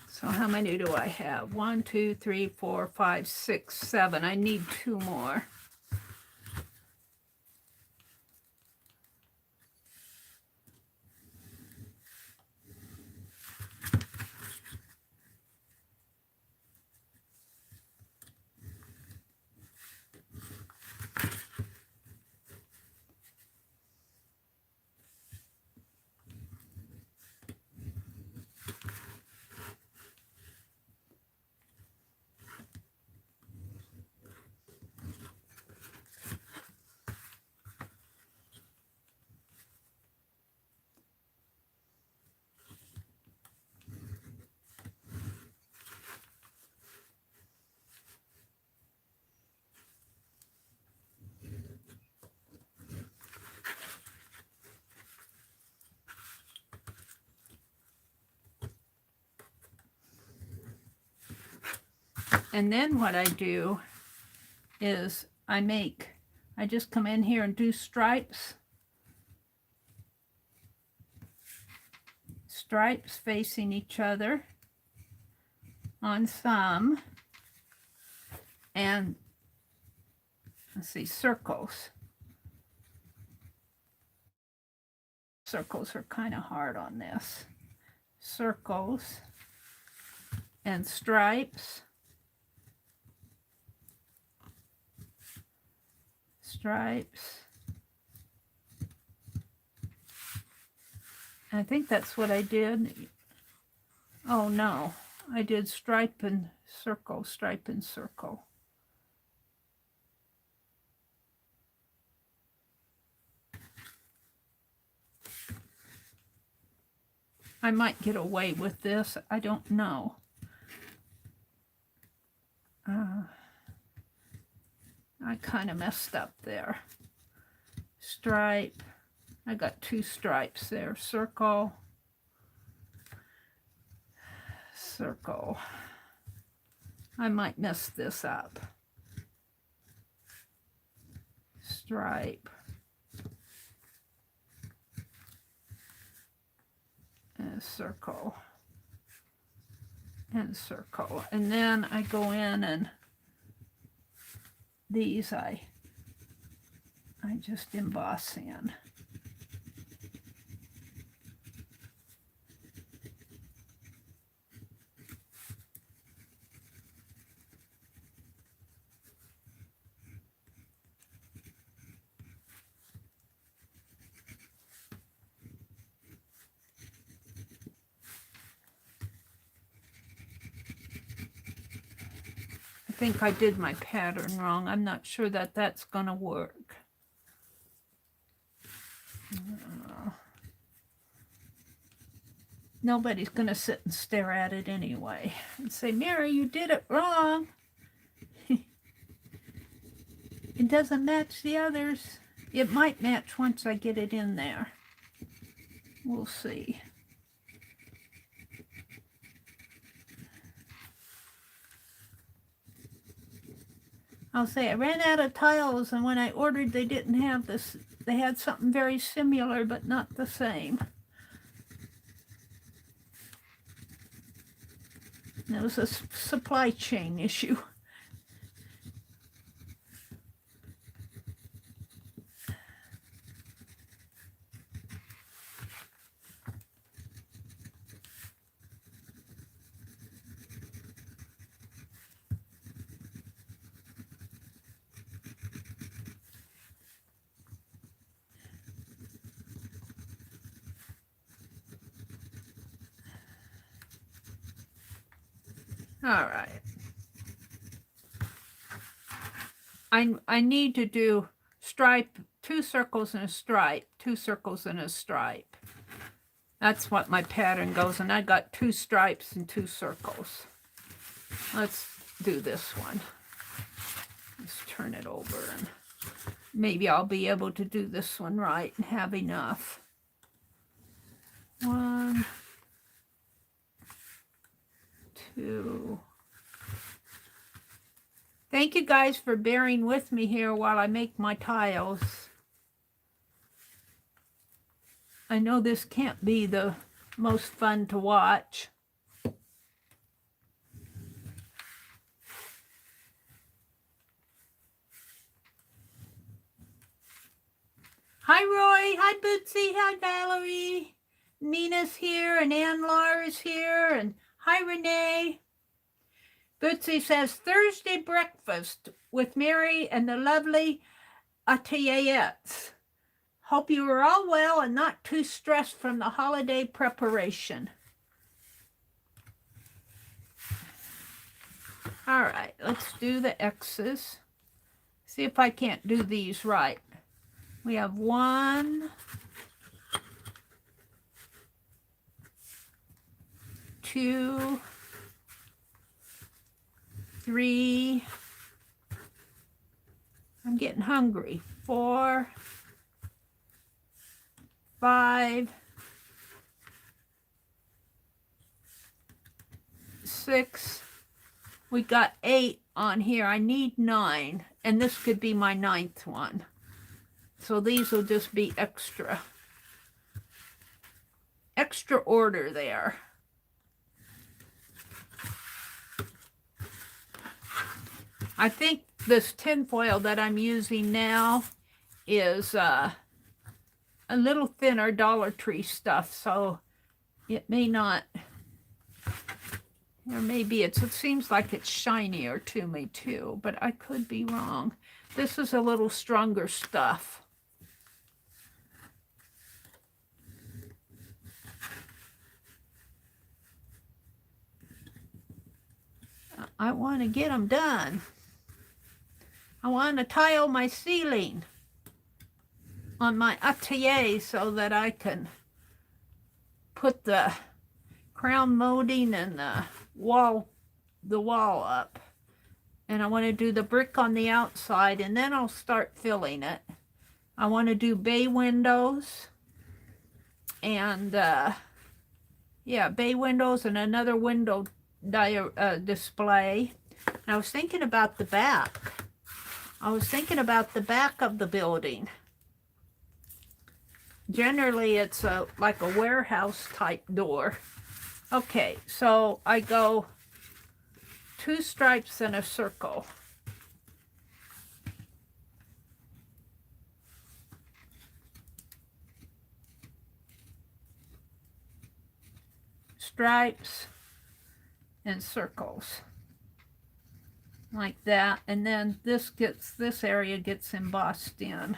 So how many do I have? 1, 2, 3, 4, 5, 6, 7. I need 2 more. And then what I do is I just come in here and do stripes. Stripes facing each other on some. And let's see, circles. Circles are kind of hard on this. Circles and stripes. Stripes. I think that's what I did. Oh no, I did stripe and circle, stripe and circle. I might get away with this, I don't know. I kind of messed up there. Stripe. I got 2 stripes there. Circle. Circle. I might mess this up. Stripe. And circle. And circle. And then I go in and these I just emboss in. I think I did my pattern wrong. I'm not sure that that's going to work. Nobody's going to sit and stare at it anyway and say, Mary, you did it wrong. It doesn't match the others. It might match once I get it in there. We'll see. I'll say I ran out of tiles, and when I ordered, they didn't have this. They had something very similar, but not the same. It was a supply chain issue. All right. I need to do stripe, 2 circles and a stripe, 2 circles and a stripe. That's what my pattern goes, and I got 2 stripes and 2 circles. Let's do this one. Let's turn it over and maybe I'll be able to do this one right and have enough. 1, 2. Thank you guys for bearing with me here while I make my tiles. I know this can't be the most fun to watch. Hi Roy, hi Bootsy, hi Valerie. Nina's here and Ann Laura's here and hi Renee. Bootsy says Thursday breakfast with Mary and the lovely Atelierettes. Hope you are all well and not too stressed from the holiday preparation. All right, let's do the X's. See if I can't do these right. We have 1, 2, 3. I'm getting hungry. 4, 5, 6. We got 8 on here. I need 9, and this could be my 9th one. So these will just be extra order there. I think this tinfoil that I'm using now is a little thinner Dollar Tree stuff, so it may not, or maybe it seems like it's shinier to me too, but I could be wrong. This is a little stronger stuff. I want to get them done. I want to tile my ceiling on my atelier so that I can put the crown molding and the wall up. And I want to do the brick on the outside, and then I'll start filling it. I want to do bay windows and yeah, bay windows and another window display. And I was thinking about the back. I was thinking about the back of the building. Generally, it's like a warehouse type door. Okay, so I go 2 stripes and a circle. Stripes and circles. Like that, and then this area gets embossed in.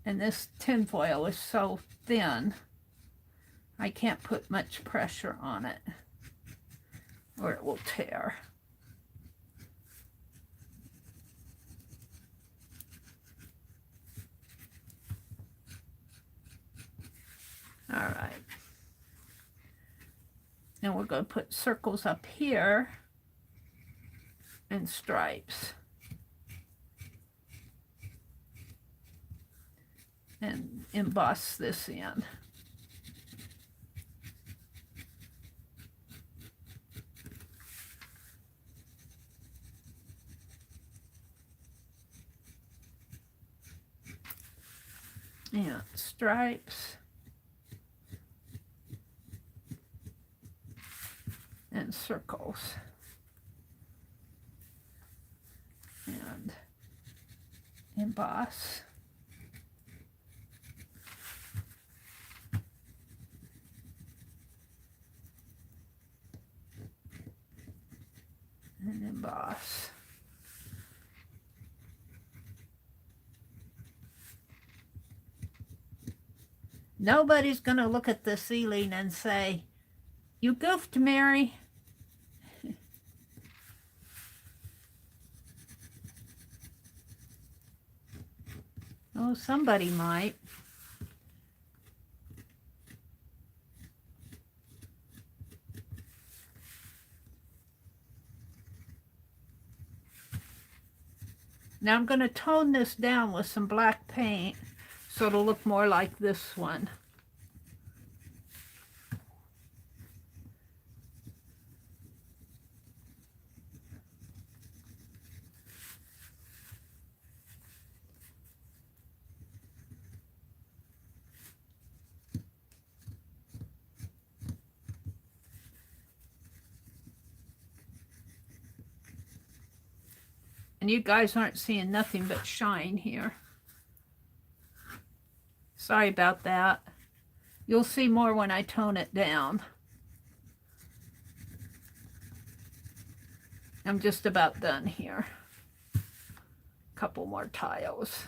And this tinfoil is so thin, I can't put much pressure on it, or it will tear. All right. And we're going to put circles up here and stripes. And emboss this in. Yeah, stripes. And circles. And emboss. And emboss. Nobody's going to look at the ceiling and say, "You goofed, Mary." Oh, somebody might. Now I'm going to tone this down with some black paint so it'll look more like this one. And you guys aren't seeing nothing but shine here. Sorry about that. You'll see more when I tone it down. I'm just about done here. Couple more tiles.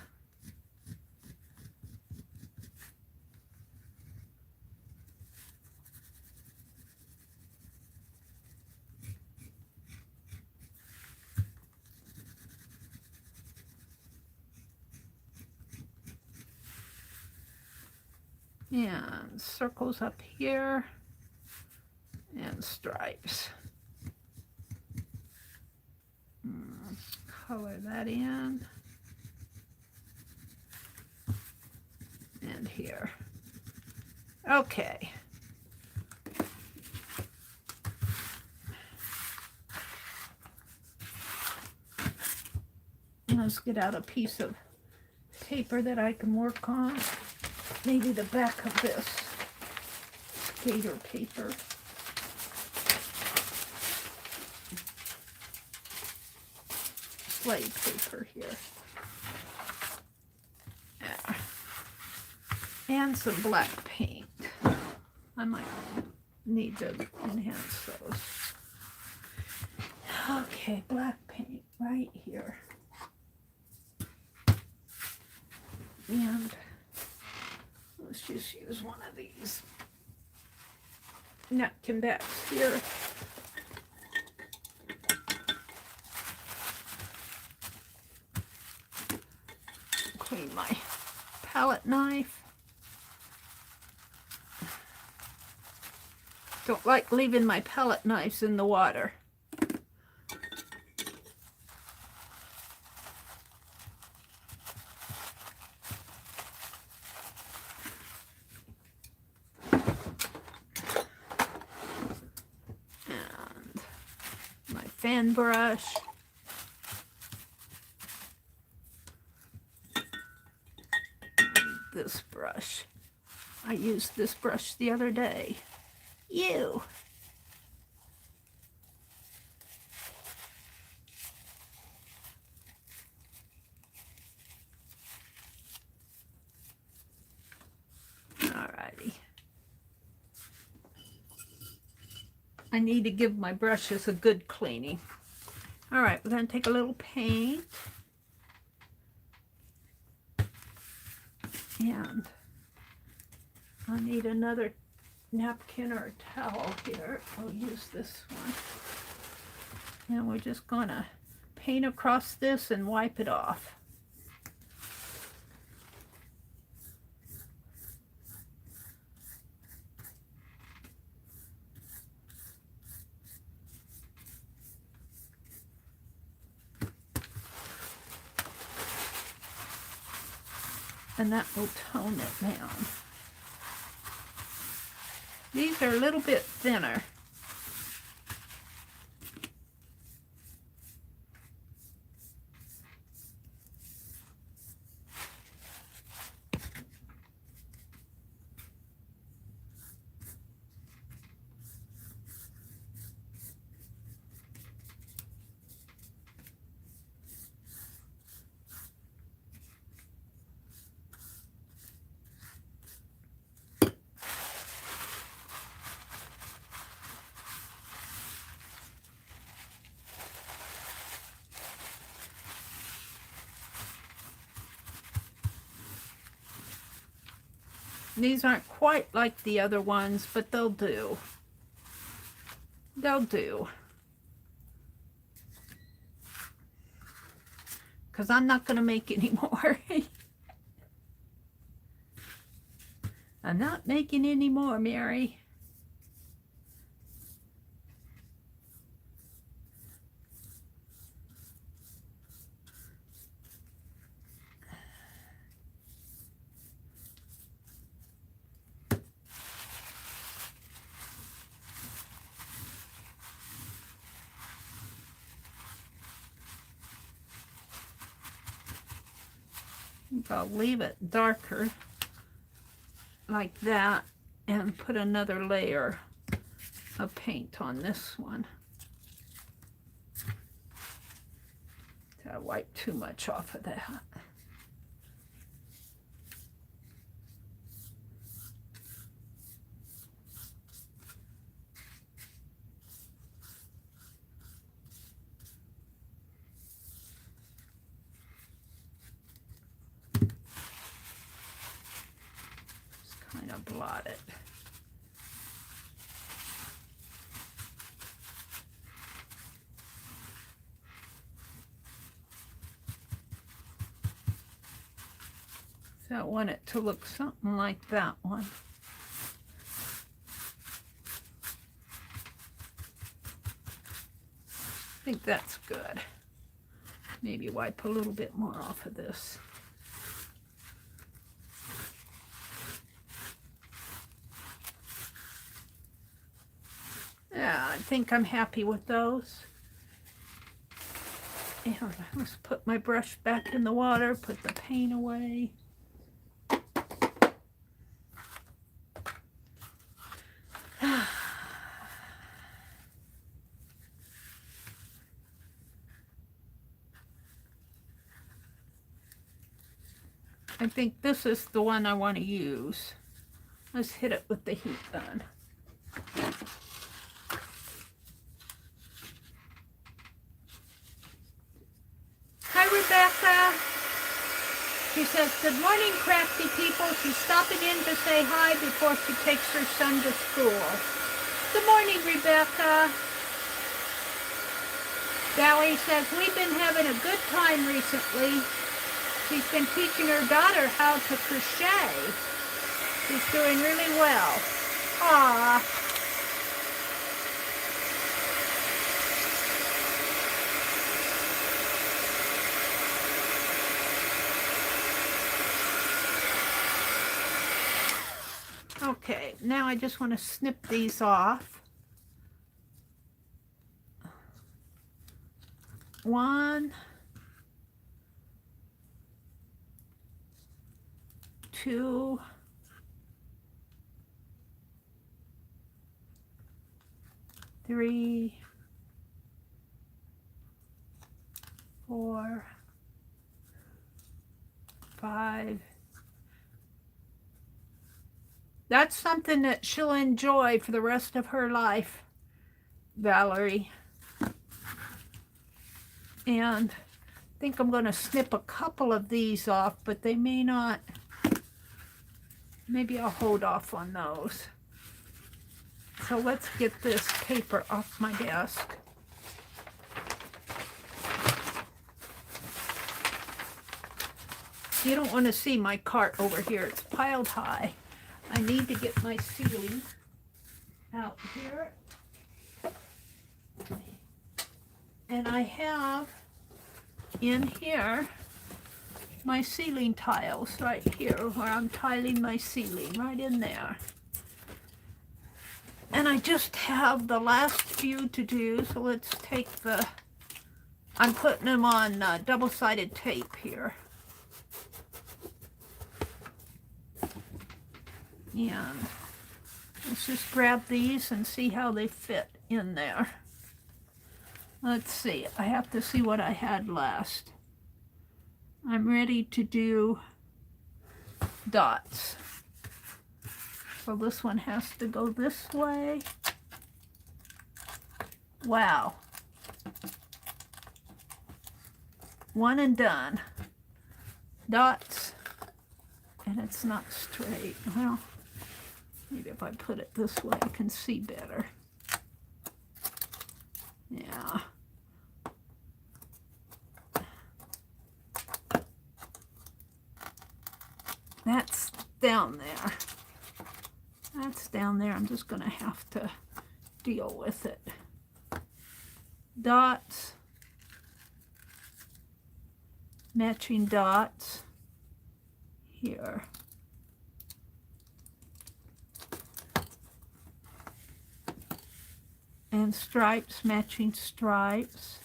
And circles up here, and stripes. Color that in, and here. Okay. Let's get out a piece of paper that I can work on. Maybe the back of this skater paper. Slate paper here. Yeah. And some black paint. I might need to enhance those. Okay, black paint right here. And let's just use one of these napkin backs here. Clean my palette knife. Don't like leaving my palette knives in the water. Fan brush. This brush. I used this brush the other day. Ew. Alrighty. I need to give my brushes a good cleaning. All right, we're going to take a little paint. And I need another napkin or a towel here. I'll use this one. And we're just going to paint across this and wipe it off. And that will tone it down. These are a little bit thinner. These aren't quite like the other ones, but they'll do. They'll do. Because I'm not going to make any more. I'm not making any more, Mary. think I'll leave it darker like that and put another layer of paint on this one. I wipe too much off of that. Just kind of blot it. So I want it to look something like that one. I think that's good. Maybe wipe a little bit more off of this. Yeah, I think I'm happy with those. And let's put my brush back in the water, put the paint away. I think this is the one I want to use. Let's hit it with the heat gun. Hi, Rebecca. She says, good morning, crafty people. She's stopping in to say hi before she takes her son to school. Good morning, Rebecca. Valerie says, we've been having a good time recently. She's been teaching her daughter how to crochet. She's doing really well. Aww. Okay, now I just want to snip these off. 1, 2, 3, 4, 5. That's something that she'll enjoy for the rest of her life, Valerie. And I think I'm going to snip a couple of these off, but they may not. Maybe I'll hold off on those. So let's get this paper off my desk. You don't want to see my cart over here. It's piled high. I need to get my ceiling out here. And I have in here my ceiling tiles right here where I'm tiling my ceiling, right in there. And I just have the last few to do, so let's take I'm putting them on double-sided tape here. And let's just grab these and see how they fit in there. Let's see, I have to see what I had last. I'm ready to do dots. So this one has to go this way. Wow. One and done. Dots. And it's not straight. Well, maybe if I put it this way, I can see better. Yeah. That's down there. That's down there. I'm just going to have to deal with it. Dots. Matching dots here. And stripes, matching stripes.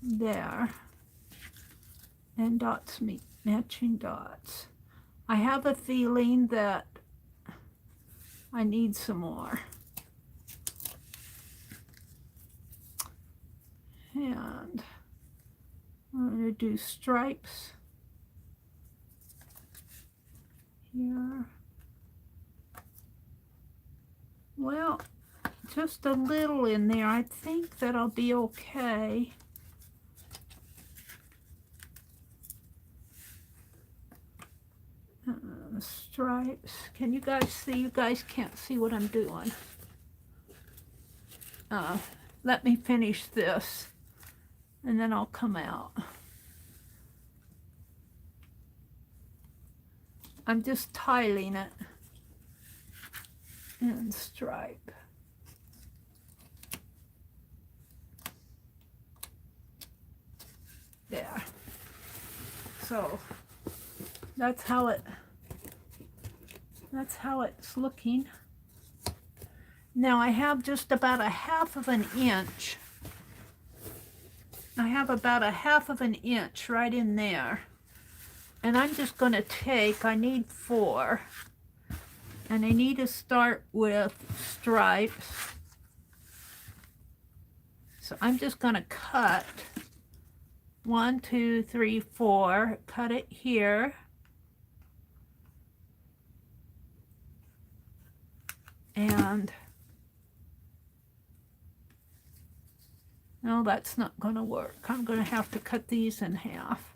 there, and dots meet matching dots. I have a feeling that I need some more. And I'm going to do stripes here. Well, just a little in there. I think that'll be okay. Stripes. Can you guys see? You guys can't see what I'm doing. Let me finish this, and then I'll come out. I'm just tiling it and stripe. There. So that's how it's looking. Now I have just about a half of an inch. I have about a half of an inch right in there. And I'm just going to take, I need 4. And I need to start with stripes. So I'm just going to cut 1, 2, 3, 4. Cut it here. And no, that's not going to work. I'm going to have to cut these in half.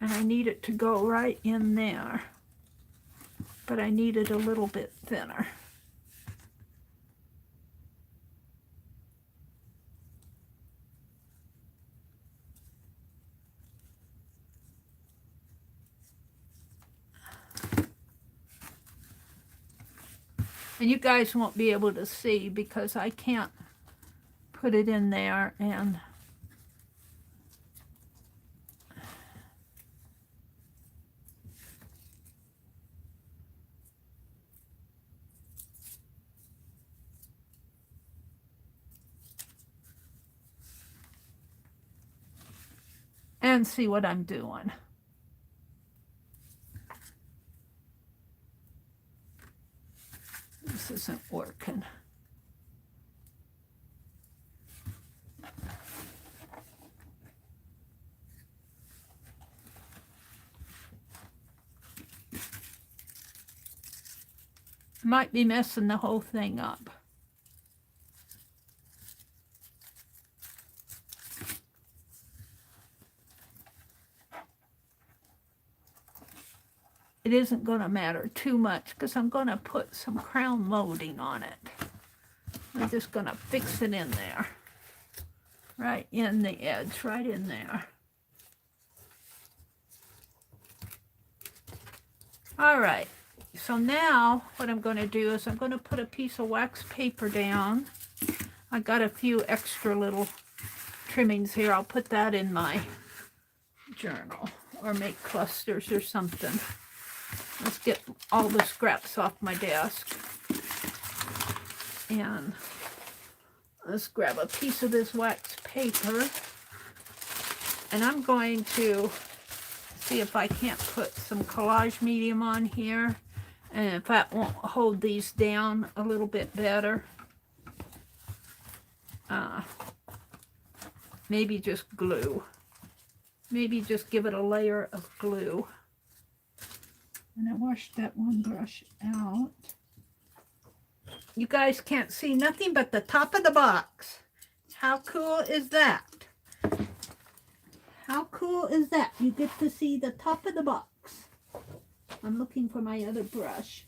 And I need it to go right in there, but I need it a little bit thinner. And you guys won't be able to see because I can't put it in there and see what I'm doing. This isn't working. Might be messing the whole thing up. It isn't going to matter too much because I'm going to put some crown molding on it. I'm just going to fix it in there. Right in the edge, right in there. All right. So now what I'm going to do is I'm going to put a piece of wax paper down. I got a few extra little trimmings here. I'll put that in my journal or make clusters or something. Let's get all the scraps off my desk. And let's grab a piece of this wax paper. And I'm going to see if I can't put some collage medium on here. And if that won't hold these down a little bit better. Maybe just glue. Maybe just give it a layer of glue. And I washed that one brush out. You guys can't see nothing but the top of the box. How cool is that? How cool is that? You get to see the top of the box. I'm looking for my other brush.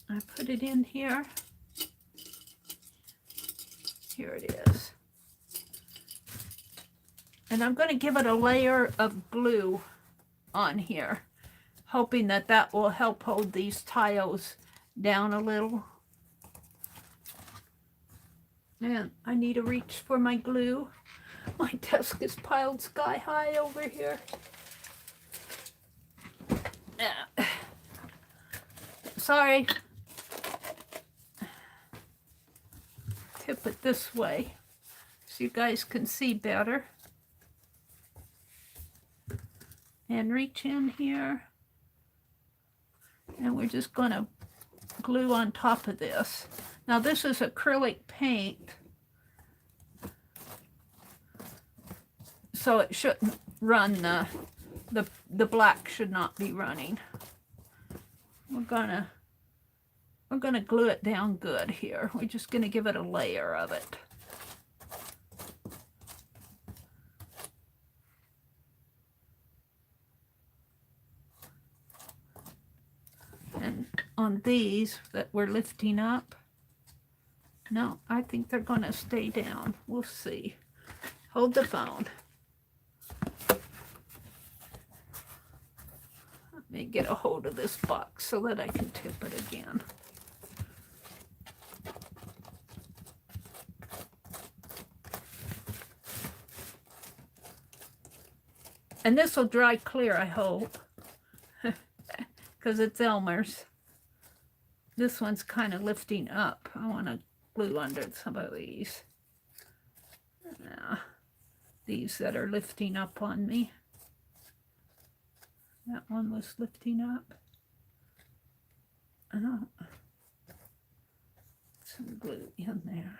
I put it in here. Here it is. And I'm going to give it a layer of glue on here. hoping that that will help hold these tiles down a little. And I need to reach for my glue. My desk is piled sky high over here. Sorry. Tip it this way so you guys can see better. And reach in here. And we're just going to glue on top of this. Now this is acrylic paint, so it shouldn't run, the black should not be running. We're gonna glue it down good here. We're just gonna give it a layer of it. And on these that we're lifting up, no, I think they're gonna stay down. We'll see. Hold the phone. Let me get a hold of this box so that I can tip it again. And this will dry clear, I hope, because it's Elmer's. This one's kind of lifting up. I want to glue under some of these. These that are lifting up on me. That one was lifting up. Oh. Some glue in there.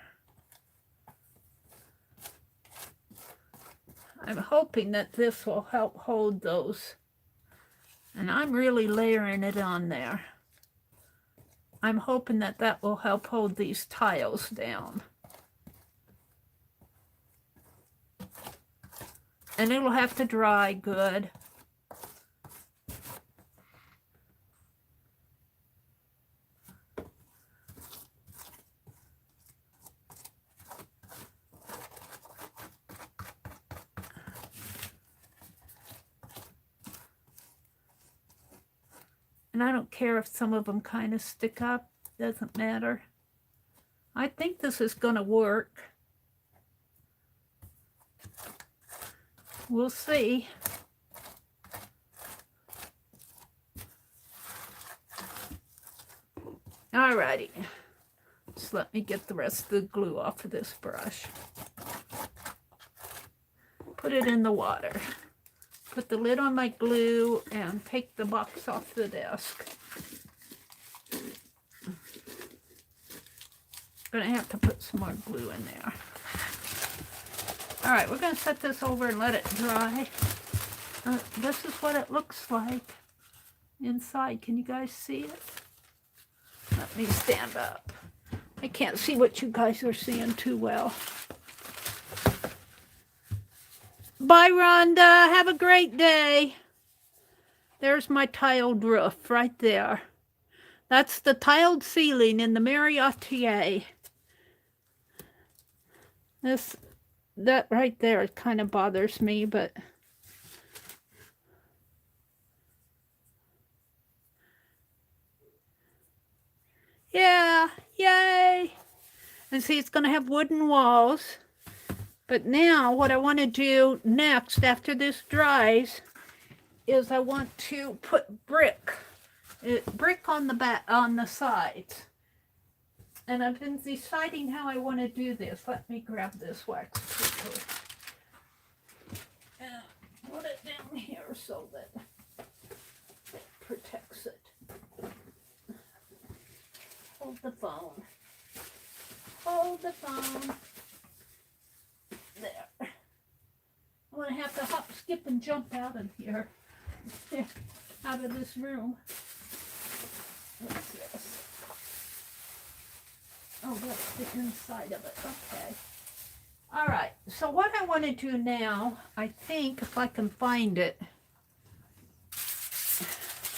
I'm hoping that this will help hold those. And I'm really layering it on there. I'm hoping that that will help hold these tiles down. And it'll have to dry good. And I don't care if some of them kind of stick up, doesn't matter. I think this is going to work. We'll see. Alrighty. Just let me get the rest of the glue off of this brush. Put it in the water. Put the lid on my glue and take the box off the desk. Gonna have to put some more glue in there. All right, we're gonna set this over and let it dry. This is what it looks like inside. Can you guys see it? Let me stand up. I can't see what you guys are seeing too well. Bye, Rhonda. Have a great day. There's my tiled roof right there. That's the tiled ceiling in the TheMeriAtelier. That right there, it kind of bothers me, but yeah, yay. And see, it's going to have wooden walls. But now what I want to do next after this dries is I want to put brick on the back, on the sides. And I've been deciding how I want to do this. Let me grab this wax paper and put it down here so that it protects it. Hold the phone. Hold the phone. There. I'm going to have to hop, skip, and jump out of here. Out of this room. What's this? Oh, that's the inside of it. Okay. All right. So what I want to do now, I think if I can find it,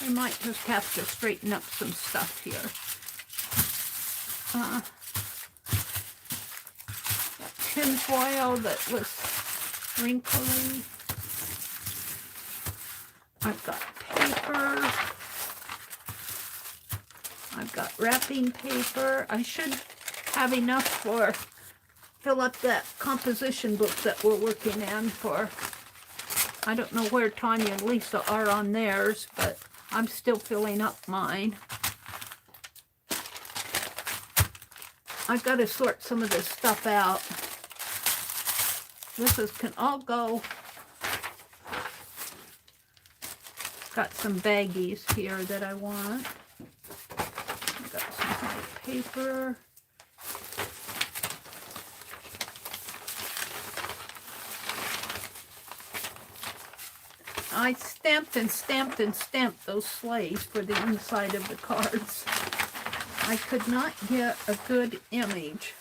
I might just have to straighten up some stuff here. That tin foil that was wrinkly. I've got paper. paper. I've got wrapping paper. I should have enough for fill up that composition book that we're working on for. I don't know where Tanya and Lisa are on theirs, but I'm still filling up mine. I've got to sort some of this stuff out. Can all go. Got some baggies here that I want. I've got some white paper. I stamped and stamped and stamped those sleighs for the inside of the cards. I could not get a good image.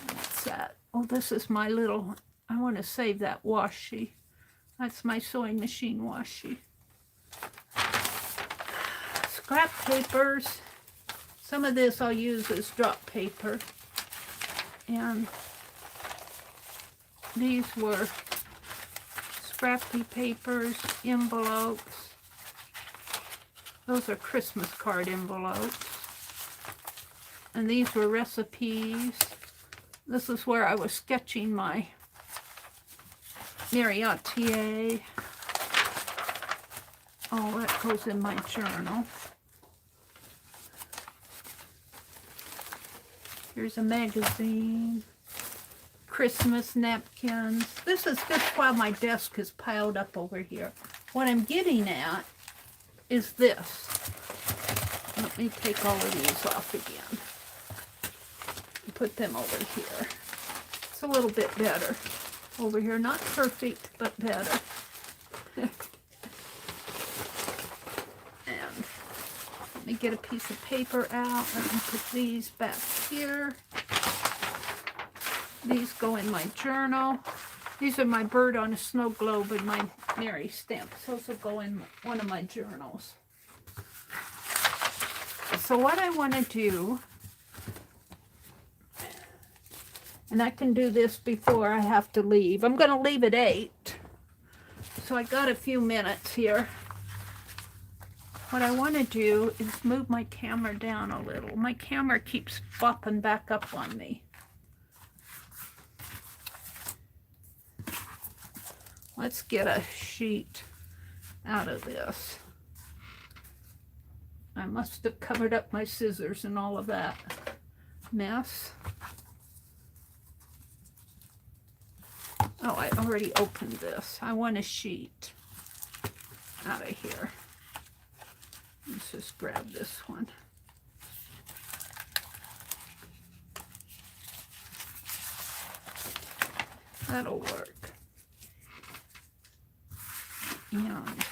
What's that? Oh, this is my little, I want to save that washi. That's my sewing machine washi. Scrap papers. Some of this I'll use as drop paper. And these were scrappy papers, envelopes. Those are Christmas card envelopes. And these were recipes. This is where I was sketching my TheMeriAtelier. Oh, that goes in my journal. Here's a magazine. Christmas napkins. This is just while my desk is piled up over here. What I'm getting at is this. Let me take all of these off again and put them over here. It's a little bit better over here. Not perfect, but better. And let me get a piece of paper out. Let me put these back here. These go in my journal. These are my bird on a snow globe and my Mary stamps. Those will go in one of my journals. So what I want to do, and I can do this before I have to leave. I'm going to leave at 8. So I got a few minutes here. What I want to do is move my camera down a little. My camera keeps bopping back up on me. Let's get a sheet out of this. I must have covered up my scissors and all of that mess. Oh, I already opened this. I want a sheet out of here. Let's just grab this one. That'll work. And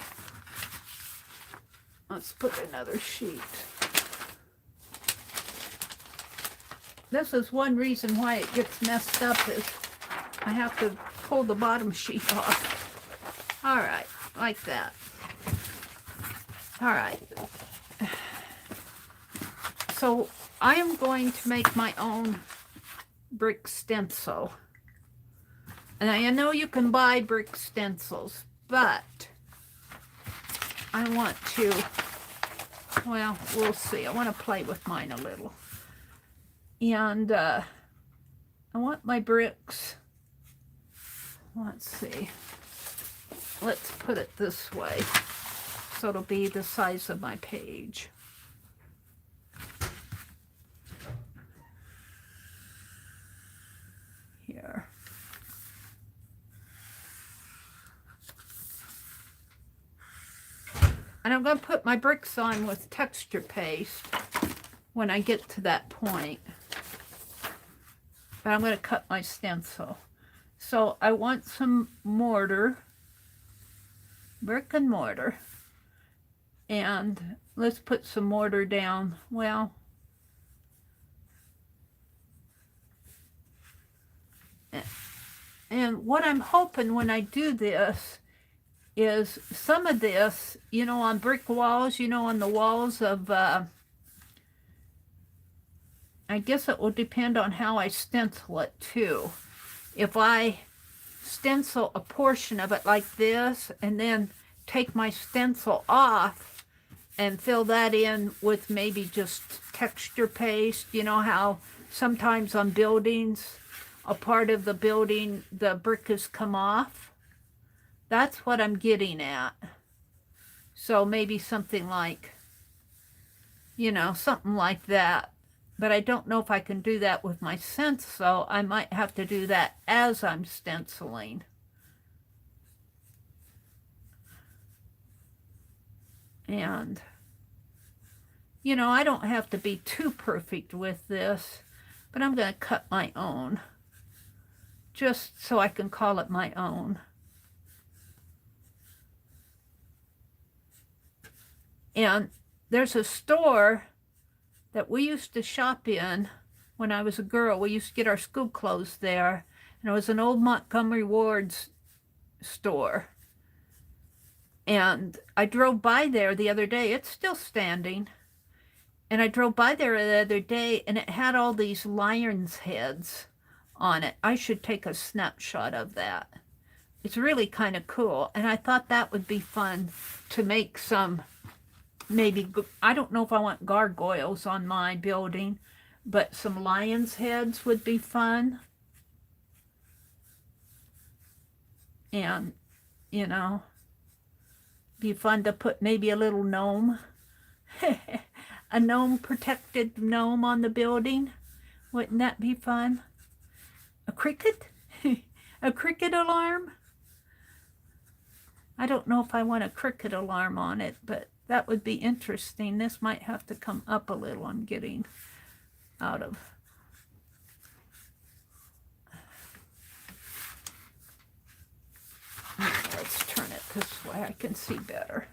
let's put another sheet. This is one reason why it gets messed up is I have to pull the bottom sheet off. All right, like that. All right. So I am going to make my own brick stencil. And I know you can buy brick stencils, but I want to, well, we'll see. I want to play with mine a little. And I want my bricks, let's see. Let's put it this way so it'll be the size of my page. Here. And I'm going to put my bricks on with texture paste when I get to that point. But I'm going to cut my stencil. So I want some mortar, brick and mortar. And let's put some mortar down. Well, and what I'm hoping when I do this is some of this, you know, on brick walls, you know, on the walls of, I guess it will depend on how I stencil it too. If I stencil a portion of it like this, and then take my stencil off and fill that in with maybe just texture paste. You know how sometimes on buildings, a part of the building, the brick has come off? That's what I'm getting at. So maybe something like, you know, something like that. But I don't know if I can do that with my stencil. I might have to do that as I'm stenciling. And, you know, I don't have to be too perfect with this, but I'm going to cut my own, just so I can call it my own. And there's a store that we used to shop in when I was a girl. We used to get our school clothes there, and it was an old Montgomery Ward's store. And I drove by there the other day. It's still standing. And I drove by there the other day, and it had all these lions' heads on it. I should take a snapshot of that. It's really kind of cool. And I thought that would be fun to make some, maybe, I don't know if I want gargoyles on my building, but some lions' heads would be fun. And, you know, be fun to put maybe a little gnome, a gnome, protected gnome on the building. Wouldn't that be fun? A cricket? A cricket alarm? I don't know if I want a cricket alarm on it, but that would be interesting. This might have to come up a little. I'm getting out of. Let's turn it this way. I can see better.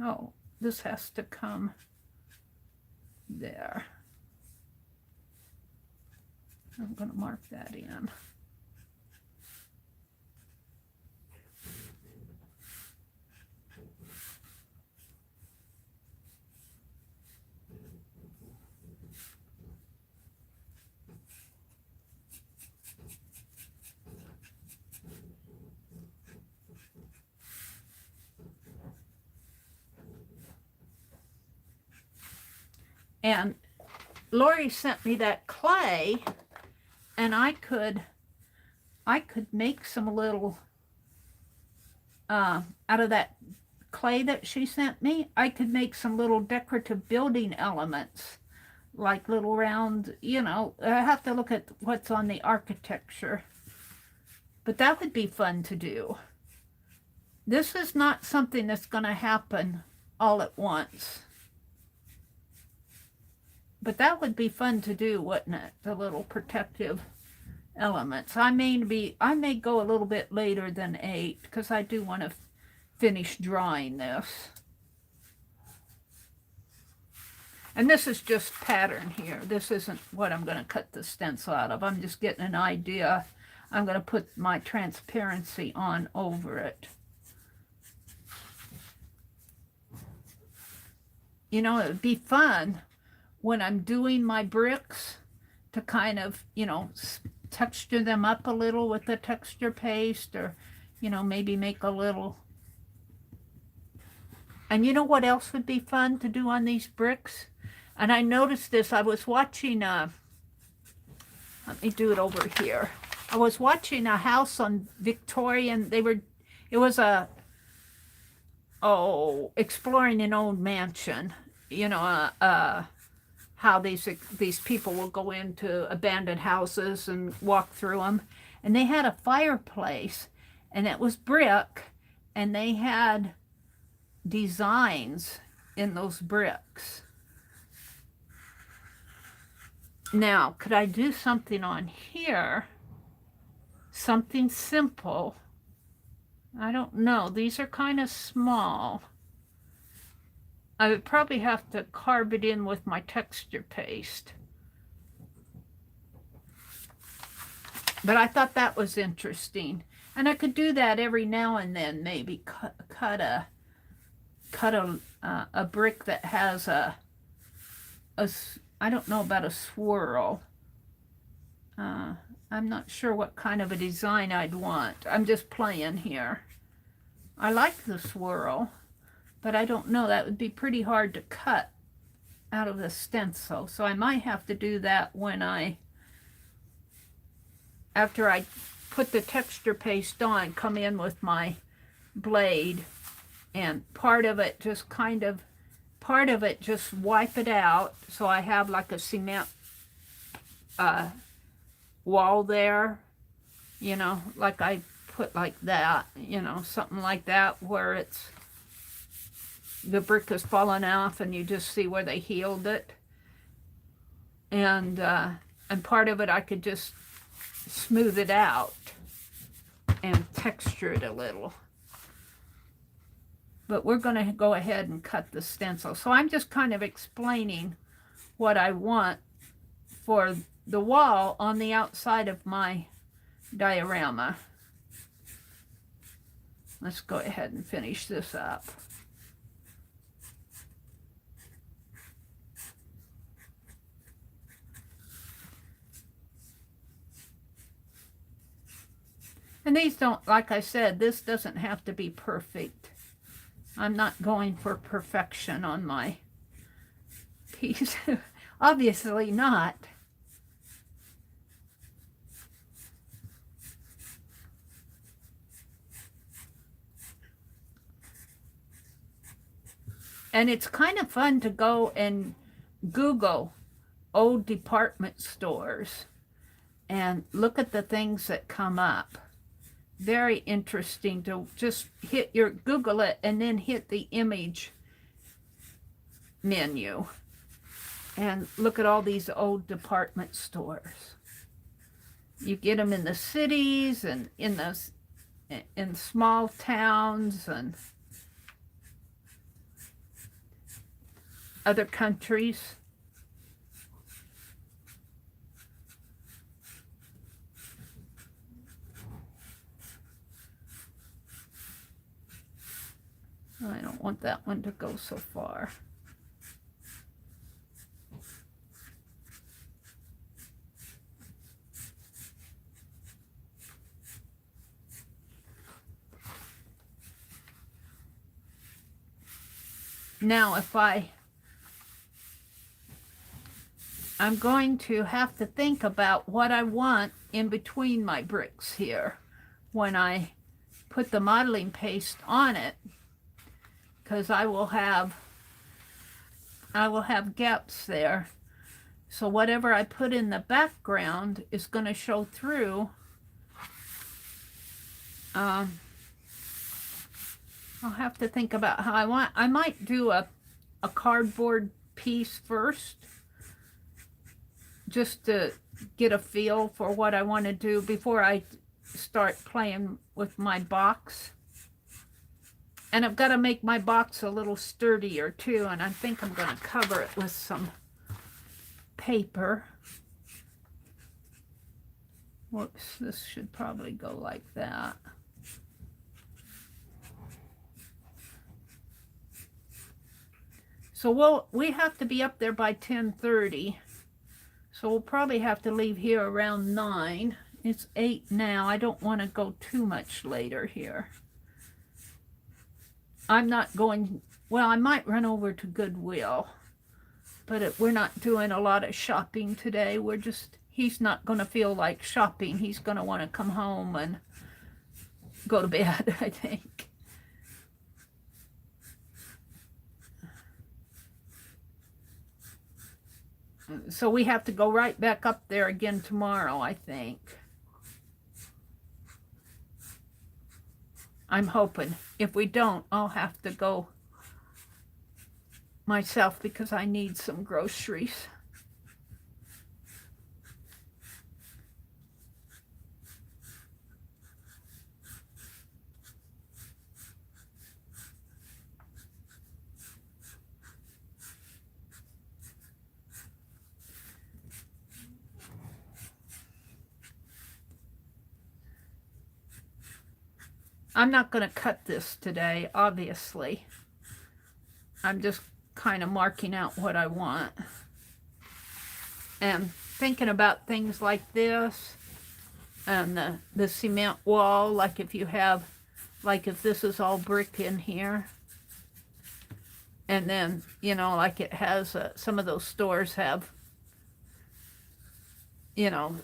Oh, this has to come there. I'm going to mark that in. And Lori sent me that clay, and I could make some little, out of that clay that she sent me, I could make some little decorative building elements, like little round, you know, I have to look at what's on the architecture. But that would be fun to do. This is not something that's going to happen all at once. But that would be fun to do, wouldn't it? The little protective elements. I may go a little bit later than 8 because I do want to finish drawing this. And this is just pattern here. This isn't what I'm going to cut the stencil out of. I'm just getting an idea. I'm going to put my transparency on over it. You know, it would be fun when I'm doing my bricks to kind of, you know, texture them up a little with the texture paste, or, you know, maybe make a little. And you know what else would be fun to do on these bricks? And I noticed this, I was watching, let me do it over here. I was watching a house on Victorian, it was exploring an old mansion, you know, how these people will go into abandoned houses and walk through them. And they had a fireplace, and it was brick, and they had designs in those bricks. Now, could I do something on here? Something simple. I don't know. These are kind of small. I would probably have to carve it in with my texture paste. But I thought that was interesting. And I could do that every now and then, maybe cut a brick that has I don't know about a swirl. I'm not sure what kind of a design I'd want. I'm just playing here. I like the swirl, but I don't know. That would be pretty hard to cut out of the stencil. So I might have to do that when after I put the texture paste on, come in with my blade and part of it just wipe it out, so I have like a cement wall there, you know, like I put like that, you know, something like that, where it's the brick has fallen off and you just see where they healed it. And part of it I could just smooth it out and texture it a little. But we're going to go ahead and cut the stencil. So I'm just kind of explaining what I want for the wall on the outside of my diorama. Let's go ahead and finish this up. And these don't, like I said, this doesn't have to be perfect. I'm not going for perfection on my piece. Obviously not. And it's kind of fun to go and Google old department stores and look at the things that come up. Very interesting to just Google it and then hit the image menu and look at all these old department stores. You get them in the cities and in small towns and other countries. I don't want that one to go so far. Now, if I'm going to have to think about what I want in between my bricks here when I put the modeling paste on it, because I will have gaps there. So whatever I put in the background is going to show through. I'll have to think about how I might do a cardboard piece first, just to get a feel for what I want to do before I start playing with my box. And I've got to make my box a little sturdier too, and I think I'm going to cover it with some paper. Whoops, this should probably go like that. So we have to be up there by 10:30. So we'll probably have to leave here around 9. It's 8 now. I don't want to go too much later here. I'm not going, well, I might run over to Goodwill, but we're not doing a lot of shopping today. He's not going to feel like shopping. He's going to want to come home and go to bed, I think. So we have to go right back up there again tomorrow, I think. I'm hoping. If we don't, I'll have to go myself because I need some groceries. I'm not going to cut this today, obviously. I'm just kind of marking out what I want. And thinking about things like this and the cement wall, like if you have, like if this is all brick in here, and then, you know, like it has, some of those stores have, you know,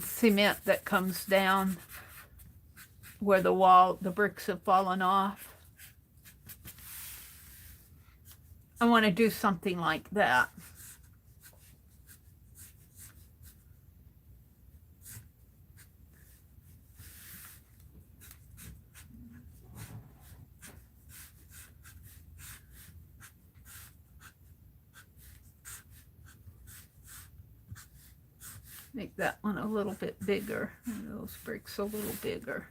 cement that comes down where the wall, the bricks have fallen off. I want to do something like that. Make that one a little bit bigger, and those bricks a little bigger.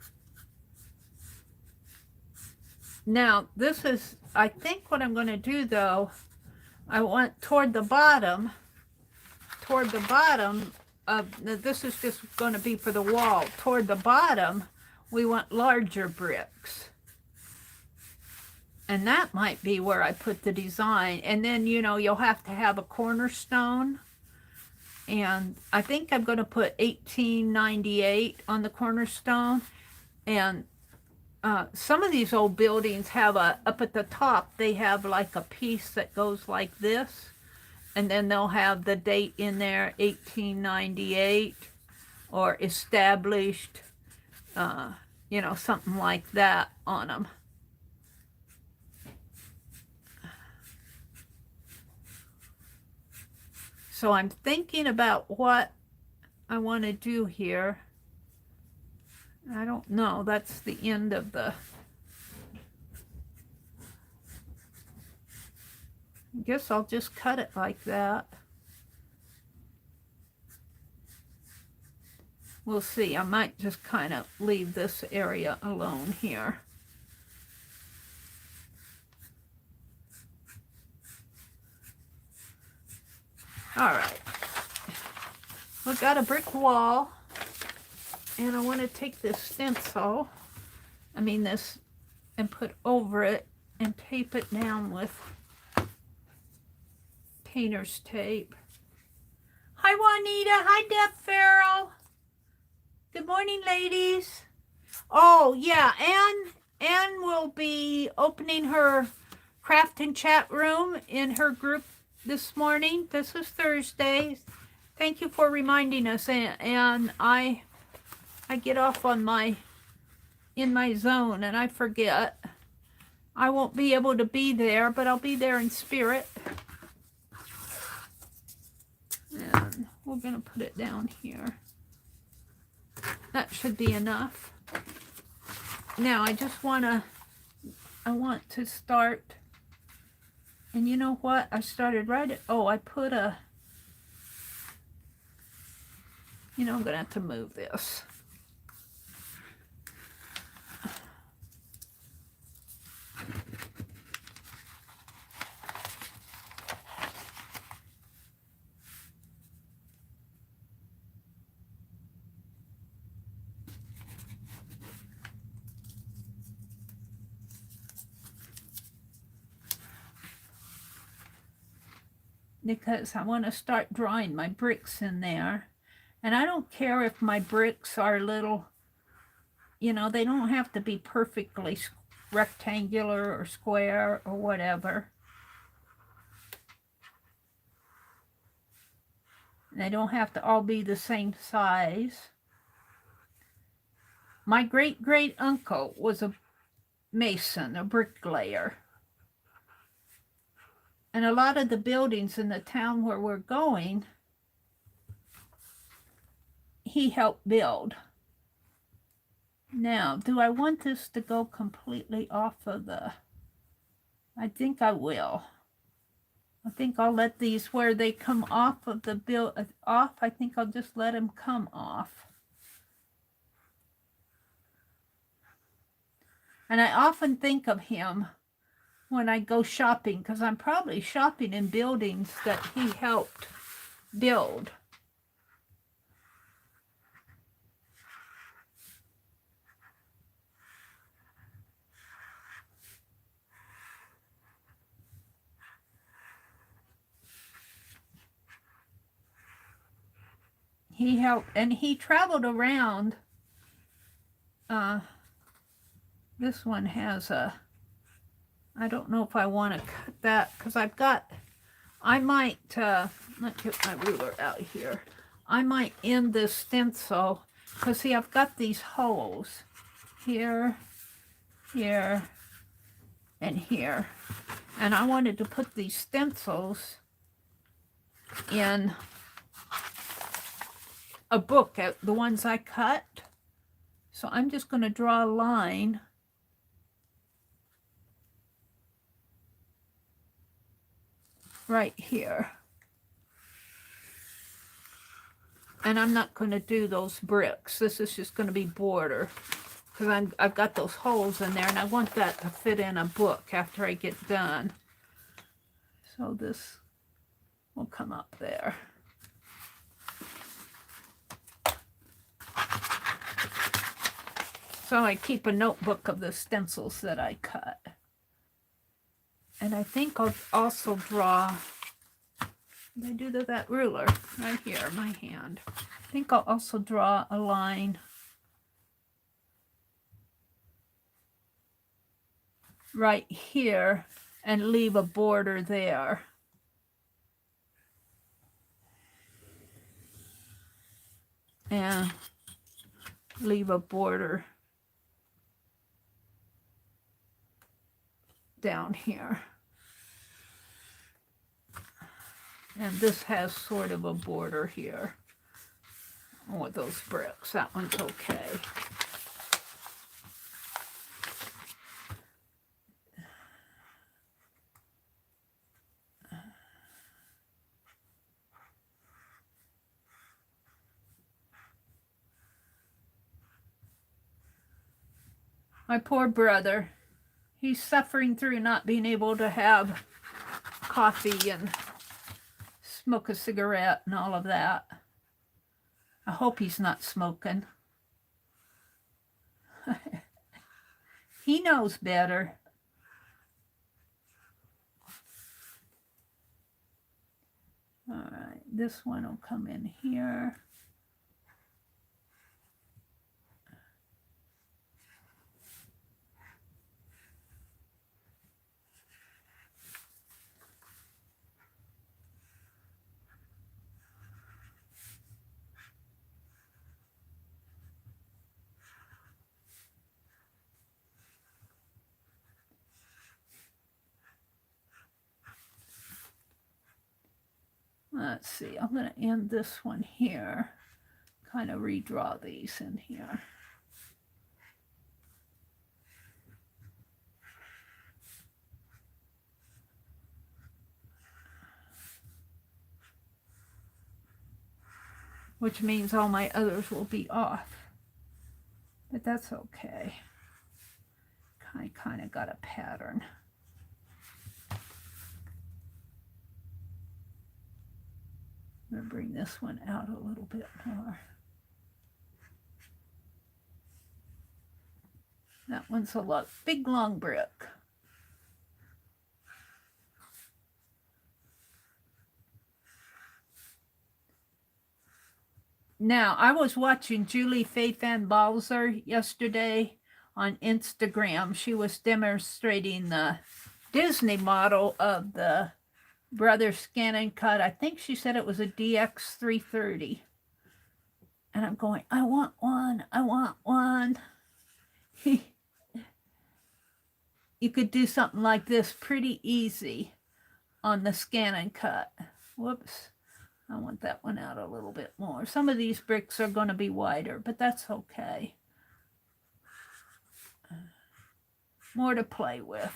Now, this is, I think what I'm going to do though, I want toward the bottom of, this is just going to be for the wall. Toward the bottom, we want larger bricks. And that might be where I put the design. And then, you know, you'll have to have a cornerstone. And I think I'm going to put 1898 on the cornerstone. And some of these old buildings have up at the top, they have like a piece that goes like this. And then they'll have the date in there, 1898, or established, you know, something like that on them. So I'm thinking about what I want to do here. I don't know, that's the end of the, I guess I'll just cut it like that. We'll see, I might just kind of leave this area alone here. All right, we've got a brick wall, and I want to take this stencil, this, and put over it and tape it down with painter's tape. Hi, Juanita. Hi, Deb Farrell. Good morning, ladies. Oh, yeah, Anne will be opening her craft and chat room in her group this morning. This is Thursday. Thank you for reminding us, and I get off on in my zone and I forget. I won't be able to be there, but I'll be there in spirit. And we're going to put it down here. That should be enough. Now I want to start, and you know what? I started right at, I put a, I'm going to have to move this. Because I want to start drawing my bricks in there. And I don't care if my bricks are little, they don't have to be perfectly rectangular or square or whatever. They don't have to all be the same size. My great-great uncle was a mason, a bricklayer. And a lot of the buildings in the town where we're going, he helped build. Now, do I want this to go completely off of the... I think I will. I think I'll let these where they come off of the off. I think I'll just let them come off. And I often think of him when I go shopping, because I'm probably shopping in buildings that he helped build. he helped, and he traveled around. This one has a, I don't know if I want to cut that, because I've got, I might, let's get my ruler out here. I might end this stencil, because see, I've got these holes here, here, and here. And I wanted to put these stencils in a book, the ones I cut. So I'm just going to draw a line right here. And I'm not going to do those bricks. This is just going to be border, because I've got those holes in there, and I want that to fit in a book after I get done. So this will come up there. So I keep a notebook of the stencils that I cut. And I think I'll also draw, did I do that ruler right here, my hand. I think I'll also draw a line right here and leave a border there. And leave a border down here. And this has sort of a border here with those bricks. That one's okay. My poor brother, he's suffering through not being able to have coffee and smoke a cigarette and all of that. I hope he's not smoking. He knows better. All right, this one will come in here. Let's see, I'm going to end this one here, kind of redraw these in here. Which means all my others will be off. But that's okay. I kind of got a pattern. I'm going to bring this one out a little bit more. That one's a big long brick. Now, I was watching Julie Faith Ann Balzer yesterday on Instagram. She was demonstrating the Disney model of the Brother Scan and Cut. I think she said it was a DX330. And I'm going, I want one. I want one. You could do something like this pretty easy on the Scan and Cut. Whoops. I want that one out a little bit more. Some of these bricks are going to be wider, but that's okay. More to play with.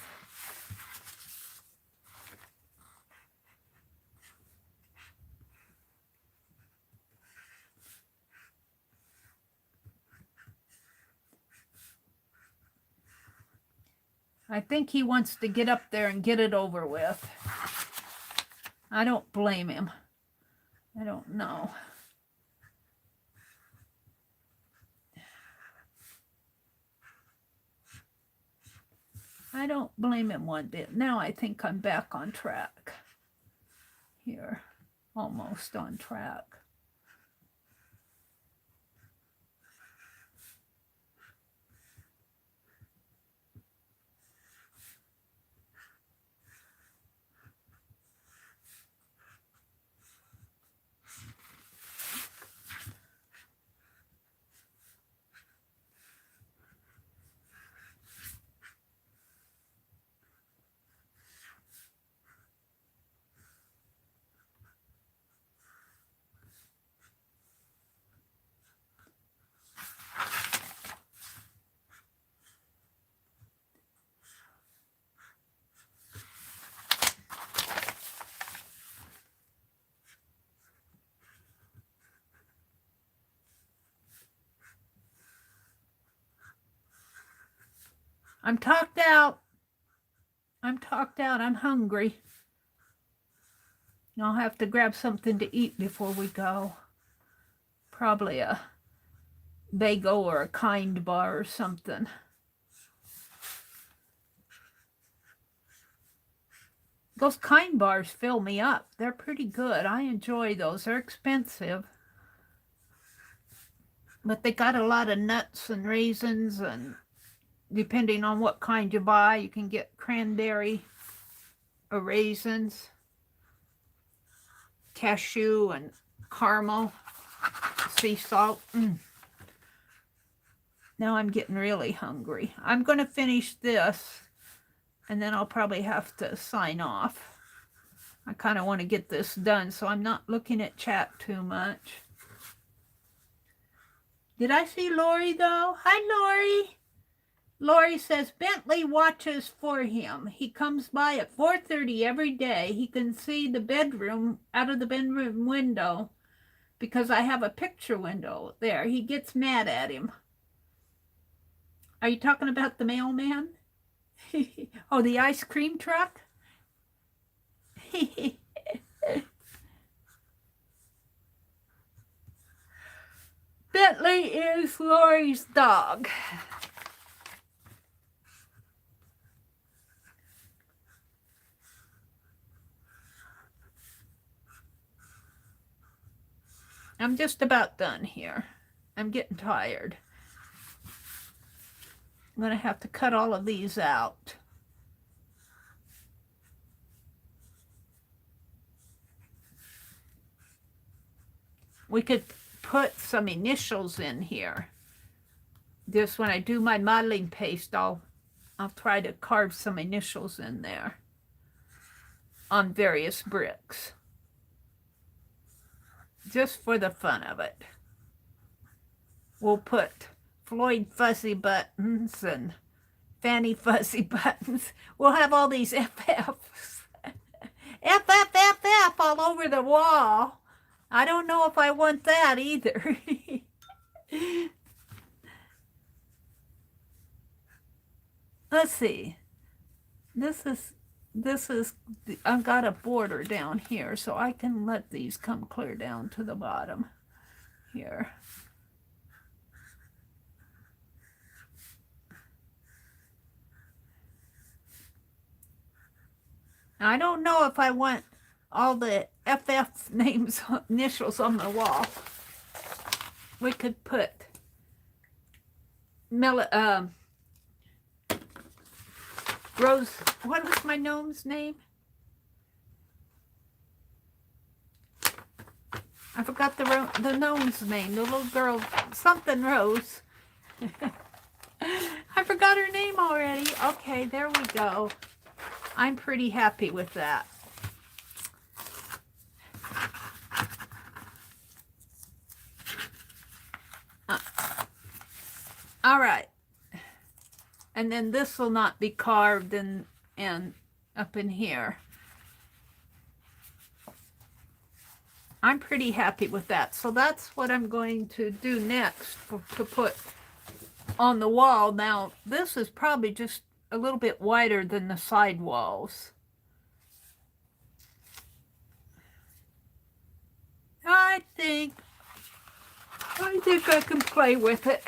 I think he wants to get up there and get it over with. I don't blame him. I don't know. I don't blame him one bit. Now I think I'm back on track. Here, almost on track. I'm talked out. I'm talked out. I'm hungry. I'll have to grab something to eat before we go. Probably a bagel or a Kind bar or something. Those Kind bars fill me up. They're pretty good. I enjoy those. They're expensive. But they got a lot of nuts and raisins, and depending on what kind you buy, you can get cranberry or raisins, cashew and caramel, sea salt. Now I'm getting really hungry. I'm going to finish this, and then I'll probably have to sign off. I kind of want to get this done, so I'm not looking at chat too much. Did I see Lori, though? Hi, Lori. Lori says, Bentley watches for him. He comes by at 4:30 every day. He can see the bedroom out of the bedroom window because I have a picture window there. He gets mad at him. Are you talking about the mailman? Oh, the ice cream truck? Bentley is Lori's dog. I'm just about done here. I'm getting tired. I'm going to have to cut all of these out. We could put some initials in here. Just when I do my modeling paste, I'll try to carve some initials in there on various bricks. Just for the fun of it. We'll put Floyd Fuzzy Buttons and Fanny Fuzzy Buttons. We'll have all these FFs. FFFF all over the wall. I don't know if I want that either. Let's see. This is, I've got a border down here, so I can let these come clear down to the bottom here. I don't know if I want all the FF names, initials on the wall. We could put Rose, what was my gnome's name? I forgot the gnome's name, the little girl, something Rose. I forgot her name already. Okay, there we go. I'm pretty happy with that. All right. And then this will not be carved and up in here. I'm pretty happy with that. So that's what I'm going to do next to put on the wall. Now, this is probably just a little bit wider than the side walls. I think I can play with it.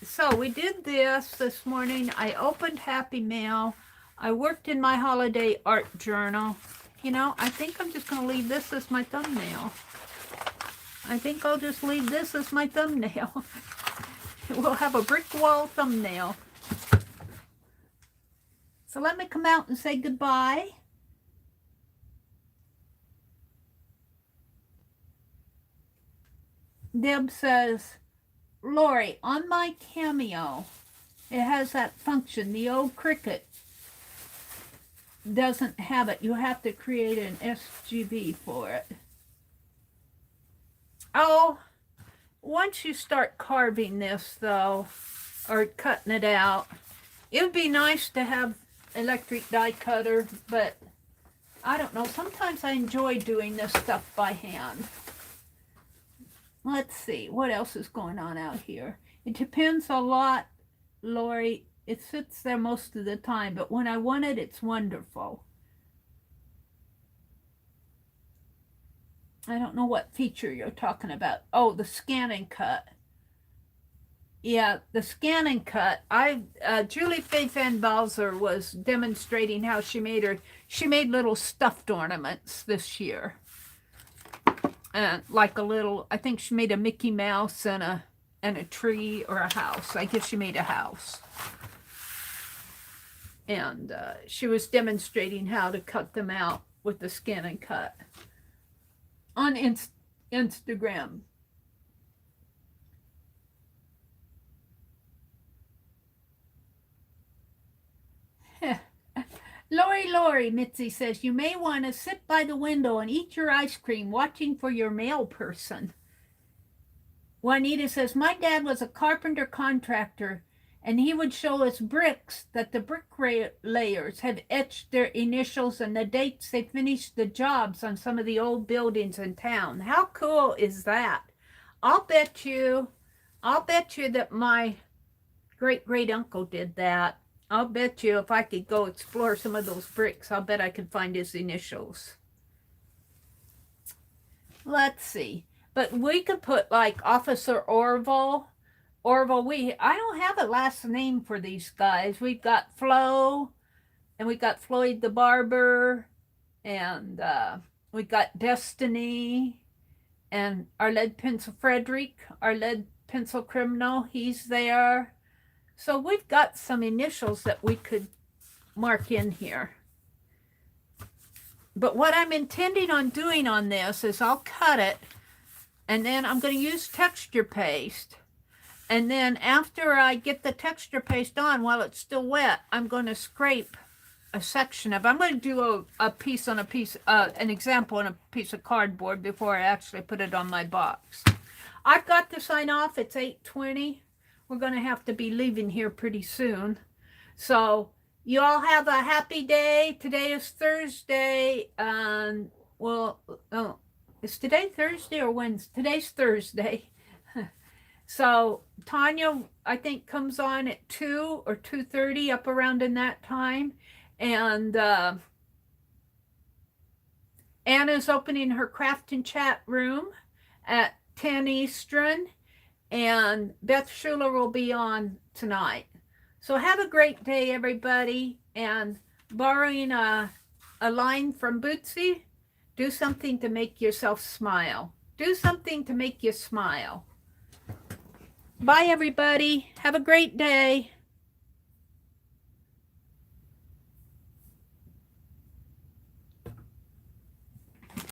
So we did this morning. I opened Happy Mail. I worked in my holiday art journal. You know, I think I'm just going to leave this as my thumbnail. I think I'll just leave this as my thumbnail. We'll have a brick wall thumbnail. So let me come out and say goodbye. Deb says, Lori, on my Cameo, it has that function. The old Cricut doesn't have it. You have to create an SGV for it. Oh, once you start carving this, though, or cutting it out, it would be nice to have electric die cutter, but I don't know. Sometimes I enjoy doing this stuff by hand. Let's see, what else is going on out here? It depends a lot, Lori, it sits there most of the time, but when I want it, it's wonderful. I don't know what feature you're talking about. Oh, the scan and cut. Yeah, the scan and cut. Julie Faye Van Balzer was demonstrating how she made little stuffed ornaments this year. And like a little, I think she made a Mickey Mouse and a tree or a house. I guess she made a house. And she was demonstrating how to cut them out with the scan and cut on Instagram. Lori, Mitzi says, you may want to sit by the window and eat your ice cream watching for your mail person. Juanita says, my dad was a carpenter contractor, and he would show us bricks that the bricklayers had etched their initials and the dates they finished the jobs on some of the old buildings in town. How cool is that? I'll bet you that my great-great-uncle did that. I'll bet you if I could go explore some of those bricks, I'll bet I could find his initials. Let's see. But we could put like Officer Orville. I don't have a last name for these guys. We've got Flo, and we got Floyd the Barber, and we got Destiny, and our lead pencil Frederick, our lead pencil criminal, he's there. So we've got some initials that we could mark in here. But what I'm intending on doing on this is I'll cut it, and then I'm going to use texture paste. And then after I get the texture paste on, while it's still wet, I'm going to scrape a section of, I'm going to do a piece on a piece, an example on a piece of cardboard before I actually put it on my box. I've got to sign off. It's 8:20. We're going to have to be leaving here pretty soon. So you all have a happy day. Today is Thursday. Well, oh, is today Thursday or Wednesday? Today's Thursday. So Tanya, I think, comes on at 2 or 2:30, up around in that time. And Anna's opening her craft and chat room at 10 Eastern. And Beth Schuler will be on tonight. So have a great day, everybody. And borrowing a line from Bootsy, do something to make yourself smile. Do something to make you smile. Bye, everybody. Have a great day.